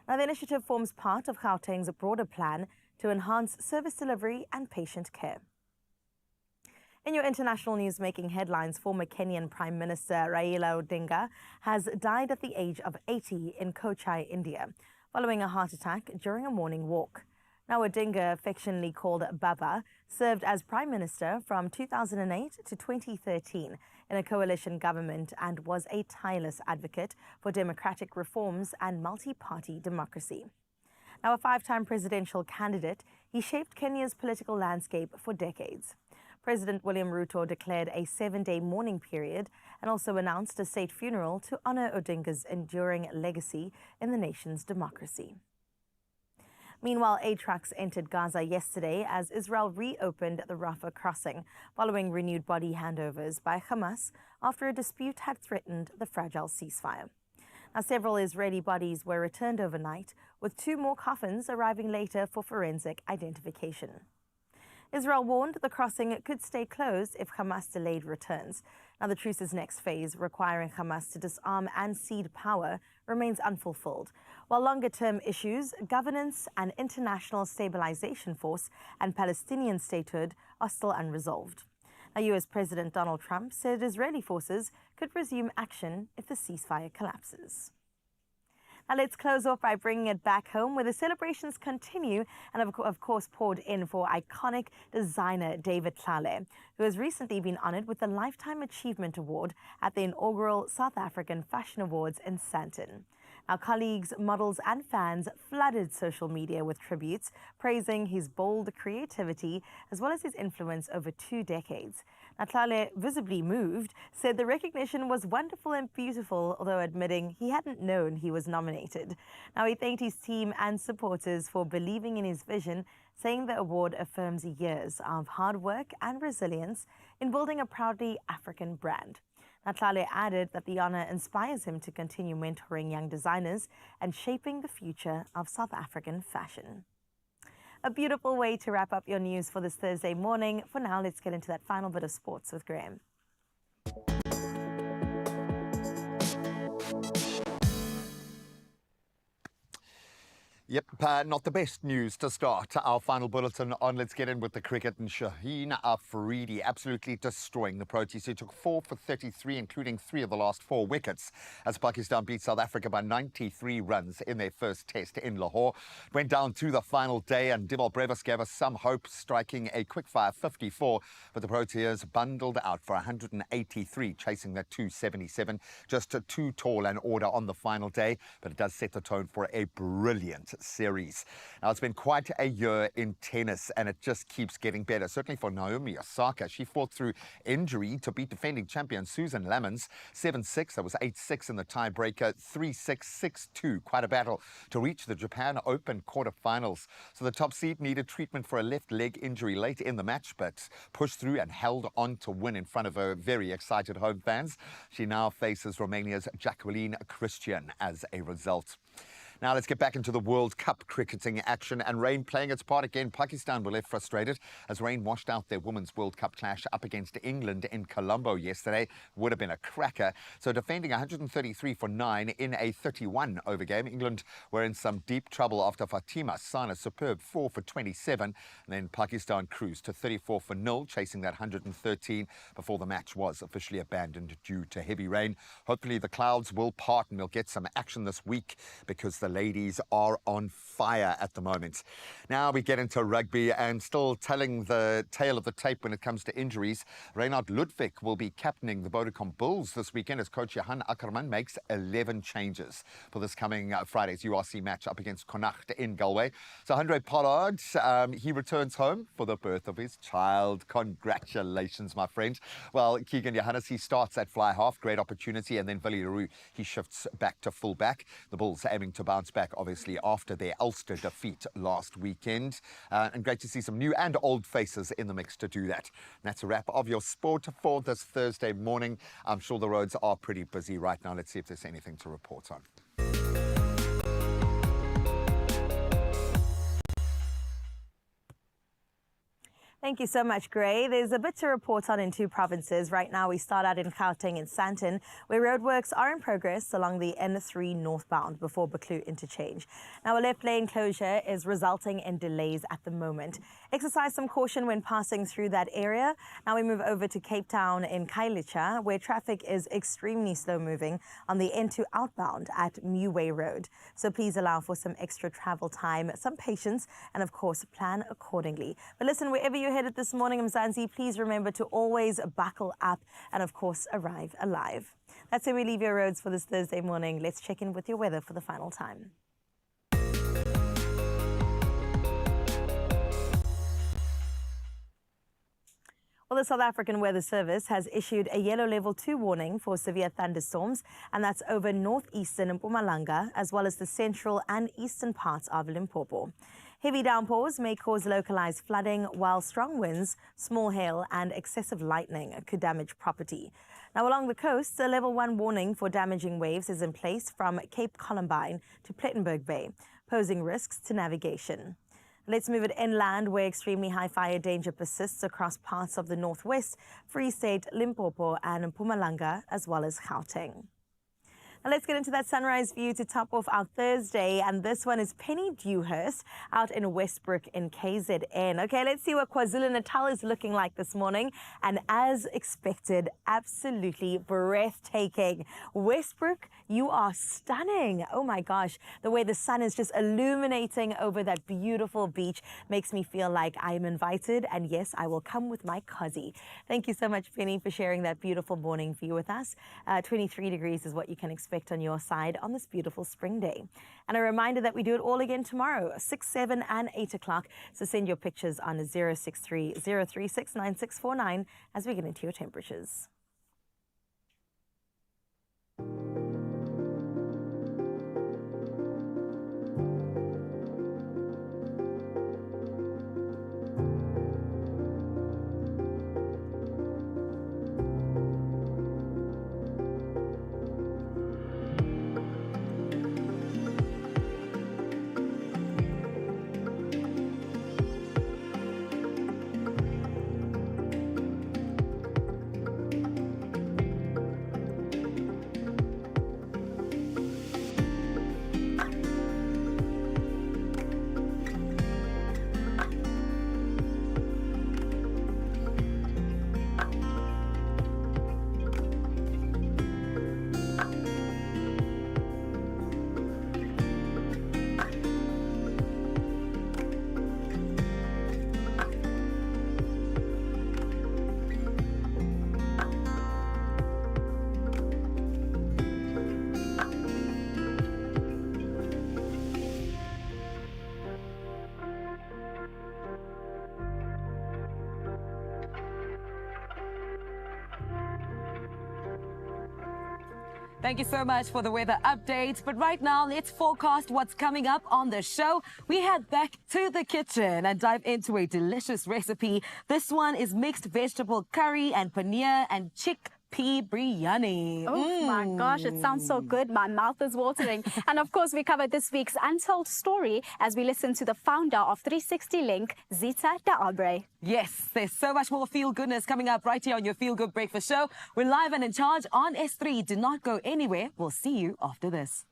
Now, the initiative forms part of Gauteng's broader plan to enhance service delivery and patient care. In your international news making headlines, former Kenyan Prime Minister Raila Odinga has died at the age of 80 in Kochai, India, following a heart attack during a morning walk. Now, Odinga, affectionately called Baba, served as Prime Minister from 2008 to 2013 in a coalition government and was a tireless advocate for democratic reforms and multi-party democracy. Now, a 5-time presidential candidate, he shaped Kenya's political landscape for decades. President William Ruto declared a 7-day mourning period and also announced a state funeral to honor Odinga's enduring legacy in the nation's democracy. Meanwhile, aid trucks entered Gaza yesterday as Israel reopened the Rafah crossing following renewed body handovers by Hamas after a dispute had threatened the fragile ceasefire. Now, several Israeli bodies were returned overnight, with 2 more coffins arriving later for forensic identification. Israel warned the crossing could stay closed if Hamas delayed returns. Now, the truce's next phase, requiring Hamas to disarm and cede power, remains unfulfilled, while longer-term issues, governance, an international stabilization force, and Palestinian statehood are still unresolved. Now, U.S. President Donald Trump said Israeli forces could resume action if the ceasefire collapses. Now, let's close off by bringing it back home, where the celebrations continue and, of course, poured in for iconic designer David Tlale, who has recently been honored with the Lifetime Achievement Award at the inaugural South African Fashion Awards in Sandton. Now, colleagues, models and fans flooded social media with tributes, praising his bold creativity as well as his influence over 2 decades. Now, Tlale, visibly moved, said the recognition was wonderful and beautiful, although admitting he hadn't known he was nominated. Now, he thanked his team and supporters for believing in his vision, saying the award affirms years of hard work and resilience in building a proudly African brand. Now, Tlale added that the honor inspires him to continue mentoring young designers and shaping the future of South African fashion. A beautiful way to wrap up your news for this Thursday morning. For now, let's get into that final bit of sports with Graham. Yep, not the best news to start our final bulletin on. Let's get in with the cricket, and Shaheen Afridi absolutely destroying the Proteas. He took 4 for 33, including 3 of the last 4 wickets, as Pakistan beat South Africa by 93 runs in their first test in Lahore. Went down to the final day, and Dimal Brevis gave us some hope, striking a quick-fire 54, but the Proteas bundled out for 183, chasing that 277. Just too tall an order on the final day, but it does set the tone for a brilliant series. Now, it's been quite a year in tennis, and it just keeps getting better. Certainly for Naomi Osaka. She fought through injury to beat defending champion Susan Lemons 7-6. That was 8-6 in the tiebreaker, 3-6, 6-2. Quite a battle to reach the Japan Open quarterfinals. So the top seed needed treatment for a left leg injury late in the match, but pushed through and held on to win in front of her very excited home fans. She now faces Romania's Jacqueline Christian as a result. Now let's get back into the World Cup cricketing action, and rain playing its part again. Pakistan were left frustrated as rain washed out their Women's World Cup clash up against England in Colombo yesterday. Would have been a cracker. So defending 133 for 9 in a 31-over game, England were in some deep trouble after Fatima signed a superb 4 for 27. And then Pakistan cruised to 34 for 0, chasing that 113 before the match was officially abandoned due to heavy rain. Hopefully the clouds will part and we'll get some action this week, because the ladies are on fire at the moment. Now we get into rugby, and still telling the tale of the tape when it comes to injuries. Reynard Ludwig will be captaining the Vodacom Bulls this weekend as coach Johan Ackerman makes 11 changes for this coming Friday's URC match up against Connacht in Galway. So Andre Pollard, he returns home for the birth of his child. Congratulations, my friend. Well, Keegan Johannes, he starts at fly half, great opportunity, and then Willie Leroux, he shifts back to full back. The Bulls aiming to bounce back, obviously, after their Ulster defeat last weekend. And great to see some new and old faces in the mix to do that. And that's a wrap of your sport for this Thursday morning. I'm sure the roads are pretty busy right now. Let's see if there's anything to report on. Thank you so much, Gray. There's a bit to report on in 2 provinces. Right now, we start out in Gauteng in Sandton, where roadworks are in progress along the N3 northbound before Buccleuch interchange. Now, a left lane closure is resulting in delays at the moment. Exercise some caution when passing through that area. Now we move over to Cape Town in Khayelitsha, where traffic is extremely slow moving on the N2 outbound at Meway Road. So please allow for some extra travel time, some patience, and of course, plan accordingly. But listen, wherever you're headed this morning, Mzansi, please remember to always buckle up and, of course, arrive alive. That's where we leave your roads for this Thursday morning. Let's check in with your weather for the final time. Well, Well, the South African Weather Service has issued a yellow level 2 warning for severe thunderstorms, and that's over northeastern Mpumalanga, as well as the central and eastern parts of Limpopo. Heavy downpours may cause localized flooding, while strong winds, small hail, and excessive lightning could damage property. Now, along the coast, a level 1 warning for damaging waves is in place from Cape Columbine to Plettenberg Bay, posing risks to navigation. Let's move it inland, where extremely high fire danger persists across parts of the northwest, Free State, Limpopo, and Mpumalanga, as well as Gauteng. Now let's get into that sunrise view to top off our Thursday, and this one is Penny Dewhurst out in Westbrook in KZN. Okay, let's see what KwaZulu-Natal is looking like this morning, and as expected, absolutely breathtaking. Westbrook, you are stunning. Oh my gosh, the way the sun is just illuminating over that beautiful beach makes me feel like I am invited, and yes, I will come with my cozy. Thank you so much, Penny, for sharing that beautiful morning view with us. 23 degrees is what you can expect on your side on this beautiful spring day. And a reminder that we do it all again tomorrow, 6, 7 and 8 o'clock. So send your pictures on 063 036 9649 as we get into your temperatures. Thank you so much for the weather updates. But right now, let's forecast what's coming up on the show. We head back to the kitchen and dive into a delicious recipe. This one is mixed vegetable curry and paneer and chickpea biryani. Oh my gosh, it sounds so good. My mouth is watering. And of course, we covered this week's untold story as we listen to the founder of 360 Link, Zita de Abre. Yes, there's so much more feel goodness coming up right here on your Feel Good Breakfast Show. We're live and in charge on S3. Do not go anywhere. We'll see you after this.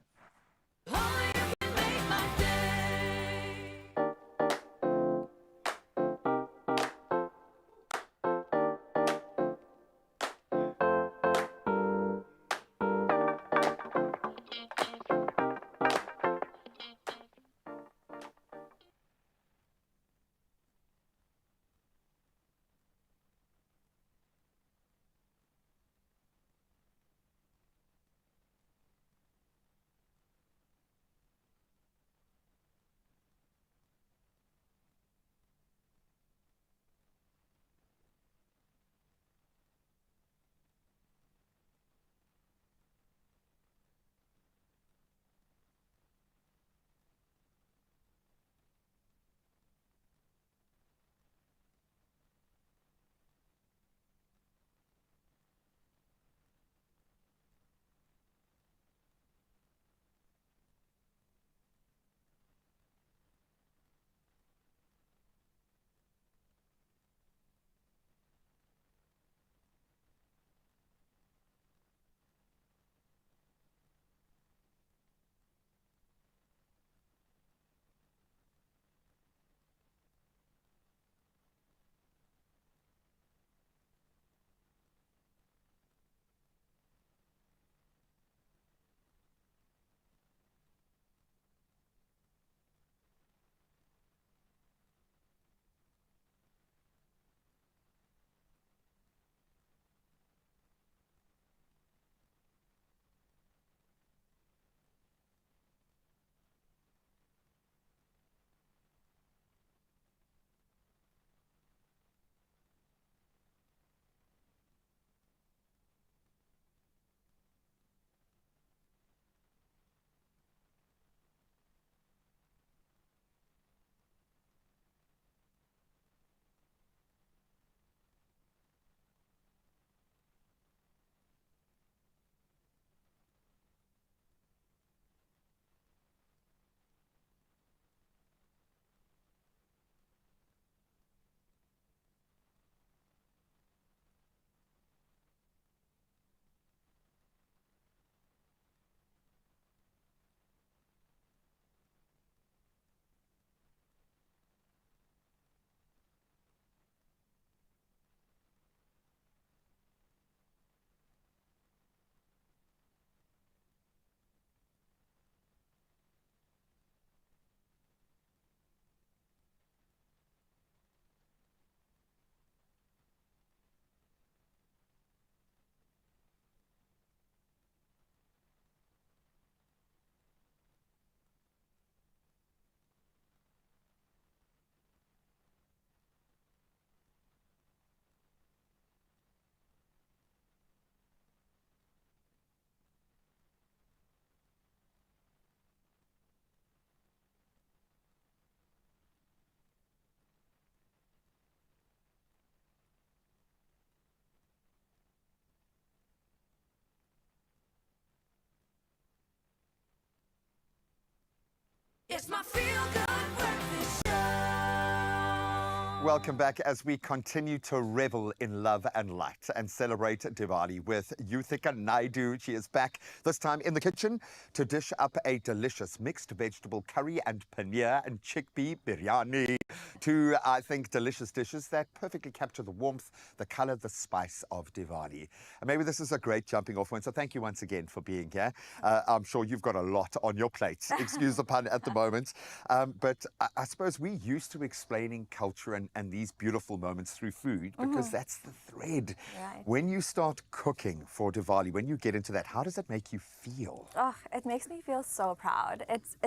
Welcome back as we continue to revel in love and light and celebrate Diwali with Yuthika Naidu. She is back, this time in the kitchen, to dish up a delicious mixed vegetable curry and paneer and chickpea biryani. Two, I think, delicious dishes that perfectly capture the warmth, the color, the spice of Diwali. And maybe this is a great jumping off point, so thank you once again for being here. I'm sure you've got a lot on your plate, excuse the pun, at the moment. But I suppose we're used to explaining culture and these beautiful moments through food because that's the thread. Right. When you start cooking for Diwali, when you get into that, how does it make you feel? Oh, it makes me feel so proud. It's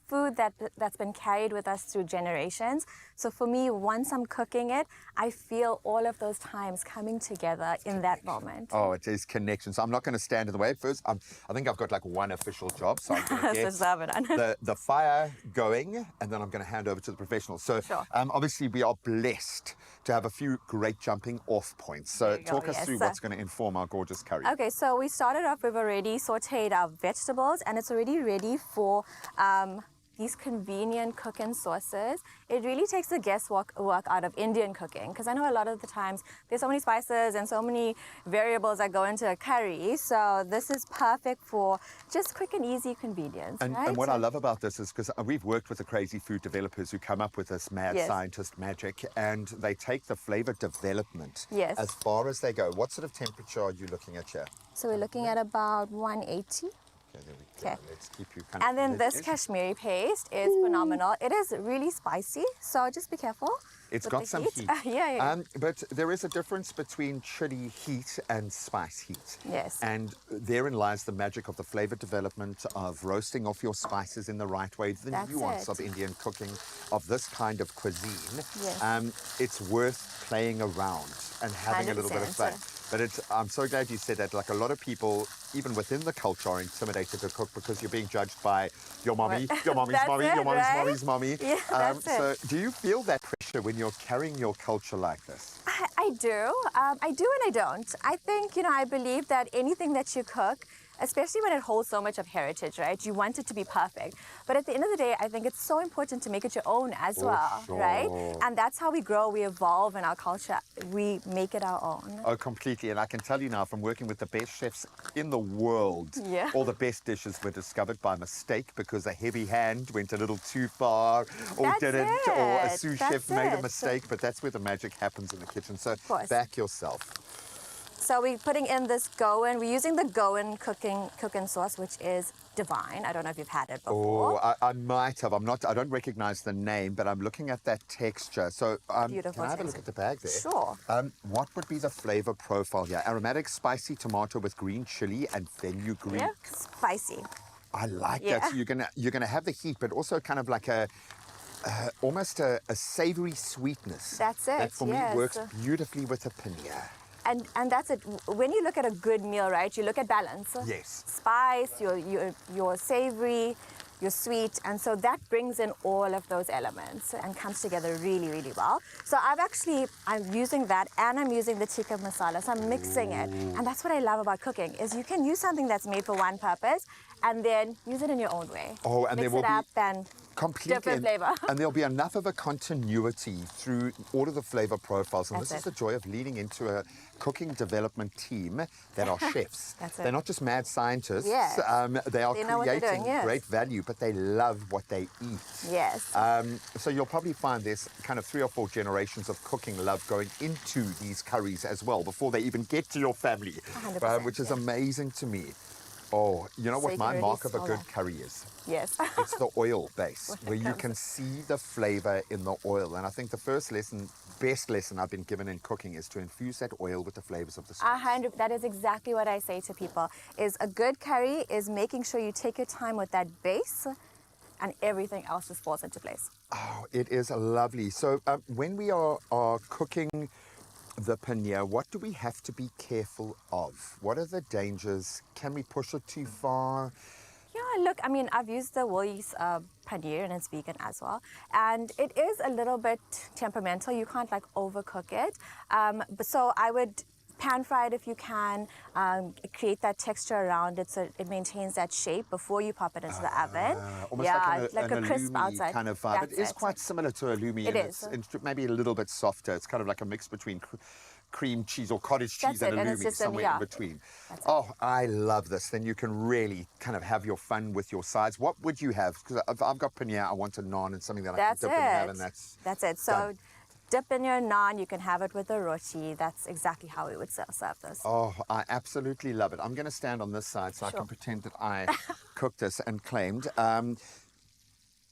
food that's been carried with us through generations. So for me, once I'm cooking it, I feel all of those times coming together in that moment. Oh, it is connection. So I'm not going to stand in the way. First, I think I've got like one official job, so I'm going to get the fire going, and then I'm going to hand over to the professionals. So Sure. Obviously we are blessed to have a few great jumping off points. So talk us through what's going to inform our gorgeous curry. Okay, so we started off, we've already sauteed our vegetables and it's already ready for these convenient cooking sauces. It really takes the guesswork out of Indian cooking, because I know a lot of the times there's so many spices and so many variables that go into a curry. So this is perfect for just quick and easy convenience. And, right? and what I love about this is because we've worked with the crazy food developers who come up with this mad scientist magic, and they take the flavor development as far as they go. What sort of temperature are you looking at here? So we're looking at about 180. Okay, there we go. Okay. Let's keep you kind And then this Kashmiri paste is phenomenal. It is really spicy, so just be careful. It's with got the some heat. Yeah. But there is a difference between chili heat and spice heat. Yes. And therein lies the magic of the flavor development, of roasting off your spices in the right way, the nuance of Indian cooking, of this kind of cuisine. Yes. It's worth playing around and having a little bit of fun. But I'm so glad you said that. Like, a lot of people, even within the culture, are intimidated to cook because you're being judged by your mommy, your mommy's mommy, your mommy's mommy's mommy. Yeah, that's so do you feel that pressure when you're carrying your culture like this? I do. I do and I don't. I think, I believe that anything that you cook, especially when it holds so much of heritage, right? You want it to be perfect. But at the end of the day, I think it's so important to make it your own as well, right? And that's how we grow, we evolve in our culture. We make it our own. Oh, completely. And I can tell you now, from working with the best chefs in the world, all the best dishes were discovered by mistake because a heavy hand went a little too far or or a sous chef made a mistake. But that's where the magic happens in the kitchen. So back yourself. So we're putting in this Goan. We're using the Goan cooking sauce, which is divine. I don't know if you've had it before. Oh, I might have. I don't recognize the name, but I'm looking at that texture. So Beautiful can I have a look at the bag there? Sure. What would be the flavor profile here? Aromatic, spicy tomato with green chili and fenugreek. Yeah, spicy. I like that. So you're gonna have the heat, but also kind of like almost a savory sweetness. That's it. That for me works beautifully with a paneer. And that's it. When you look at a good meal, right, you look at balance. Yes. Spice, your savory, your sweet, and so that brings in all of those elements and comes together really, really well. So I'm using that, and I'm using the tikka masala, so I'm mixing it. And that's what I love about cooking, is you can use something that's made for one purpose and then use it in your own way. Oh, and mix there will it up be and completely different flavor. And there'll be enough of a continuity through all of the flavor profiles. And That's this is the joy of leading into a cooking development team that are chefs. They're not just mad scientists. Yes. They are know what they're creating doing, great value, but they love what they eat. Yes. So you'll probably find there's kind of 3 or 4 generations of cooking love going into these curries as well before they even get to your family, 100%, which is amazing to me. Oh, you know what my mark of a good curry is? Yes. It's the oil base, where you can see the flavor in the oil. And I think the best lesson I've been given in cooking is to infuse that oil with the flavors of the sauce. 100%. That is exactly what I say to people, is a good curry is making sure you take your time with that base and everything else just falls into place. Oh, it is lovely. So when we are cooking the paneer, what do we have to be careful of? What are the dangers? Can we push it too far? Yeah, look, I mean, I've used the Woolies paneer and it's vegan as well. And it is a little bit temperamental. You can't like overcook it. So I would pan fry it if you can. Create that texture around it so it maintains that shape before you pop it into the oven. Almost yeah, like an a crisp halloumi outside. kind of vibe. That's It is it. quite similar to a halloumi. It and is. It's maybe a little bit softer. It's kind of like a mix between cream cheese or cottage cheese That's and it, and it's halloumi, just somewhere in between. Oh, I love this. Then you can really kind of have your fun with your sides. What would you have? Because I've got paneer, I want a naan and something that I can dip and have, and That's it. So done. dip in your naan, you can have it with a roti. That's exactly how we would serve this. Oh, I absolutely love it. I'm going to stand on this side so I can pretend that I cooked this and claimed.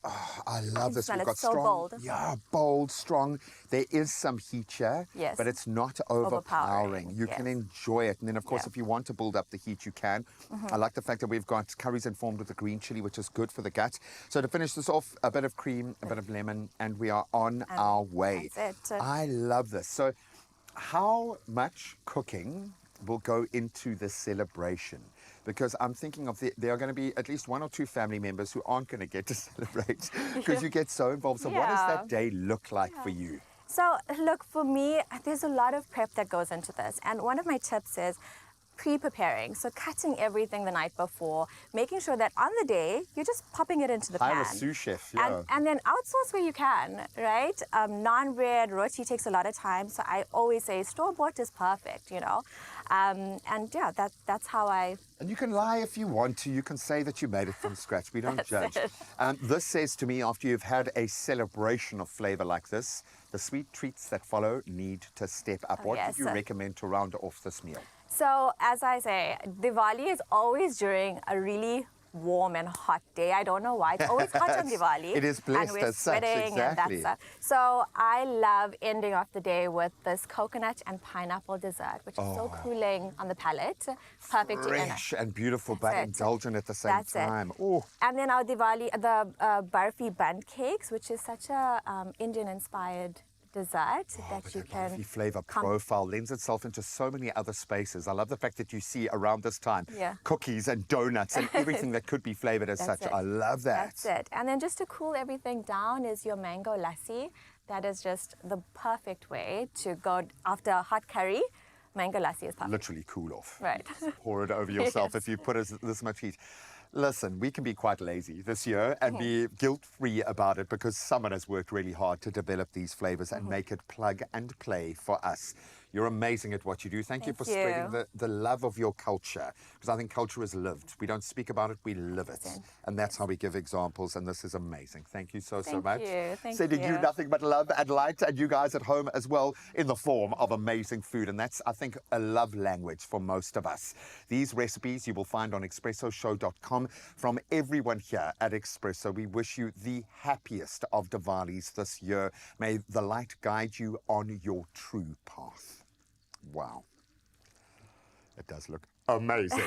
Oh, I love this. We've got so strong, bold. yeah, bold, strong. There is some heat here, Yes. but it's not overpowering. You can enjoy it. And then, of course, if you want to build up the heat, you can. I like the fact that we've got curries informed with the green chili, which is good for the gut. So to finish this off, a bit of cream, a bit of lemon, and we are on our way. That's it. I love this. So how much cooking will go into this celebration? Because I'm thinking of there are going to be at least 1 or 2 family members who aren't going to get to celebrate because you get so involved. So what does that day look like for you? So look, for me, there's a lot of prep that goes into this. And one of my tips is pre-preparing. So cutting everything the night before, making sure that on the day, you're just popping it into the pan. I'm a sous chef, yeah. And then outsource where you can, right? Naan bread, roti takes a lot of time. So I always say store-bought is perfect, you know. And yeah, that's how I... And you can lie if you want to. You can say that you made it from scratch. We don't judge. This says to me, after you've had a celebration of flavor like this, the sweet treats that follow need to step up. What would you recommend to round off this meal? So, as I say, Diwali is always during a really warm and hot day. I don't know why. It's always hot on Diwali. It is blessed and we're as such, sweating exactly. and that stuff. So I love ending off the day with this coconut and pineapple dessert, which is so cooling on the palate. Perfect to end. Fresh and beautiful, but indulgent at the same time. Oh. And then our Diwali, the barfi bun cakes, which is such a Indian-inspired dessert that you can... The flavor profile lends itself into so many other spaces. I love the fact that you see around this time cookies and donuts and everything that could be flavored as such. I love that. That's it. And then just to cool everything down is your mango lassi. That is just the perfect way to go after a hot curry. Mango lassi is perfect. Literally cool off. Right. Pour it over yourself if you put this much heat. Listen, we can be quite lazy this year and be guilt-free about it because someone has worked really hard to develop these flavors and make it plug and play for us. You're amazing at what you do. Thank you for spreading the love of your culture, because I think culture is lived. We don't speak about it, we live it. And that's how we give examples, and this is amazing. Thank you so much. Thank you. Sending you nothing but love and light, and you guys at home as well, in the form of amazing food. And that's, I think, a love language for most of us. These recipes you will find on expressoshow.com. From everyone here at Expresso, we wish you the happiest of Diwalis this year. May the light guide you on your true path. Wow. It does look amazing.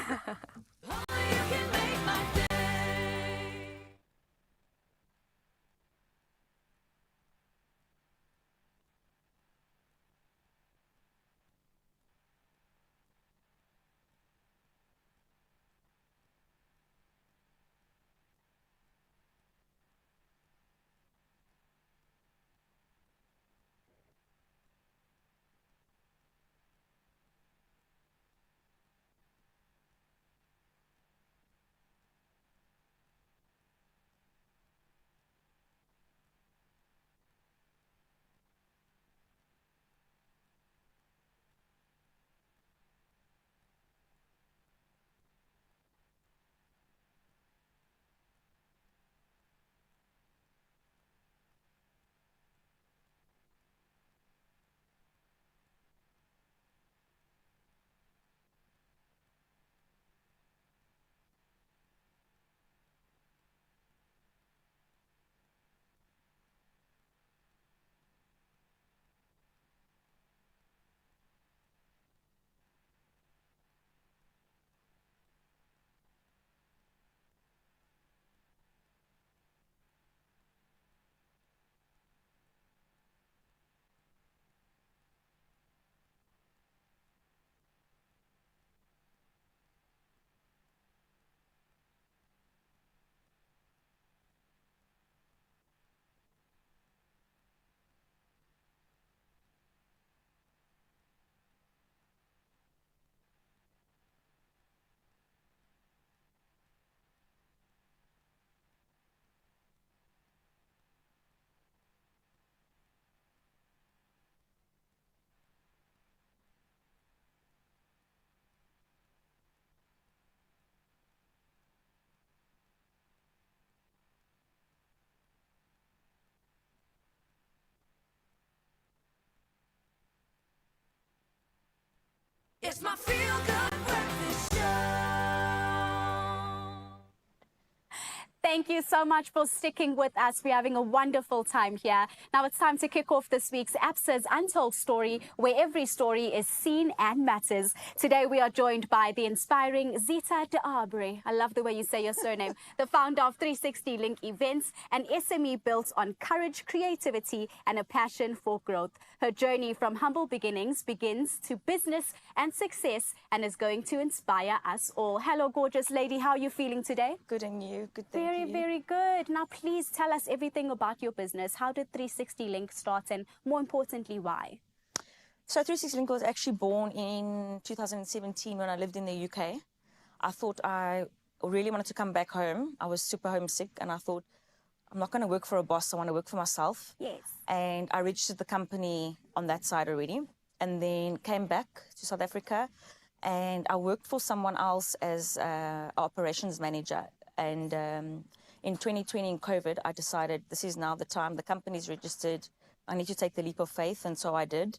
It's my feel good breakfast show. Thank you so much for sticking with us. We're having a wonderful time here. Now it's time to kick off this week's ABSA's Untold Story, where every story is seen and matters. Today we are joined by the inspiring Zita de Arbre. I love the way you say your surname. The founder of 360 Link Events, an SME built on courage, creativity, and a passion for growth. Her journey from humble beginnings begins to business and success and is going to inspire us all. Hello, gorgeous lady. How are you feeling today? Good, and you? Good, thank you. Very good. Now, please tell us everything about your business. How did 360 Link start, and more importantly, why? So 360 Link was actually born in 2017 when I lived in the UK. I thought I really wanted to come back home. I was super homesick, and I thought, I'm not going to work for a boss. I want to work for myself. Yes. And I registered the company on that side already, and then came back to South Africa, and I worked for someone else as operations manager. And in 2020, in COVID, I decided this is now the time. The company's registered. I need to take the leap of faith, and so I did.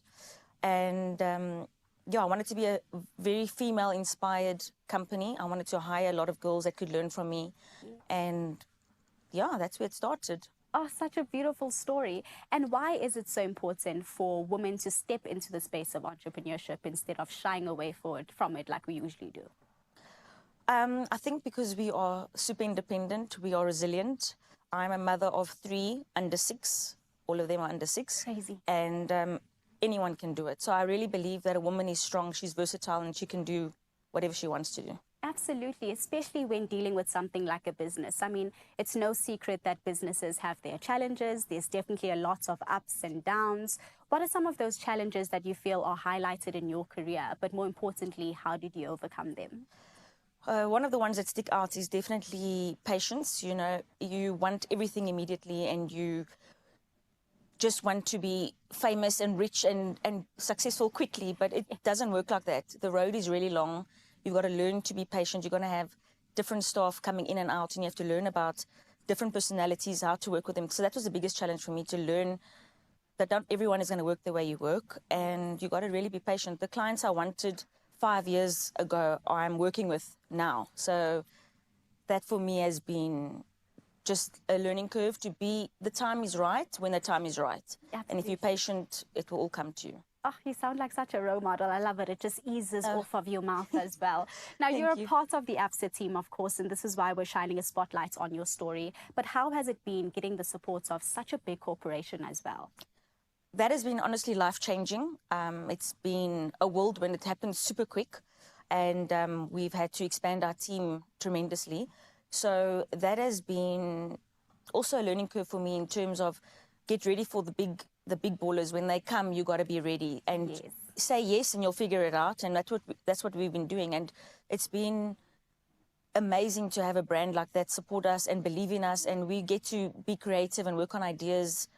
And yeah, I wanted to be a very female-inspired company. I wanted to hire a lot of girls that could learn from me. And yeah, that's where it started. Oh, such a beautiful story. And why is it so important for women to step into the space of entrepreneurship instead of shying away from it like we usually do? I think because we are super independent, we are resilient. I'm a mother of 3 under 6. All of them are under 6. Crazy. And anyone can do it. So I really believe that a woman is strong, she's versatile, and she can do whatever she wants to do. Absolutely, especially when dealing with something like a business. I mean, it's no secret that businesses have their challenges. There's definitely a lot of ups and downs. What are some of those challenges that you feel are highlighted in your career? But more importantly, how did you overcome them? One of the ones that stick out is definitely patience. You know, you want everything immediately, and you just want to be famous and rich and successful quickly, but it doesn't work like that. The road is really long. You've got to learn to be patient. You're going to have different staff coming in and out, and you have to learn about different personalities, how to work with them. So that was the biggest challenge for me, to learn that not everyone is going to work the way you work, and you got to really be patient. The clients I wanted 5 years ago, I'm working with now. So that for me has been just a learning curve, to be, the time is right when the time is right. Absolutely. And if you're patient, it will all come to you. Oh, you sound like such a role model. I love it. It just eases off of your mouth as well. Now, you're a part of the ABSA team, of course, and this is why we're shining a spotlight on your story. But how has it been getting the support of such a big corporation as well? That has been honestly life-changing. It's been a whirlwind. It happened super quick, and we've had to expand our team tremendously. So that has been also a learning curve for me in terms of get ready for the big ballers. When they come, you got to be ready and say yes, and you'll figure it out. And that's what we've been doing. And it's been amazing to have a brand like that support us and believe in us, and we get to be creative and work on ideas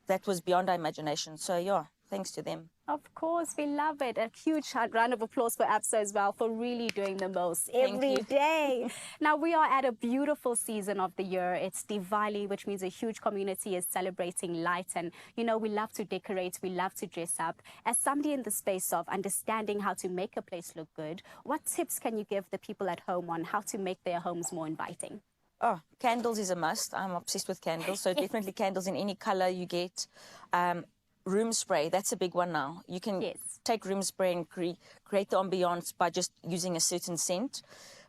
that was beyond our imagination. So yeah, thanks to them. Of course, we love it. A huge round of applause for ABSA as well for really doing the most every day. Now, we are at a beautiful season of the year. It's Diwali, which means a huge community is celebrating light. And, you know, we love to decorate. We love to dress up. As somebody in the space of understanding how to make a place look good, what tips can you give the people at home on how to make their homes more inviting? Oh, candles is a must. I'm obsessed with candles. So definitely candles in any color you get. Room spray, that's a big one now. You can take room spray and create the ambiance by just using a certain scent.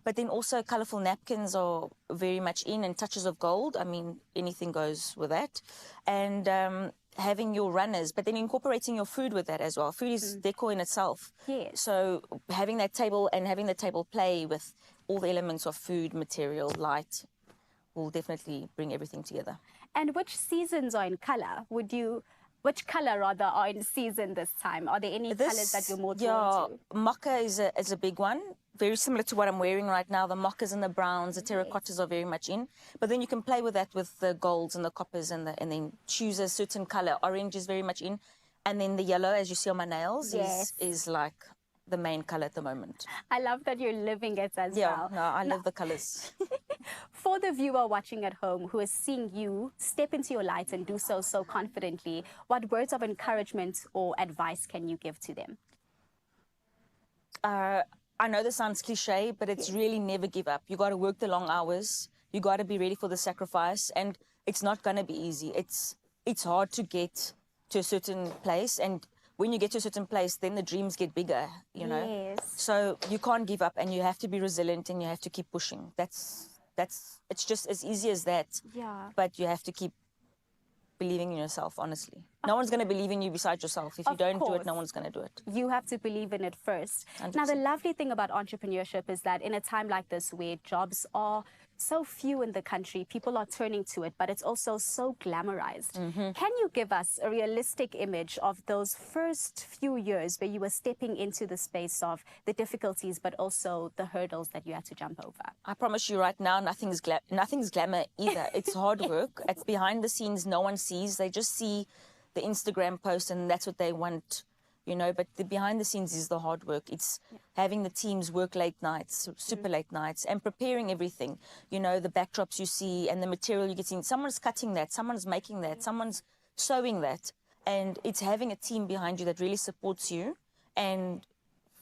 But then also colorful napkins are very much in, and touches of gold. I mean, anything goes with that. And having your runners, but then incorporating your food with that as well. Food is decor in itself. Yes. So having that table and having the table play with all the elements of food, material, light, will definitely bring everything together. And which seasons are in color? Which color rather are in season this time? Are there any colors that you're more drawn to? Yeah, mocha is a big one. Very similar to what I'm wearing right now. The mochas and the browns, the terracottas are very much in. But then you can play with that with the golds and the coppers, and then choose a certain color. Orange is very much in. And then the yellow, as you see on my nails, is like the main color at the moment. I love that you're living it as well. Yeah, no, I love the colors. For the viewer watching at home who is seeing you step into your light and do so confidently, what words of encouragement or advice can you give to them? I know this sounds cliche, but it's really never give up. You got to work the long hours. You got to be ready for the sacrifice, and it's not going to be easy. It's hard to get to a certain place, and when you get to a certain place, then the dreams get bigger, you know. Yes. So you can't give up, and you have to be resilient, and you have to keep pushing. It's just as easy as that. Yeah. But you have to keep believing in yourself, honestly. No one's going to believe in you besides yourself. If you don't do it, no one's going to do it. You have to believe in it first. 100%. Now, the lovely thing about entrepreneurship is that in a time like this where jobs are so few in the country, people are turning to it, but it's also so glamorized. Can you give us a realistic image of those first few years where you were stepping into the space of the difficulties, but also the hurdles that you had to jump over? I promise you right now, nothing's glamour either. It's hard work. It's behind the scenes. No one sees. They just see the Instagram post, and that's what they want, you know. But the behind the scenes is the hard work. It's having the teams work late nights, super late nights, and preparing everything. You know, the backdrops you see and the material you get in. Someone's cutting that, someone's making that, someone's sewing that. And it's having a team behind you that really supports you and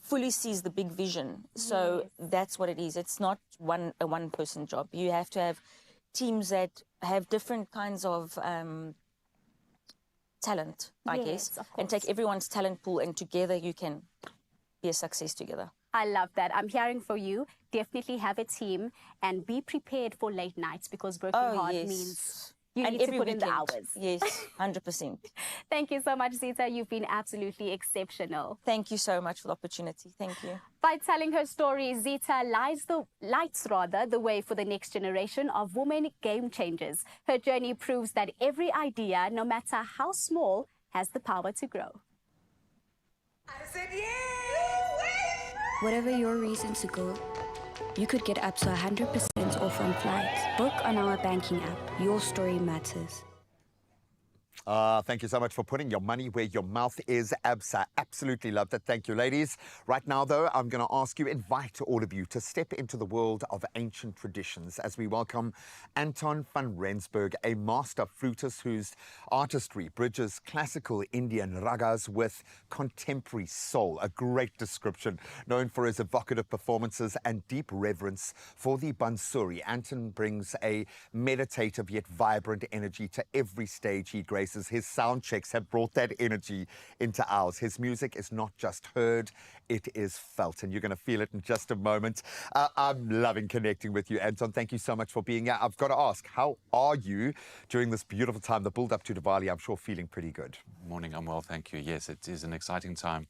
fully sees the big vision. So that's what it is. It's not a one-person job. You have to have teams that have different kinds of talent, I guess, and take everyone's talent pool, and together you can be a success together. I love that. I'm hearing for you. Definitely have a team and be prepared for late nights, because working hard means you need to put in the hours. Yes, 100%. Thank you so much, Zita. You've been absolutely exceptional. Thank you so much for the opportunity. Thank you. By telling her story, Zita lights the way for the next generation of women game changers. Her journey proves that every idea, no matter how small, has the power to grow. I said yes! Whatever your reason to go, you could get up to 100% off on flights. Book on our banking app. Your story matters. Thank you so much for putting your money where your mouth is, Absa. Absolutely loved it. Thank you, ladies. Right now, though, I'm going to invite all of you to step into the world of ancient traditions as we welcome Anton van Rensburg, a master flutist whose artistry bridges classical Indian ragas with contemporary soul. A great description, known for his evocative performances and deep reverence for the bansuri. Anton brings a meditative yet vibrant energy to every stage he graces. His sound checks have brought that energy into ours. His music is not just heard, it is felt, and you're going to feel it in just a moment. I'm loving connecting with you, Anton. Thank you so much for being here. I've got to ask, how are you during this beautiful time, the build-up to Diwali? I'm sure feeling pretty good. Morning, I'm well, thank you. Yes, it is an exciting time,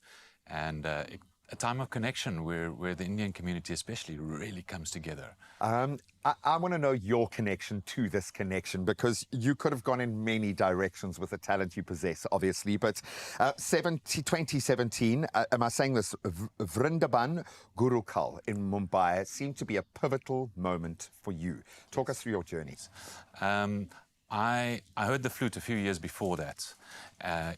and a time of connection where the Indian community especially really comes together. I want to know your connection to this connection, because you could have gone in many directions with the talent you possess, obviously. But 2017, am I saying this? Vrindaban Gurukul in Mumbai seemed to be a pivotal moment for you. Talk us through your journeys. I heard the flute a few years before that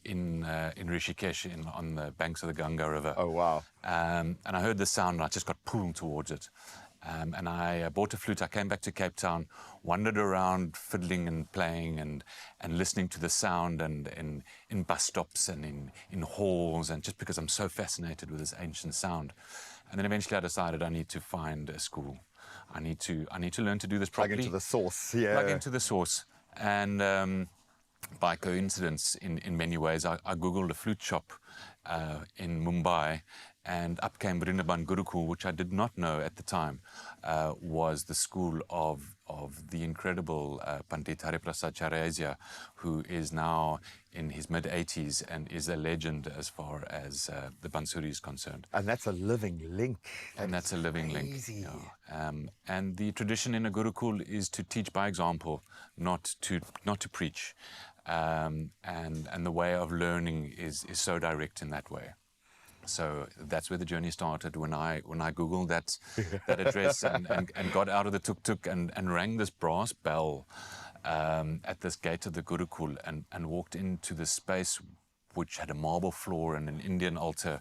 in Rishikesh on the banks of the Ganga River. Oh, wow. And I heard the sound and I just got pulled towards it. And I bought a flute. I came back to Cape Town, wandered around fiddling and playing and listening to the sound, and in bus stops and in halls, and just because I'm so fascinated with this ancient sound. And then eventually I decided I need to find a school. I need to learn to do this properly. Plug into the source, yeah. Plug into the source. And by coincidence, in many ways, I Googled a flute shop in Mumbai, and up came Vrindaban Gurukul, which I did not know at the time was the school of the incredible Pandit Hariprasad Charezia, who is now in his mid-80s and is a legend as far as the bansuri is concerned. And that's a living link. That's a living link. Yeah. And the tradition in a Gurukul is to teach by example, not to preach. And the way of learning is so direct in that way. So that's where the journey started, when I Googled that address and got out of the tuk-tuk and rang this brass bell at this gate of the Gurukul and walked into the space which had a marble floor and an Indian altar,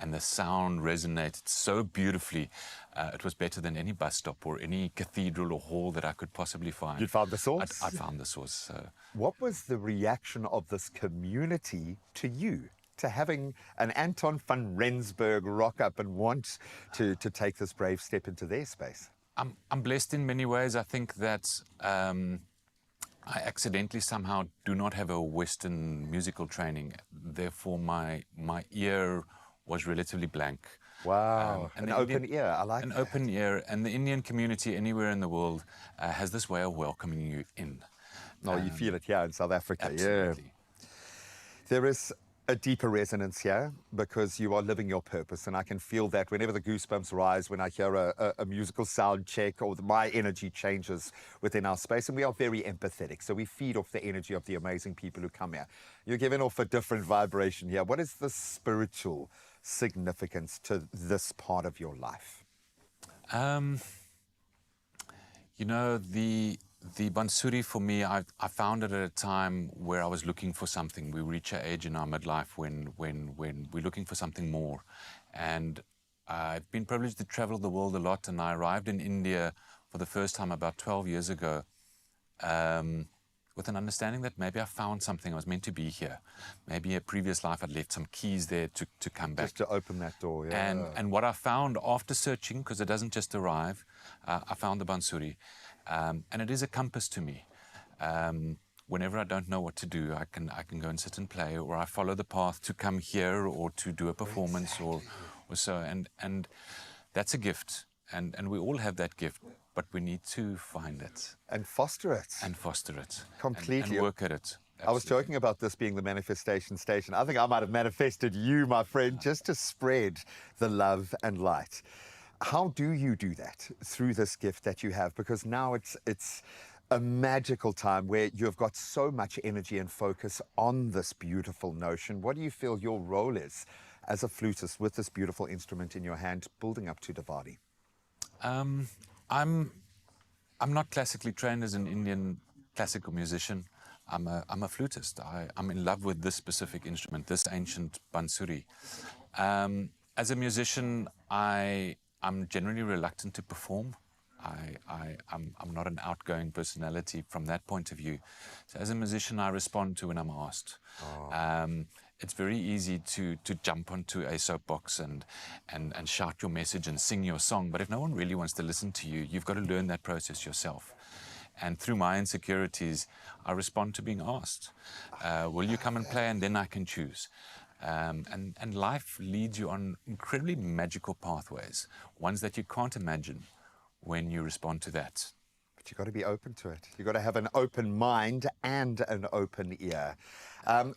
and the sound resonated so beautifully. It was better than any bus stop or any cathedral or hall that I could possibly find. You found the source? I found the source. What was the reaction of this community to you? to having an Anton van Rensburg rock up and want to take this brave step into their space? I'm blessed in many ways. I think that I accidentally somehow do not have a Western musical training. Therefore, my ear was relatively blank. Wow, an open ear. I like an that. open ear. And the Indian community anywhere in the world has this way of welcoming you in. Oh, you feel it here in South Africa. Absolutely. Yeah. There is a deeper resonance here because you are living your purpose, and I can feel that whenever the goosebumps rise when I hear a musical sound check, or my energy changes within our space, and we are very empathetic, so we feed off the energy of the amazing people who come here. You're giving off a different vibration here. What is the spiritual significance to this part of your life? You know, the Bansuri for me, I found it at a time where I was looking for something. We reach an age in our midlife when we're looking for something more. And I've been privileged to travel the world a lot, and I arrived in India for the first time about 12 years ago with an understanding that maybe I found something. I was meant to be here. Maybe a previous life I'd left some keys there to come back. Just to open that door, yeah. And what I found after searching, because it doesn't just arrive, I found the Bansuri. And it is a compass to me. Whenever I don't know what to do, I can go and sit and play, or I follow the path to come here or to do a performance or so. And that's a gift. And we all have that gift, but we need to find it. And foster it. And foster it. Completely. And work at it. Absolutely. I was joking about this being the manifestation station. I think I might have manifested you, my friend, just to spread the love and light. How do you do that through this gift that you have? Because now it's a magical time where you have got so much energy and focus on this beautiful notion. What do you feel your role is as a flutist with this beautiful instrument in your hand, building up to Diwali? I'm not classically trained as an Indian classical musician. I'm a flutist. I'm in love with this specific instrument, this ancient Bansuri. As a musician, I'm generally reluctant to perform. I'm not an outgoing personality from that point of view. So as a musician, I respond to when I'm asked. It's very easy to jump onto a soapbox and shout your message and sing your song. But if no one really wants to listen to you, you've got to learn that process yourself. And through my insecurities, I respond to being asked. Will you come and play? And then I can choose. And life leads you on incredibly magical pathways, ones that you can't imagine when you respond to that. But you've got to be open to it. You've got to have an open mind and an open ear.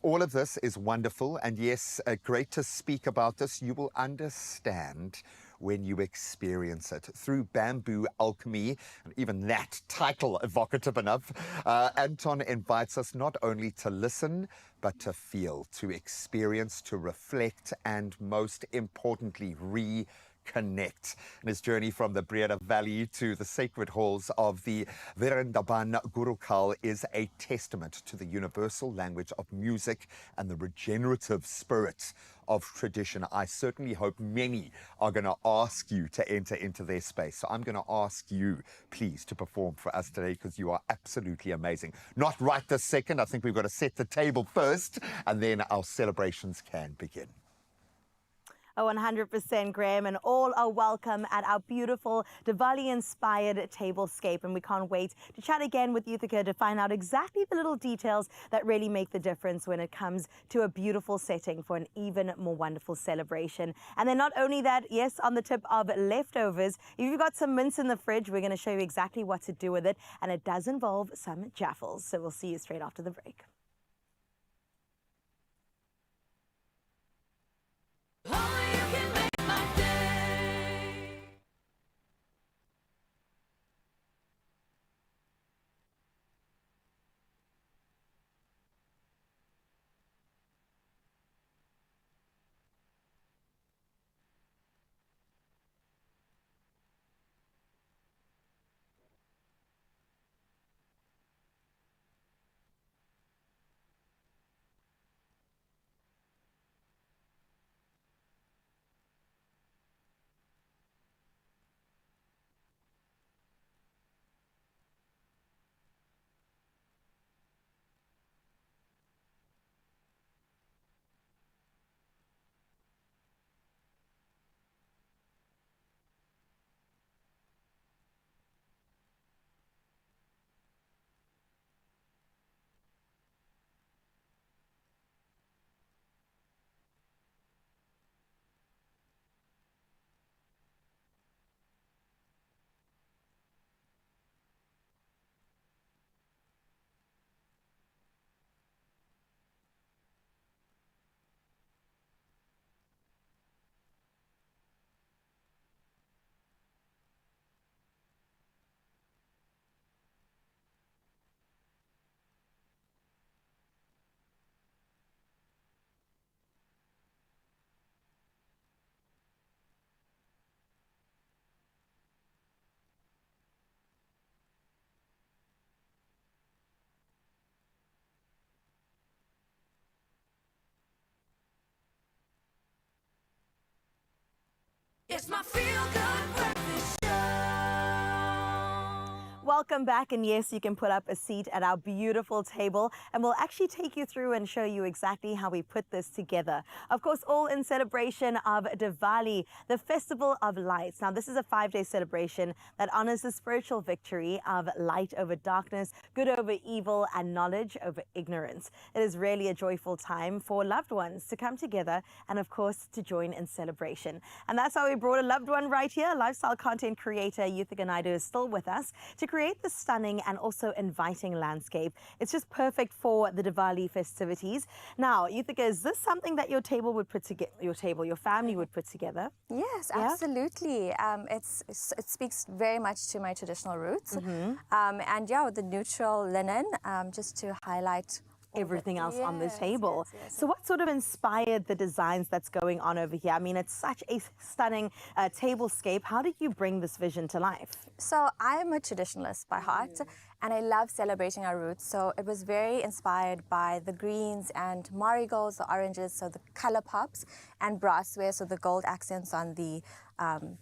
All of this is wonderful, and yes, great to speak about this. You will understand when you experience it through bamboo alchemy, and even that title evocative enough. Anton invites us not only to listen, but to feel, to experience, to reflect, and most importantly, reconnect. And his journey from the Breda Valley to the sacred halls of the Vrindavan Gurukul is a testament to the universal language of music and the regenerative spirit of tradition. I certainly hope many are going to ask you to enter into their space. So I'm going to ask you, please, to perform for us today, because you are absolutely amazing. Not right this second. I think we've got to set the table first, and then our celebrations can begin. Oh, 100%, Graham, and all are welcome at our beautiful Diwali-inspired tablescape, and we can't wait to chat again with Yuthika to find out exactly the little details that really make the difference when it comes to a beautiful setting for an even more wonderful celebration. And then not only that, yes, on the tip of leftovers, if you've got some mince in the fridge, we're going to show you exactly what to do with it, and it does involve some jaffles. So we'll see you straight after the break. It's my feel-good breakfast show. Welcome back, and yes, you can put up a seat at our beautiful table, and we'll actually take you through and show you exactly how we put this together. Of course, all in celebration of Diwali, the Festival of Lights. Now, this is a 5-day celebration that honors the spiritual victory of light over darkness, good over evil, and knowledge over ignorance. It is really a joyful time for loved ones to come together and, of course, to join in celebration. And that's why we brought a loved one right here. Lifestyle content creator Yuthika Naidu is still with us to create this stunning and also inviting landscape. It's just perfect for the Diwali festivities. Now, Yuthika, is this something that your table would put together? Your family would put together? Yes, Yeah? absolutely. It speaks very much to my traditional roots. And yeah, with the neutral linen, just to highlight Everything else on this Yes, table. yes, yes. So what sort of inspired the designs that's going on over here? I mean, it's such a stunning tablescape. How did you bring this vision to life? So I am a traditionalist by heart, and I love celebrating our roots. So it was very inspired by the greens and marigolds, the oranges, so the color pops, and brassware, so the gold accents on the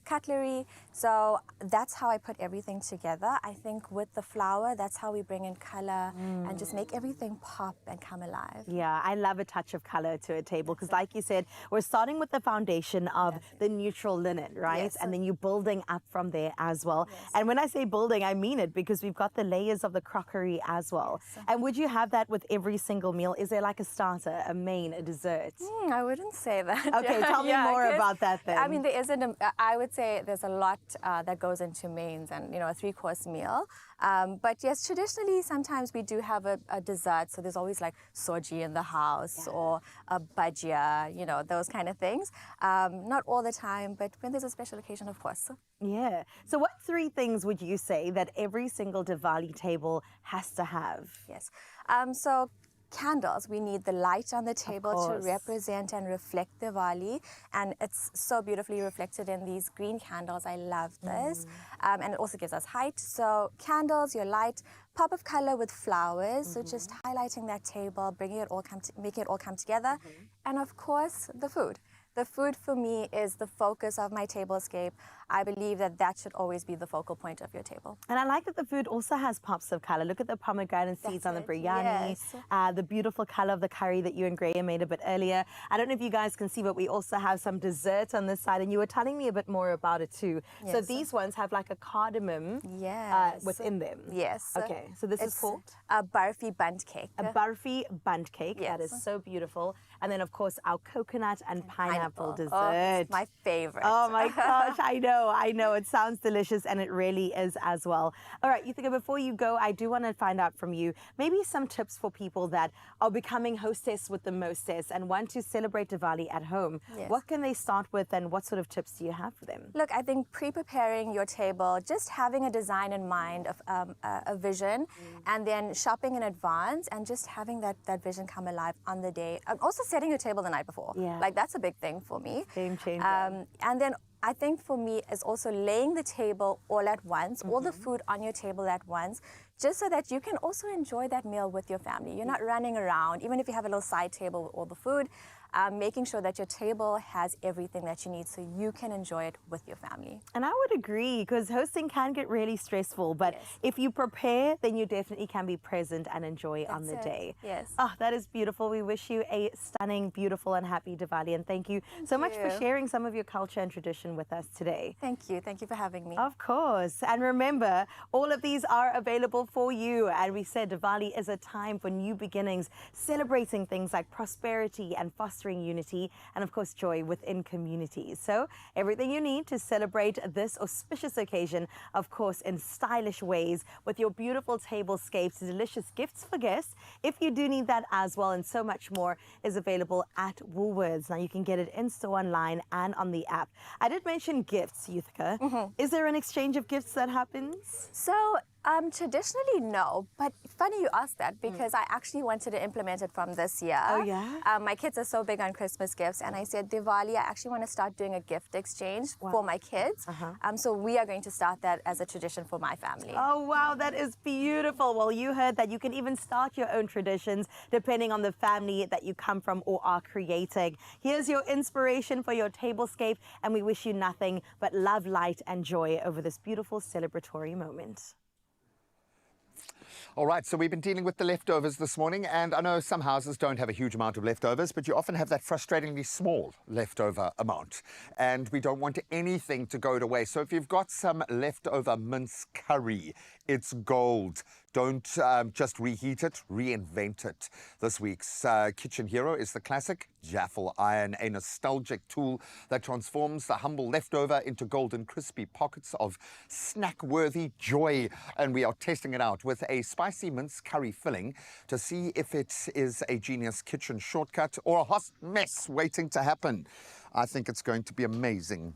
cutlery. So that's how I put everything together. I think with the flower, that's how we bring in color and just make everything pop and come alive. Yeah, I love a touch of color to a table because, like you said, we're starting with the foundation of the neutral linen, right? Yes. And then you're building up from there as well. And when I say building, I mean it, because we've got the layers of the crockery as well. And would you have that with every single meal? Is there like a starter, a main, a dessert? I wouldn't say that. Okay, tell me more about that then. I mean, there isn't. I would say there's a lot that goes into mains and, a 3-course meal. But yes, traditionally, sometimes we do have a dessert. So there's always like soji in the house or a bhajia, those kind of things. Not all the time, but when there's a special occasion, of course. Yeah. So what 3 things would you say that every single Diwali table has to have? Yes. So candles, we need the light on the table to course. represent and reflect Diwali, and it's so beautifully reflected in these green candles. I love this. And it also gives us height. So candles, your light, pop of color with flowers, so just highlighting that table, making it all come together. And of course, the food. The food for me is the focus of my tablescape. I believe that should always be the focal point of your table. And I like that the food also has pops of color. Look at the pomegranate seeds on the biryani, the beautiful color of the curry that you and Graham made a bit earlier. I don't know if you guys can see, but we also have some dessert on this side, and you were telling me a bit more about it too. So these ones have like a cardamom within them. Yes. Okay, so this is called? A barfi bundt cake. A barfi bundt cake. Yes. That is so beautiful. And then, of course, our coconut and pineapple dessert. Oh, it's my favorite. Oh my gosh, I know. It sounds delicious, and it really is as well. All right, Yuthika, before you go, I do want to find out from you maybe some tips for people that are becoming hostess with the mostess and want to celebrate Diwali at home. Yes. What can they start with, and what sort of tips do you have for them? Look, I think pre-preparing your table, just having a design in mind of a vision, and then shopping in advance, and just having that vision come alive on the day. Also setting your table the night before. Yeah. Like, that's a big thing for me. Game changer. And then I think for me is also laying the table all at once, all the food on your table at once, just so that you can also enjoy that meal with your family. You're not running around, even if you have a little side table with all the food. Making sure that your table has everything that you need so you can enjoy it with your family. And I would agree, because hosting can get really stressful, but if you prepare, then you definitely can be present and enjoy on the day. Yes. Oh, that is beautiful. We wish you a stunning, beautiful, and happy Diwali. And thank you so much for sharing some of your culture and tradition with us today. Thank you. Thank you for having me. Of course. And remember, all of these are available for you. And we said Diwali is a time for new beginnings, celebrating things like prosperity and fostering unity, and of course joy within communities. So everything you need to celebrate this auspicious occasion, of course, in stylish ways, with your beautiful tablescapes, delicious gifts for guests, if you do need that as well, and so much more, is available at Woolworths. Now you can get it in store, online, and on the app. I did mention gifts, Yuthika. Is there an exchange of gifts that happens? So Traditionally, no. But funny you asked that because I actually wanted to implement it from this year. Oh, yeah? My kids are so big on Christmas gifts, and I said, Diwali, I actually want to start doing a gift exchange for my kids. So we are going to start that as a tradition for my family. Oh, wow, that is beautiful. Well, you heard that you can even start your own traditions depending on the family that you come from or are creating. Here's your inspiration for your tablescape, and we wish you nothing but love, light, and joy over this beautiful celebratory moment. All right, so we've been dealing with the leftovers this morning, and I know some houses don't have a huge amount of leftovers, but you often have that frustratingly small leftover amount, and we don't want anything to go to waste. So if you've got some leftover mince curry, it's gold. Don't just reheat it, reinvent it. This week's kitchen hero is the classic Jaffle iron, a nostalgic tool that transforms the humble leftover into golden crispy pockets of snack-worthy joy. And we are testing it out with a spicy mince curry filling to see if it is a genius kitchen shortcut or a hot mess waiting to happen. I think it's going to be amazing.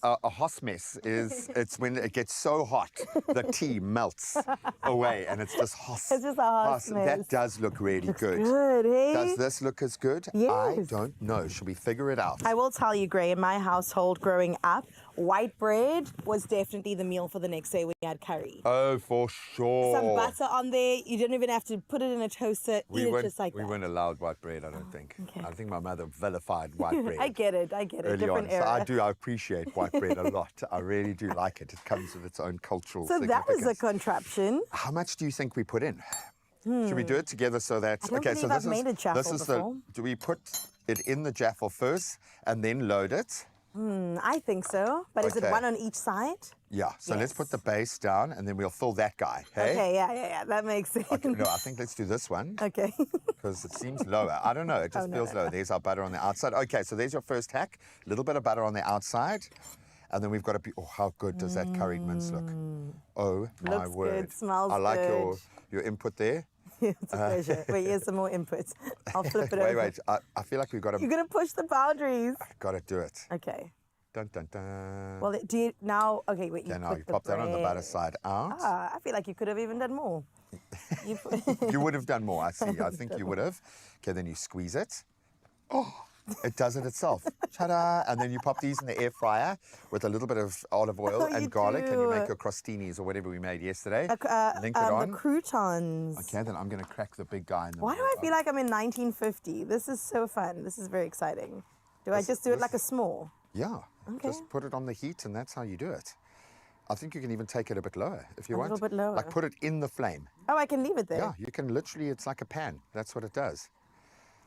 A hot mess is it's when it gets so hot the tea melts away and it's just hot. It's just a hot mess. That does look really good. Good, eh? Does this look as good? Yes. I don't know. Should we figure it out? I will tell you, Gray, in my household growing up, white bread was definitely the meal for the next day when you had curry. Oh, for sure. Some butter on there. You didn't even have to put it in a toaster. Eat it just like we that. weren't allowed white bread, I don't think. Okay. I think my mother vilified white bread. I get it. Early Different on. era. So I appreciate white bread a lot. I really do like it. It comes with its own cultural So that significance. was a contraption. How much do you think we put in? Should we do it together so that... I don't believe I've made a jaffle before. Do we put it in the jaffle first and then load it? I think so. But is it Okay. one on each side? Yeah, so let's Yes. put the base down and then we'll fill that guy, hey? Okay, yeah. That makes sense. Okay, no, I think let's do this one Okay. because it seems lower. I don't know, it just feels lower. There's our butter on the outside. Okay, so there's your first hack. A little bit of butter on the outside. And then we've got to be, oh, how good does that curried mince look? Oh, my Looks word. good, smells I like good. your input there. It's a pleasure. Wait, here's some more input. I'll flip it over. Wait, I feel like we've got to... You're going to push the boundaries. Got to do it. Okay. Dun, dun, dun. Well, do you now... Okay, wait. Yeah, now put you the pop that on the butter bread. side out. Ah, I feel like you could have even done more. You would have done more, I see. I think you would have. Okay, then you squeeze it. Oh, it does it itself. Ta-da! And then you pop these in the air fryer with a little bit of olive oil You and garlic, and you do. make your crostinis or whatever we made yesterday. Link it The on. croutons. Okay, then I'm going to crack the big guy in the Why do middle. I feel like I'm in 1950? This is so fun. This is very exciting. Do I just do it like a small? Yeah. Okay. Just put it on the heat, and that's how you do it. I think you can even take it a bit lower if you A want. little bit lower. Like put it in the flame. Oh, I can leave it there. Yeah, you can literally, it's like a pan. That's what it does.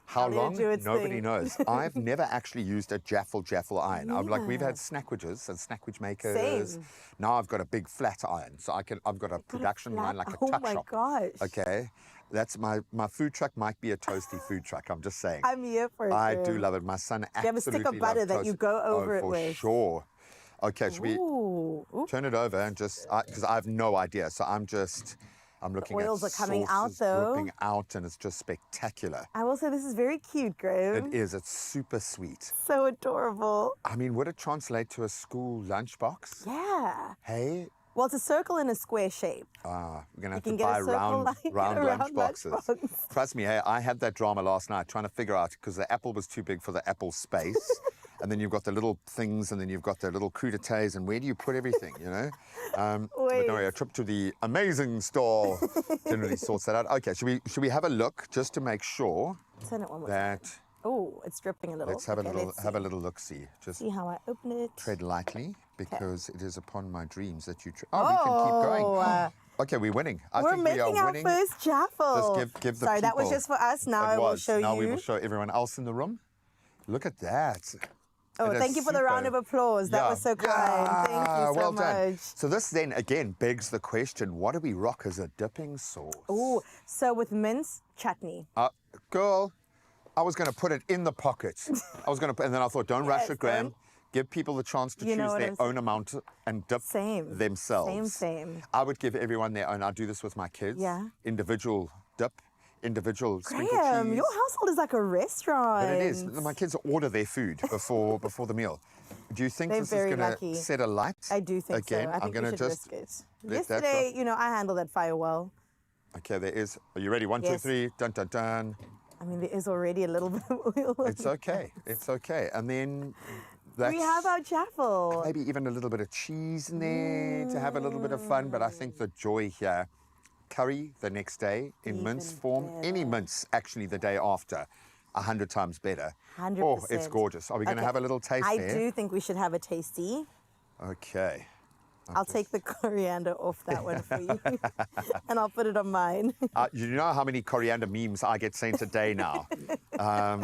How I'll let it long? do its Nobody thing. knows. I've never actually used a jaffle iron. I'm like, we've had snackwidges and snackwidge makers. Same. Now I've got a big flat iron. So I've got a production line like a Oh tuck my shop. gosh. Okay. That's my food truck might be a toasty food truck. I'm just saying. I'm here for it. I girl. do love it. My son absolutely you have a stick of butter loves that you toast. go over oh, it for with. sure. Okay, should we Ooh. turn it over and just, because I have no idea. So I'm looking at oils are coming out, sauces though. dripping out, and it's just spectacular. I will say this is very cute, Graham. It is. It's super sweet. So adorable. I mean, would it translate to a school lunchbox? Yeah. Hey, Well, it's a circle in a square shape. we're gonna have You to can get a buy circle round like round a round lunch boxes. lunchbox. Trust me, hey, I had that drama last night trying to figure out because the apple was too big for the apple space. And then you've got the little things, and then you've got the little crudités, and where do you put everything, you know? But no, a trip to the amazing store generally sorts that out. Okay, should we have a look just to make sure Turn it one more that time. Oh, it's dripping a little. let's have Okay, a little let's have a see. little look see. Just See how I open it. tread lightly because it is upon my dreams that you. Oh, we can keep going. Okay, we're winning. I We're think we making are our winning. first jaffle. Just give the Sorry, that was people- just for us. Now It I will was. show now you. we will show everyone else in the room. Look at that. Oh, It is thank you for the round of super. applause. That Yeah. was so kind. Yeah, Thank you so well much. done. So this then again begs the question: what do we rock as a dipping sauce? Oh, so with mince, chutney. Girl, I was going to put it in the pocket. I was going to, and then I thought, don't rush Yes, it, Graham. don't. Give people the chance to You know choose what their I'm saying? own amount and dip themselves. Same. I would give everyone their own. I do this with my kids. Yeah. Individual dip, individual sprinkle Graham, cheese. your household is like a restaurant. But it is. My kids order their food before the meal. Do you think They're this is very going to lucky. set a light? I do think again? so. I think I'm we going to should just risk it. let that Yesterday, you know, I handled that fire well. Okay, there is. Are you ready? One, two, Yes. three. Dun, dun, dun. I mean, there is already a little bit of oil. It's okay. It's okay. And then that's We have our jaffle. maybe even a little bit of cheese in there to have a little bit of fun. But I think the joy here, curry the next day in mince form, any mince actually the day after, 100 times better. 100%. Oh, it's gorgeous. Are we going to Okay. have a little taste I there? do think we should have a tasty. Okay. I'll take the coriander off that one for you. And I'll put it on mine. You know how many coriander memes I get sent a day now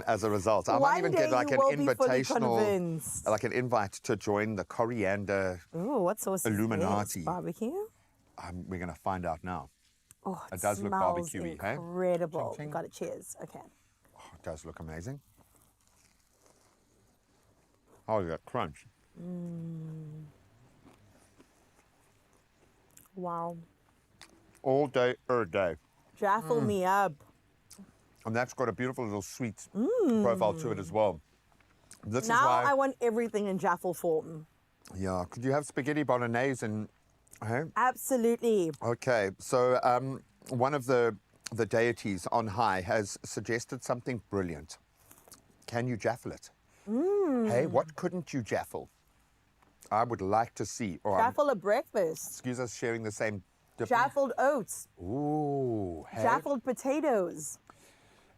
as a result. I might One even day get like you an will be fully invitational, convinced. like an invite to join the coriander Ooh, what sauce Illuminati. is this? Barbecue? We're going to find out now. Oh, It does look smells barbecue-y, hey? incredible. Ching, ching. Got it, cheers. Okay. Oh, it does look amazing. Oh, that crunch. Wow. All day, every day. Jaffle me up. And that's got a beautiful little sweet profile to it as well. This is Now why, I want everything in jaffle form. yeah, could you have spaghetti bolognese and, hey? Absolutely. Okay, so one of the deities on high has suggested something brilliant. Can you jaffle it? Hey, what couldn't you jaffle? I would like to see. Or Jaffle a breakfast. excuse us sharing the same different. Jaffled oats. Ooh, hey. Jaffled potatoes.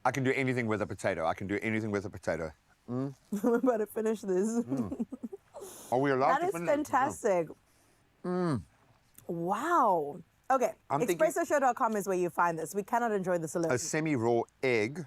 I can do anything with a potato. I can do anything with a potato. I'm about to finish this. Are we allowed That to is finish? fantastic. Wow. Okay, I'm thinking- ExpressoShow.com is where you find this. We cannot enjoy this alone. A semi-raw egg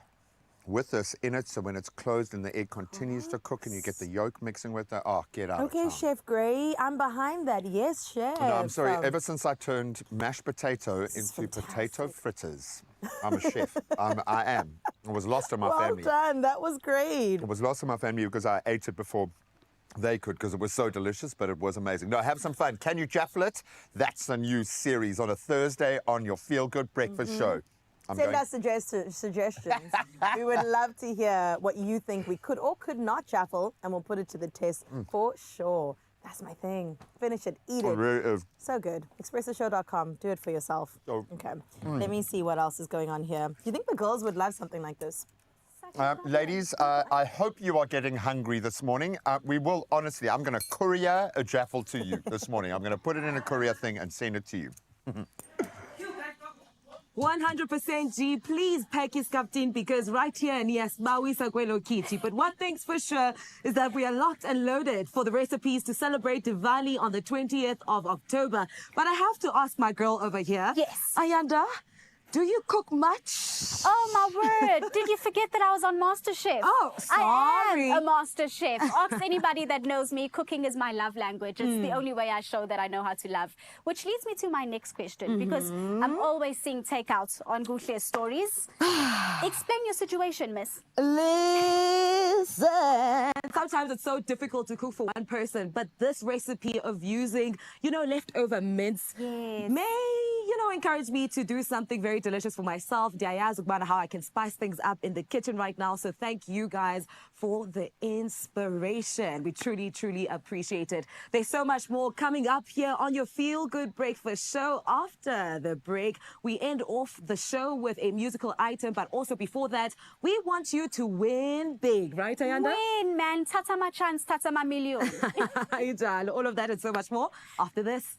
with this in it, so when it's closed and the egg continues to cook and you get the yolk mixing with it, oh, get out of Okay, town. Chef Gray, I'm behind that. Yes, Chef. No, I'm sorry. Ever since I turned mashed potato is into potato fantastic. fritters, I'm a chef. I am. I was lost in my Well family. done. That was great. I was lost in my family because I ate it before they could, because it was so delicious, but it was amazing. No, have some fun. Can you jaffle it? That's a new series on a Thursday on your Feel Good Breakfast show. Send us suggestions. We would love to hear what you think we could or could not jaffle, and we'll put it to the test for sure. That's my thing. Finish it, eat It it. really is. So good. ExpressoShow.com. Do it for yourself. Oh. Okay. Let me see what else is going on here. Do you think the girls would love something like this? Ladies, I hope you are getting hungry this morning. We will, honestly, I'm going to courier a jaffle to you this morning. I'm going to put it in a courier thing and send it to you. 100% G, please pack your stuff in because right here in Yasmawisa Kitchi. But one thing's for sure is that we are locked and loaded for the recipes to celebrate Diwali on the 20th of October. But I have to ask my girl over here. Yes. Ayanda, do you cook much? Oh, my word. Did you forget that I was on MasterChef? Oh, sorry. I am a MasterChef. Ask anybody that knows me. Cooking is my love language. It's the only way I show that I know how to love. Which leads me to my next question, because I'm always seeing takeouts on Guhle's stories. Explain your situation, miss. Listen. Sometimes it's so difficult to cook for one person, but this recipe of using, leftover mince may, encourage me to do something very delicious for myself. Diaz about how I can spice things up in the kitchen right now. So thank you guys for the inspiration. We truly, truly appreciate it. There's so much more coming up here on your Feel Good Breakfast show. After the break, we end off the show with a musical item, but also before that, we want you to win big, right, Ayanda? Win, man. Tata ma chance, tata ma million. All of that and so much more after this.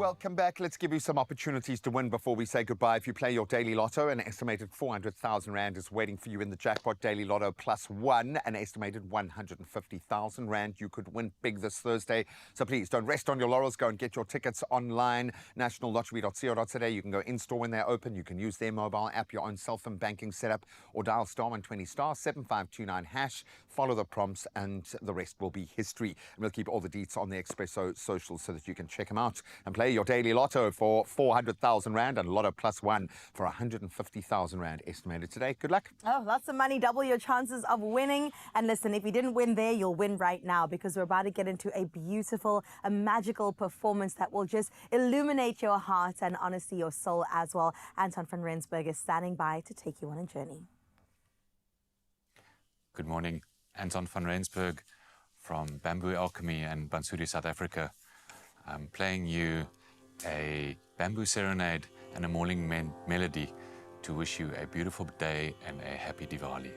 Welcome back. Let's give you some opportunities to win before we say goodbye. If you play your Daily Lotto, an estimated 400,000 Rand is waiting for you in the jackpot. Daily Lotto plus one, an estimated 150,000 Rand. You could win big this Thursday. So please don't rest on your laurels. Go and get your tickets online, nationallottery.co.za. You can go in-store when they're open. You can use their mobile app, your own cell phone banking setup, or dial *120 *7529 hash. Follow the prompts and the rest will be history. And we'll keep all the deets on the Expresso socials so that you can check them out and play your Daily Lotto for 400,000 Rand and Lotto plus one for 150,000 Rand estimated today. Good luck. Oh, lots of money, double your chances of winning. And listen, if you didn't win there, you'll win right now because we're about to get into a beautiful, a magical performance that will just illuminate your heart and honestly your soul as well. Anton van Rensburg is standing by to take you on a journey. Good morning. Anton van Rensburg from Bamboo Alchemy and Bansuri, South Africa. I'm playing you a bamboo serenade and a morning melody to wish you a beautiful day and a happy Diwali.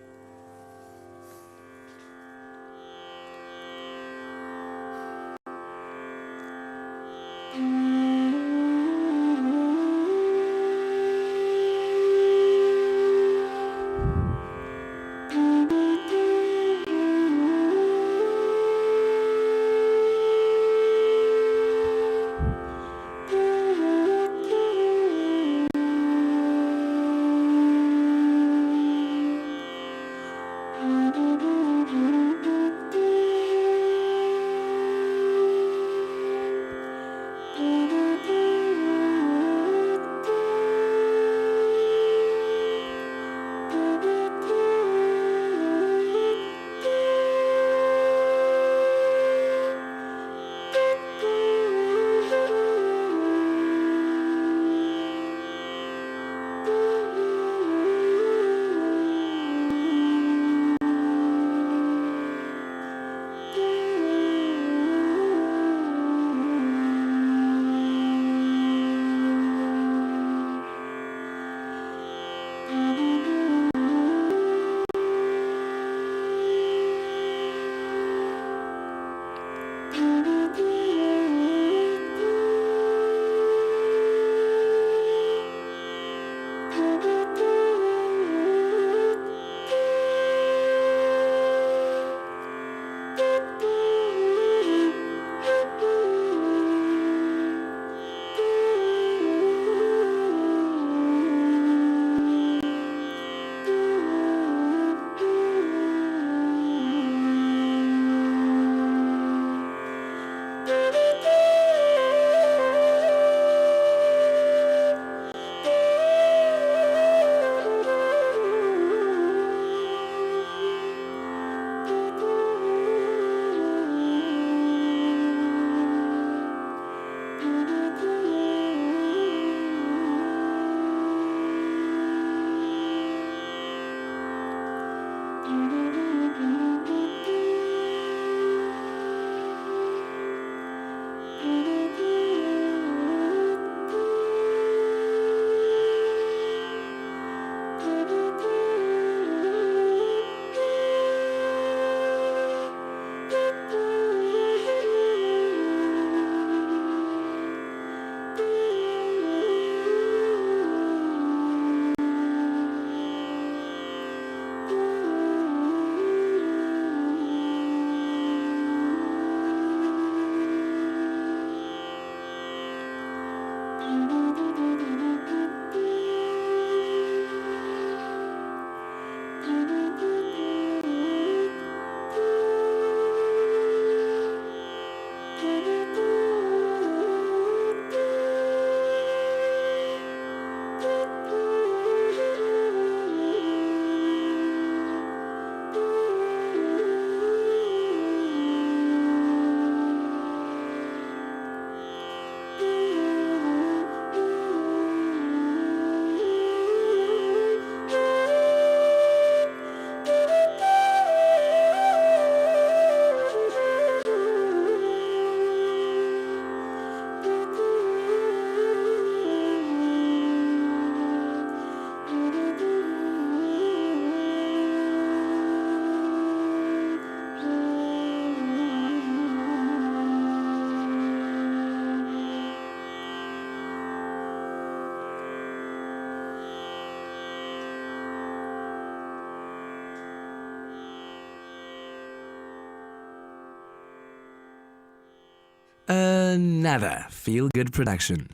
Another feel-good production.